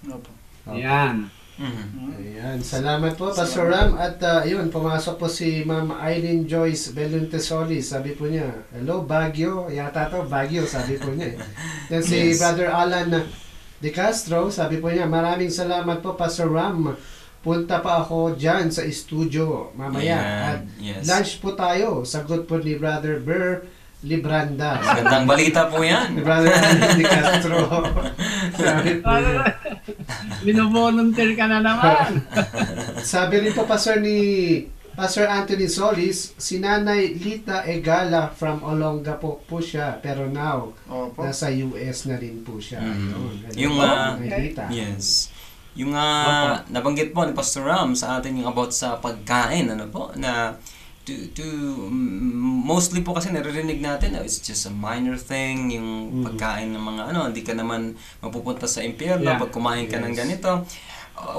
E: Opo.
C: Ayan.
F: Mhm.
D: Ayan. Ayan, salamat po, Pastor Ram. At yun, pumasok po si Ma'am Eileen Joyce Beluntesoli. Sabi po niya, hello, Baguio. Yata to, Baguio, sabi po niya. Yan si
F: Yes.
D: Brother Alan De Castro, sabi po niya, maraming salamat po, Pastor Ram. Punta pa ako dyan sa studio mamaya.
F: Ayan,
D: At
F: yes.
D: lunch po tayo. Sagot po ni Brother Ber Libranda.
F: Magandang balita po
D: Ni
F: yan.
D: Brother Alan De Castro. Sabi po niya.
C: Bino-volunteer ka na naman.
D: Sabi rin po Pastor Anthony Solis, si Nanay Lita Egala from Olonga po siya, pero now
E: Opo.
D: nasa US na rin po siya.
F: Mhm.
D: Ayun,
F: Yung,
D: Nanay Lita.
F: Yes. Yung nabanggit po ni Pastor Ram sa atin yung about sa pagkain, ano po, na mostly po kasi naririnig natin, it's just a minor thing, yung pagkain ng mga hindi ka naman mapupunta sa impyerno pag kumain ka ng ganito.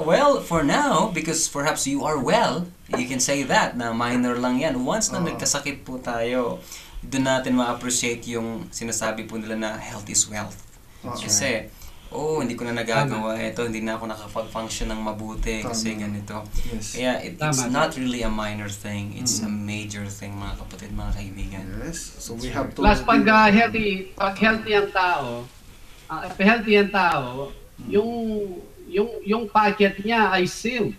F: Well, for now, because perhaps you are well, you can say that, na minor lang yan. Once na nagkasakit po tayo, doon natin ma-appreciate yung sinasabi po nila na health is wealth. Kasi, hindi ko na nagagawa ito, hindi na ako nakapag-function ng mabuti kasi ganito.
E: Yes.
F: Kaya it's
C: Tama.
F: not really a minor thing, it's a major thing, mga kapatid, mga kaibigan.
E: Yes. So we have to...
C: Plus pag healthy ang tao, yung packet niya ay sealed.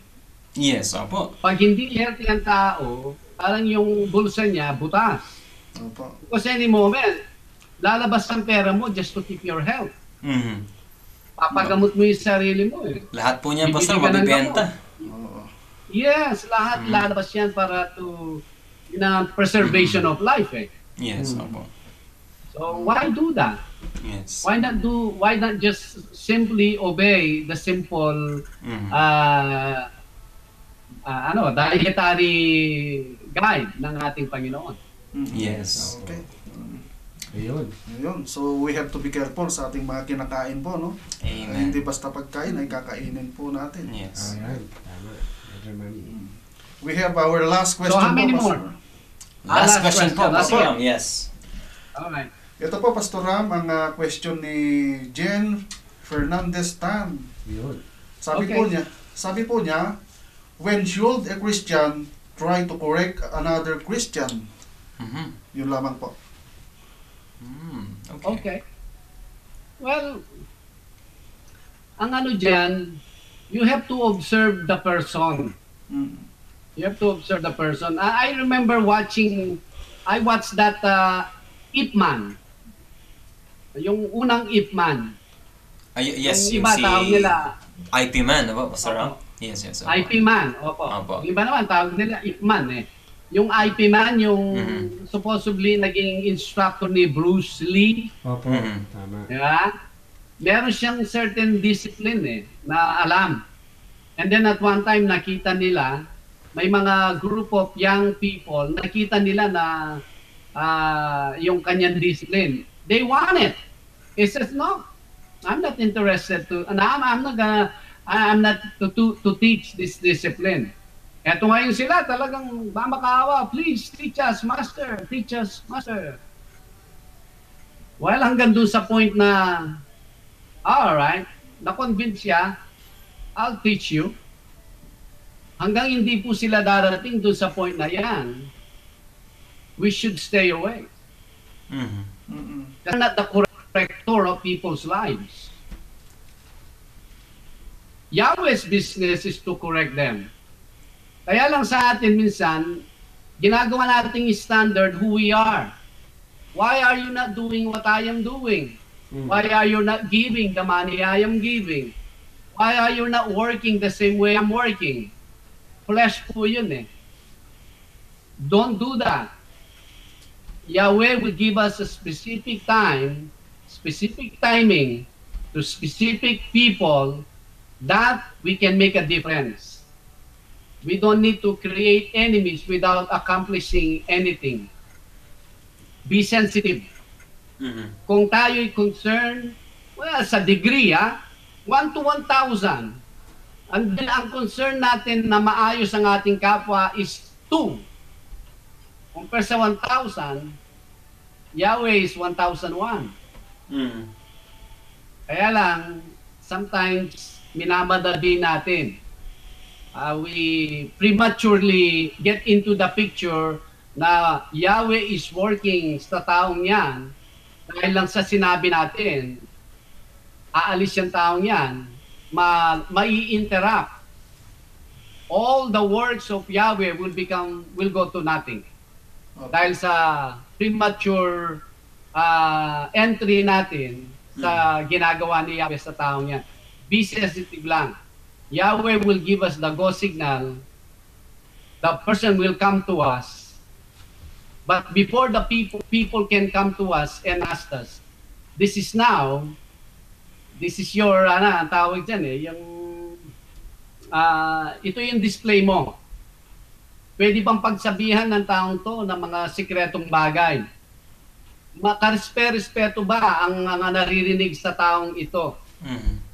F: Yes, opo.
C: Pag hindi healthy ang tao, parang yung bulsa niya butas.
E: Opo.
C: Kasi any moment, lalabas ang pera mo just to keep your health.
F: Mhm.
C: Papagamot mo yung sarili mo eh.
F: Lahat po niyan,
C: Bibili
F: Pastor,
C: ka ng
F: mabibenta.
E: Oo.
C: Yes, lahat lalabas yan para to preservation of life eh.
F: Yes, opo.
C: So why do that?
F: Yes.
C: Why not just simply obey the simple
F: Mhm.
C: dietary guide ng ating Panginoon?
F: Yes.
E: Okay.
D: Ayun.
E: Ayun. So we have to be careful sa ating mga kinakain po, no?
F: Amen.
E: Hindi basta pagkain ay kakainin po natin.
F: Yes.
D: Ayan. Tama. Brother Manny.
E: We have our last question
C: how many
E: po,
C: more?
E: Pastor.
F: Last question po,
C: Last
F: Pastor
C: one.
F: Ram. Yes.
C: Alright.
E: Ito po, Pastor Ram, ang question ni Jen Fernandez Tan.
D: Yun.
E: Sabi
C: Okay.
E: po niya, when should a Christian try to correct another Christian?
F: Mhm.
E: Yun lamang po.
F: Okay.
C: Okay. Well, ang dyan, you have to observe the person.
E: Mm.
C: You have to observe the person. I remember I watched that Ip Man. Yung unang Ip Man.
F: Yes,
C: Yung
F: yung
C: iba
F: si
C: tawag nila
F: IP Man, diba, Pastor Ram? Yes, yes. opo.
C: IP Man. Opo.
F: Opo.
C: Yung iba naman tawag nila Ip Man eh. Yung IP Man, yung supposedly naging instructor ni Bruce Lee.
D: Opo.
F: Mhm.
D: Tama.
C: Di ba? Meron siyang certain discipline na alam. And then at one time nakita nila, may mga group of young people, nakita nila na yung kanyang discipline. They want it. He says, no, I'm not interested I'm not to teach this discipline. Eto ngayon sila, talagang mamakaawa, please, teach us, master, teach us, master. Well, hanggang dun sa point na, alright, na-convince siya, I'll teach you. Hanggang hindi po sila darating dun sa point na yan, we should stay away.
F: Mhm.
E: Mm-mm.
C: They're not the corrector of people's lives. Yahweh's business is to correct them. Kaya lang sa atin minsan, ginagawa nating standard who we are. Why are you not doing what I am doing? Why are you not giving the money I am giving? Why are you not working the same way I'm working? Flesh po yun eh. Don't do that. Yahweh will give us a specific time, specific timing to specific people that we can make a difference. We don't need to create enemies without accomplishing anything. Be sensitive.
F: Mhm.
C: Kung tayo'y concerned, well, sa degree, 1 to 1,000. And then, ang concern natin na maayos ang ating kapwa is 2. Compare sa 1,000, Yahweh is 1,001.
F: Mhm.
C: Kaya lang, sometimes, minamadali natin. we prematurely get into the picture na Yahweh is working sa taong yan dahil lang sa sinabi natin, aalis yung taong yan, mai-interrupt. All the works of Yahweh will go to nothing. Dahil sa premature entry natin sa ginagawa ni Yahweh sa taong yan. Be sensitive lang. Yahweh will give us the go signal. The person will come to us. But before the people can come to us and ask us, this is your, ang tawag dyan yung, ito yung display mo. Pwede bang pagsabihan ng taong to ng mga sikretong bagay? Makarespeto ba ang naririnig sa taong ito?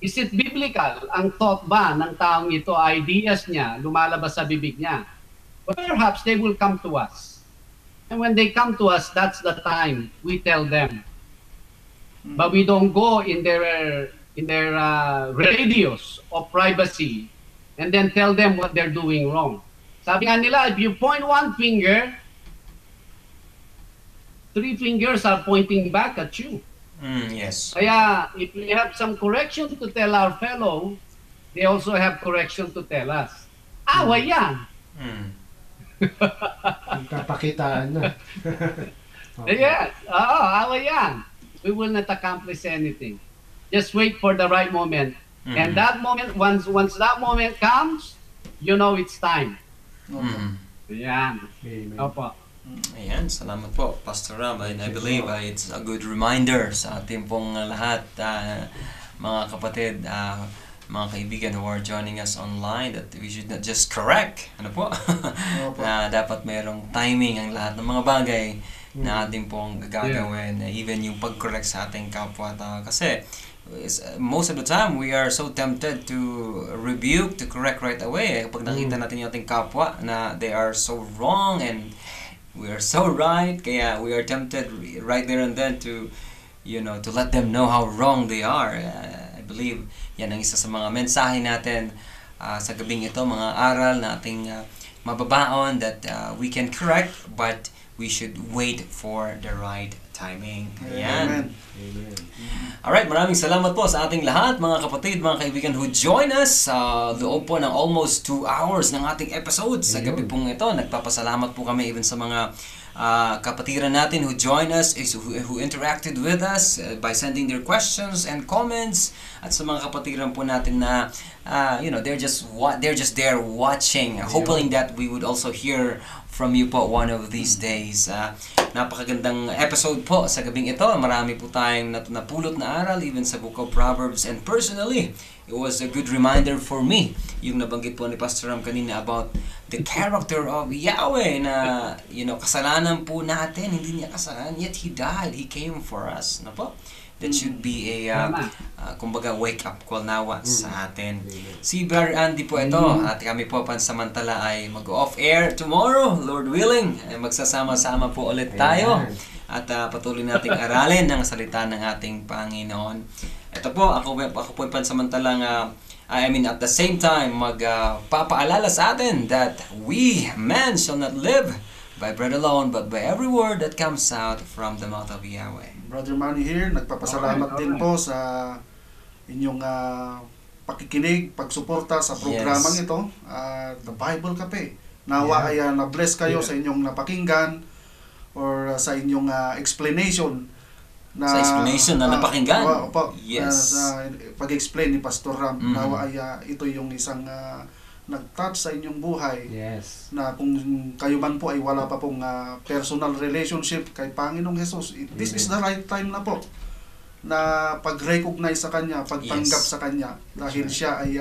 C: Is it biblical? Ang thought ba ng taong ito, ideas niya, lumalabas sa bibig niya? Perhaps they will come to us. And when they come to us, that's the time we tell them. But we don't go in their radius of privacy and then tell them what they're doing wrong. Sabi nga nila, if you point one finger, 3 fingers are pointing back at you.
F: Yes.
C: Kaya, if we have some correction to tell our fellow, they also have correction to tell us. Away yan.
D: Kapakitaan na. Okay.
C: Yes. Away yan. We will not accomplish anything. Just wait for the right moment. And that moment, once that moment comes, you know it's time. Ayan.
D: Amen.
C: Opo.
F: Ayan, salamat po, Pastor Ram. And I believe it's a good reminder sa ating pong lahat, mga kapatid, mga kaibigan who are joining us online, that we should not just correct, na dapat mayroong timing ang lahat ng mga bagay na ating pong gagawin, even yung pag-correct sa ating kapwa-tao. Kasi most of the time, we are so tempted to rebuke, to correct right away. Kapag nakita natin yung ating kapwa na they are so wrong and we are so right, kaya we are tempted right there and then to, to let them know how wrong they are. I believe yan ang isa sa mga mensahe natin sa gabing ito, mga aral na ating mababaon, that we can correct, but we should wait for the right timing. Ayan.
E: Amen.
F: Alright, maraming salamat po sa ating lahat, mga kapatid, mga kaibigan who join us sa loob po ng almost 2 hours ng ating episode sa gabi pong ito. Nagpapasalamat po kami even sa mga kapatiran natin who join us, who interacted with us by sending their questions and comments, at sa mga kapatiran po natin na they're just there watching, hoping that we would also hear from you po one of these days. Napakagandang episode po sa gabing ito. Marami po tayong napulot na aral even sa Book of Proverbs, and personally, it was a good reminder for me yung nabanggit po ni Pastor Ram kanina about the character of Yahweh na kasalanan po natin, hindi niya kasalanan, yet He died, He came for us. Po? That should be a kumbaga wake up call nawa sa atin. Si Brother Andy po ito, at kami po pansamantala ay mag-off air tomorrow, Lord willing. Magsasama-sama po ulit tayo at patuloy nating aralin ang salita ng ating Panginoon. Ito po, ako po pansamantalang at the same time magpapaalala sa atin that we men shall not live by bread alone, but by every word that comes out from the mouth of Yahweh.
E: Brother Manny here, nagpapasalamat din po sa inyong pakikinig, pagsuporta sa programang ito, The Bible Cafe. Nawa ay na-bless kayo sa inyong napakinggan or sa inyong explanation na
F: napakinggan.
E: Yes. Pag-explain ni Pastor Ram, nawa ay ito yung isang nag-touch sa inyong buhay.
D: Yes.
E: Na kung kayo man po ay wala pa pong personal relationship kay Panginoong Jesus, this is the right time na po na pag-recognize sa Kanya, pagtanggap sa Kanya, dahil siya ay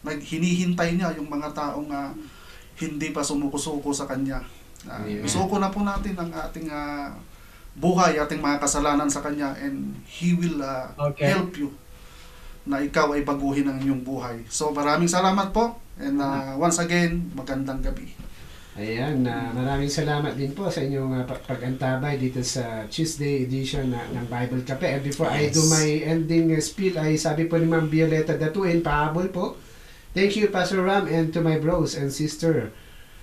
E: hinihintay niya yung mga taong hindi pa sumuko-suko sa Kanya. Isuko na po natin ang ating buhay, ating mga kasalanan sa Kanya, and He will help you na ikaw ay baguhin ang inyong buhay. So maraming salamat po, and once again, magandang gabi.
D: Ayan, maraming salamat din po sa inyong pag-antabay dito sa Tuesday edition ng Bible Cafe. And before I do my ending spiel, ay sabi po ni Ma'am Violeta Datuin, pahabol po, Thank you, Pastor Ram, and to my bros and sister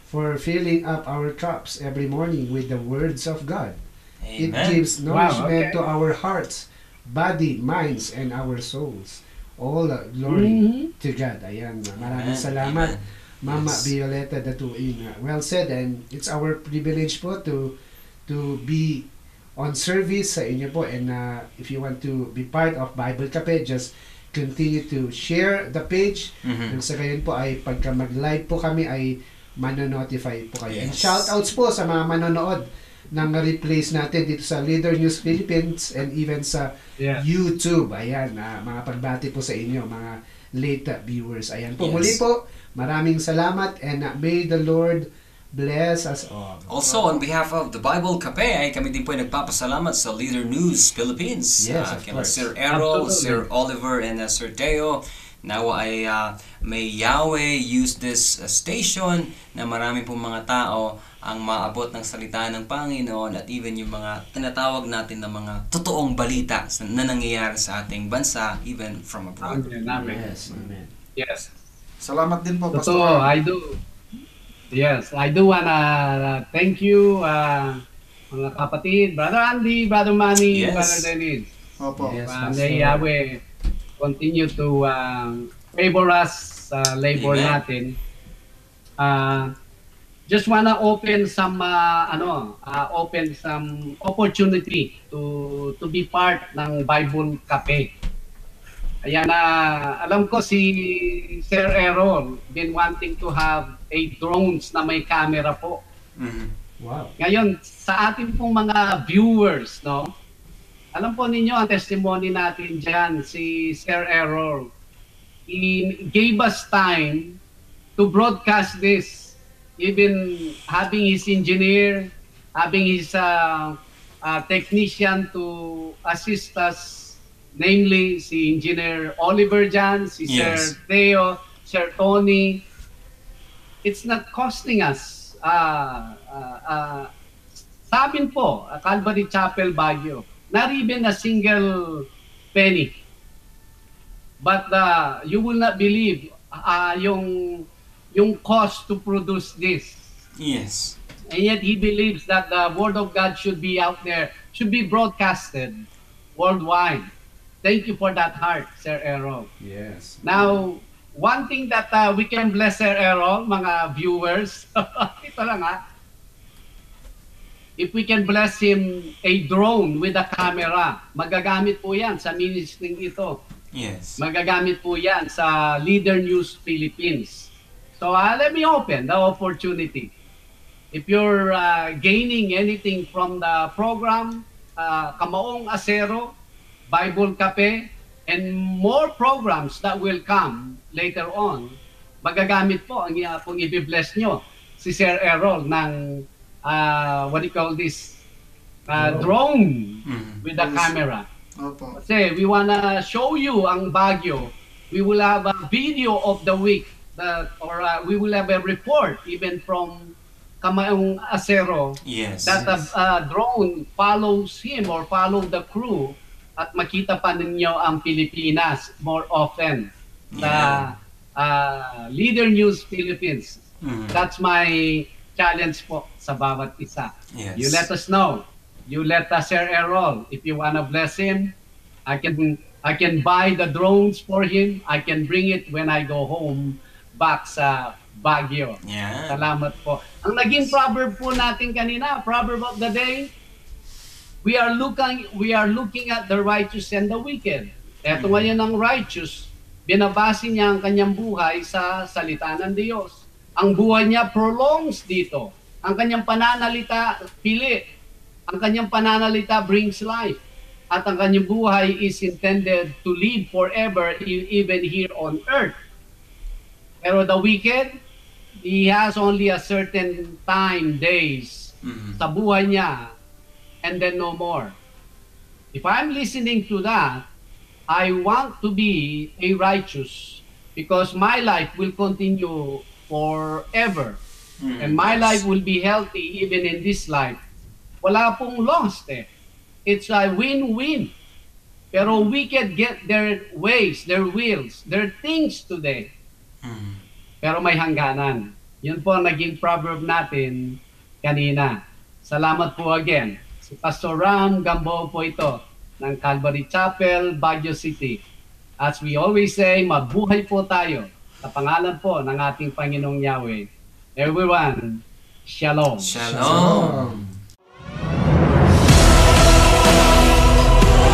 D: for filling up our cups every morning with the words of God. It
F: Amen.
D: gives nourishment
C: okay.
D: to our hearts, body, minds, and our souls. All glory to God. Ayan, maraming
F: Amen.
D: salamat,
F: Amen.
D: Mama
F: Yes.
D: Violeta Datuin. Well said, and it's our privilege po to be on service sa inyo po, and if you want to be part of Bible Cafe, just continue to share the page.
F: Mhm.
D: Nang sa gayon po ay pagka mag-live po kami ay manonotify po kayo. And
F: Yes.
D: shoutouts po sa mga manonood ng replays natin dito sa Leader News Philippines and even sa
C: Yes.
D: YouTube. Ayan, mga pagbati po sa inyo, mga late viewers. Ayan po,
F: Yes.
D: muli po, maraming salamat, and may the Lord bless us all.
F: Also, on behalf of the Bible Cafe, ay kami din po ay nagpapasalamat sa Leader News Philippines.
D: Yes, of
F: Kina
D: course.
F: Sir Errol,
C: Absolutely.
F: Sir Oliver, and Sir Teo. Nawa ay may Yahweh use this station na marami pong mga tao ang maabot ng salita ng Panginoon at even yung mga tinatawag natin na mga totoong balita na nangyayari sa ating bansa, even from abroad.
C: Amen.
D: Yes, amen.
C: Yes.
E: Salamat din po,
C: Totoo,
E: Pastor.
C: I do. Yes, I do wanna thank you, mga kapatid, Brother Andy, Brother Manny,
F: Yes.
C: Brother Dennis.
E: Opo.
D: Yes.
C: May Yahweh continue to favor us sa labor
F: Amen.
C: natin. Just wanna open some opportunity to be part ng Bible Cafe. Ayan, alam ko si Sir Errol been wanting to have a drones na may camera po.
F: Mhm.
D: Wow.
C: Ngayon, sa ating pong mga viewers, no? Alam po ninyo ang testimony natin dyan, si Sir Errol. He gave us time to broadcast this, even having his engineer, having his technician to assist us, namely si Engineer Oliver dyan, si Sir
F: Yes.
C: Theo, Sir Tony. It's not costing us. Sa amin po, Calvary Chapel, Baguio, not even a single penny. But you will not believe yung cost to produce this.
F: Yes.
C: And yet he believes that the Word of God should be out there, should be broadcasted worldwide. Thank you for that heart, Sir Errol.
D: Yes.
C: Now, one thing that we can bless Sir Errol, mga viewers, ito lang if we can bless him a drone with a camera, magagamit po yan sa ministry ito.
F: Yes.
C: Magagamit po yan sa Leader News Philippines. So let me open the opportunity. If you're gaining anything from the program, Kamaong Asero, Bible Cafe, and more programs that will come later on, magagamit po ang kung i-bless nyo si Sir Errol ng what do you call this? Drone
F: Mhm.
C: with a
E: Yes.
C: camera.
E: Opo.
C: Kasi we wanna show you ang Baguio. We will have a video of the week we will have a report even from Kamaong Asero
F: Yes.
C: that a drone follows him or follow the crew at makita pa ninyo ang Pilipinas more often.
F: Yeah.
C: Leader News Philippines.
F: Mhm.
C: That's my challenge po sa bawat isa.
F: Yes.
C: You let us know. You let us Sir Errol. If you wanna bless him, I can buy the drones for him. I can bring it when I go home back sa Baguio.
F: Yeah.
C: Salamat po. Ang naging proverb po natin kanina, proverb of the day, we are looking at the righteous and the wicked. Eto ngayon ang righteous, binabase niya ang kanyang buhay sa salita ng Diyos. Ang buhay niya prolongs dito. Ang kanyang pananalita, pili. Ang kanyang pananalita brings life. At ang kanyang buhay is intended to live forever even here on earth. Pero the wicked, he has only a certain time, days,
F: Mhm.
C: sa buhay niya, and then no more. If I'm listening to that, I want to be a righteous because my life will continue forever.
F: Mhm.
C: And my
F: Yes.
C: life will be healthy even in this life. Wala pong lost eh. It's a win-win. Pero wicked get their ways, their wills, their things today. Pero may hangganan. Yun po ang naging proverb natin kanina. Salamat po again. Si Pastor Ram Gambo po ito ng Calvary Chapel, Baguio City. As we always say, mabuhay po tayo sa pangalan po ng ating Panginoong Yahweh. Everyone, Shalom.
F: Shalom.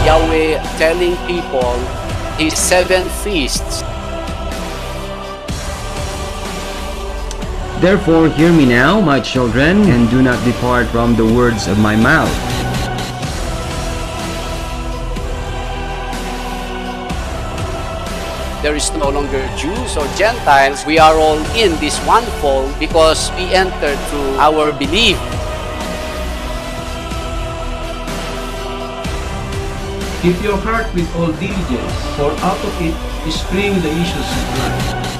A: Yahweh telling people His 7 feasts.
B: Therefore, hear me now, my children, and do not depart from the words of my mouth.
A: There is no longer Jews or Gentiles. We are all in this one fold because we entered through our belief.
G: Keep your heart with all diligence, for out of it spring the issues of life.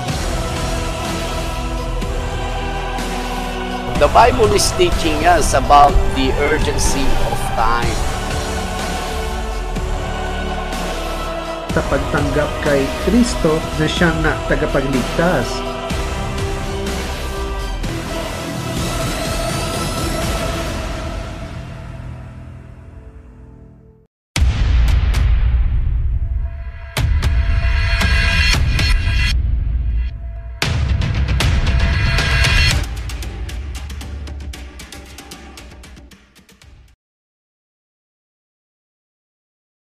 A: The Bible is teaching us about the urgency of time.
D: Sa pagtanggap kay Kristo na siyang tagapagligtas,